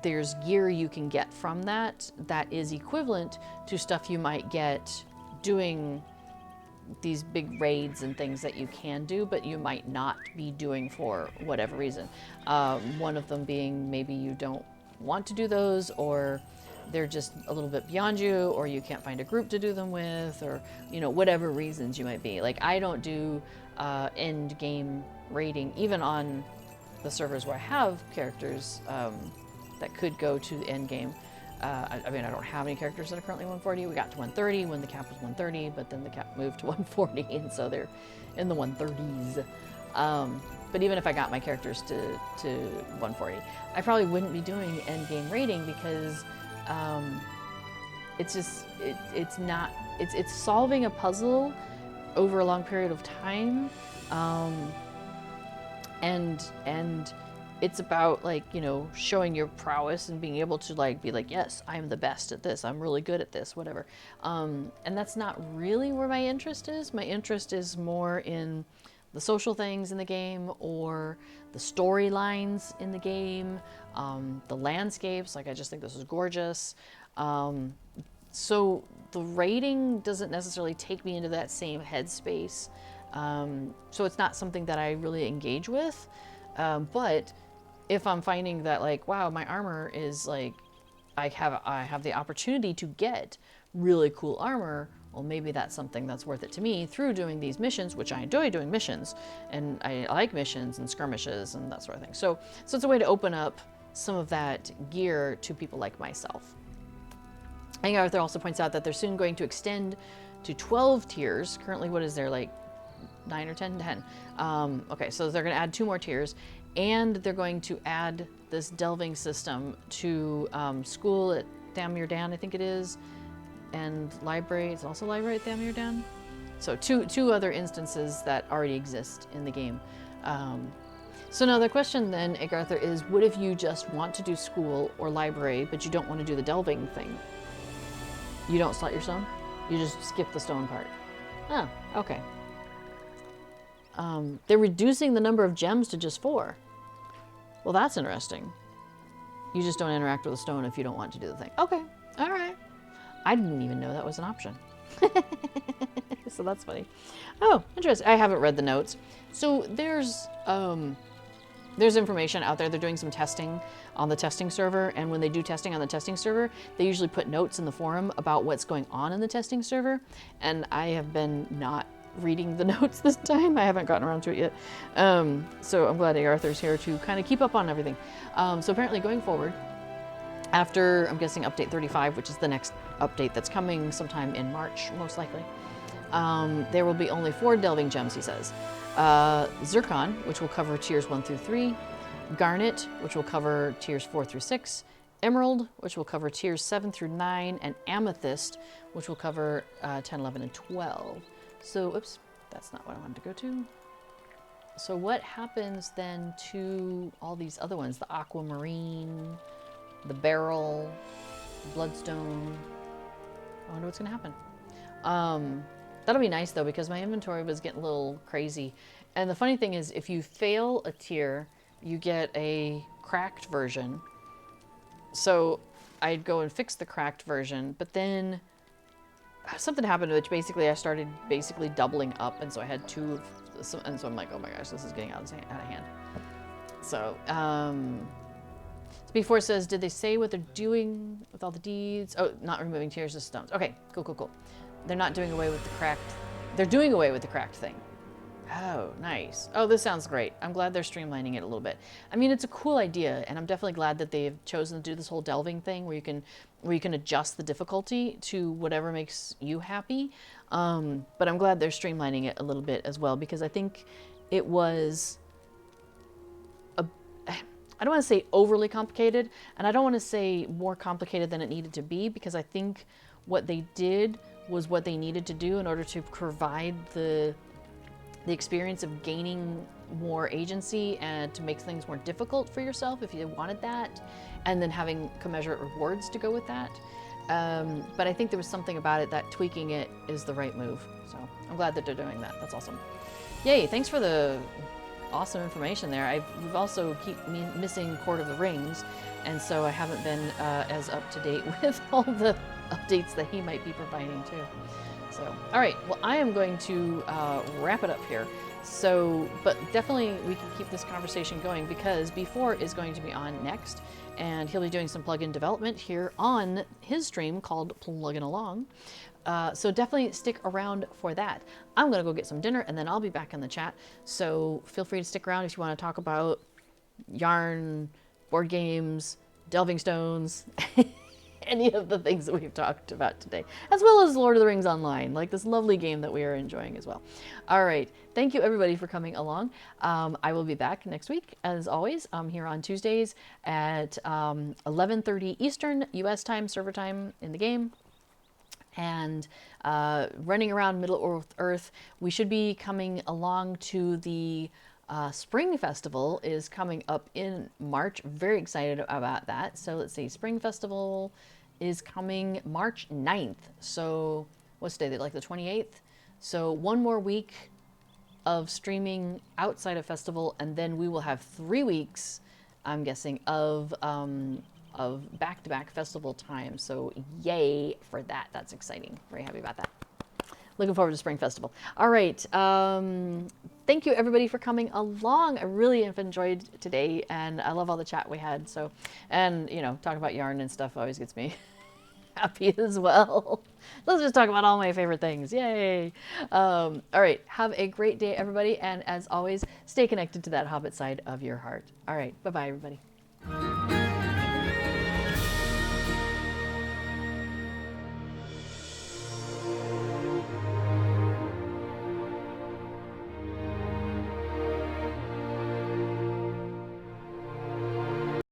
there's gear you can get from that is equivalent to stuff you might get doing these big raids and things that you can do, but you might not be doing for whatever reason. One of them being maybe you don't want to do those, or they're just a little bit beyond you, or you can't find a group to do them with, or whatever reasons you might be. Like, I don't do end game raiding, even on the servers where I have characters that could go to the end game. I don't have any characters that are currently 140. We got to 130 when the cap was 130, but then the cap moved to 140, and so they're in the 130s. But even if I got my characters to 140, I probably wouldn't be doing end game raiding, because it's solving a puzzle over a long period of time, and it's about, like, showing your prowess and being able to, like, be like, yes, I'm the best at this, I'm really good at this, whatever. And that's not really where my interest is. My interest is more in the social things in the game, or the storylines in the game, the landscapes. Like, I just think this is gorgeous. So the raiding doesn't necessarily take me into that same headspace. So it's not something that I really engage with. But if I'm finding that, like, wow, my armor is, like, I have the opportunity to get really cool armor, well, maybe that's something that's worth it to me through doing these missions, which I enjoy doing missions, and I like missions and skirmishes and that sort of thing. So it's a way to open up some of that gear to people like myself. And Arthur also points out that they're soon going to extend to 12 tiers. Currently, what is there, like 9 or 10? 10. Okay, so they're going to add 2 more tiers, and they're going to add this delving system to school at Thamir Dan, I think it is, and library. It's also library at Thamir Dan. So two other instances that already exist in the game. So now the question then, Egarthur, is what if you just want to do school or library, but you don't want to do the delving thing? You don't slot your stone? You just skip the stone part. Oh, okay. They're reducing the number of gems to just 4. Well, that's interesting. You just don't interact with the stone if you don't want to do the thing. Okay, all right. I didn't even know that was an option. So that's funny. Oh, interesting. I haven't read the notes. So there's information out there. They're doing some testing on the testing server, and when they do testing on the testing server, they usually put notes in the forum about what's going on in the testing server, and I have been not reading the notes this time. I haven't gotten around to it yet. So I'm glad Arthur's here to kind of keep up on everything. So apparently going forward, after, I'm guessing, update 35, which is the next update that's coming sometime in March, most likely, there will be only 4 delving gems, he says. Zircon, which will cover tiers 1 through 3, Garnet, which will cover tiers 4 through 6, Emerald, which will cover tiers 7 through 9, and Amethyst, which will cover 10, 11, and 12. So, oops, that's not what I wanted to go to. So what happens then to all these other ones? The aquamarine, the beryl, bloodstone. I wonder what's gonna happen. That'll be nice though, because my inventory was getting a little crazy. And the funny thing is, if you fail a tier, you get a cracked version. So I'd go and fix the cracked version, but then something happened, which basically I started basically doubling up, and so I had two of, and so I'm like, oh my gosh, this is getting out of hand. So, before it says, did they say what they're doing with all the deeds? Oh, not removing tiers of stones. Okay, cool. They're not doing away with the cracked, they're doing away with the cracked thing. Oh, nice. Oh, this sounds great. I'm glad they're streamlining it a little bit. I mean, it's a cool idea, and I'm definitely glad that they've chosen to do this whole delving thing where you can adjust the difficulty to whatever makes you happy. But I'm glad they're streamlining it a little bit as well, because I think it was I don't want to say overly complicated, and I don't want to say more complicated than it needed to be, because I think what they did was what they needed to do in order to provide the experience of gaining more agency and to make things more difficult for yourself if you wanted that, and then having commensurate rewards to go with that. But I think there was something about it that tweaking it is the right move. So I'm glad that they're doing that. That's awesome. Yay, thanks for the awesome information there. We've also keep missing Court of the Rings, and so I haven't been as up to date with all the updates that he might be providing too. So, all right, well, I am going to wrap it up here. So, but definitely we can keep this conversation going, because B4 is going to be on next, and he'll be doing some plugin development here on his stream called Pluggin' Along. So definitely stick around for that. I'm gonna go get some dinner, and then I'll be back in the chat. So feel free to stick around if you want to talk about yarn, board games, delving stones, any of the things that we've talked about today, as well as Lord of the Rings Online, like this lovely game that we are enjoying as well. All right, thank you everybody for coming along. I will be back next week, as always. I'm here on Tuesdays at 11:30 Eastern US time, server time in the game. And running around Middle Earth, we should be coming along to the Spring Festival is coming up in March. Very excited about that. So let's see, Spring Festival is coming March 9th. So what's today, like the 28th? So one more week of streaming outside of festival, and then we will have 3 weeks, I'm guessing, of back-to-back festival time. So yay for that. That's exciting. Very happy about that. Looking forward to Spring Festival. All right. Thank you everybody for coming along. I really have enjoyed today, and I love all the chat we had. So, and you know, talking about yarn and stuff always gets me happy as well. Let's just talk about all my favorite things. Yay. All right. Have a great day, everybody. And as always, stay connected to that Hobbit side of your heart. All right. Bye-bye, everybody.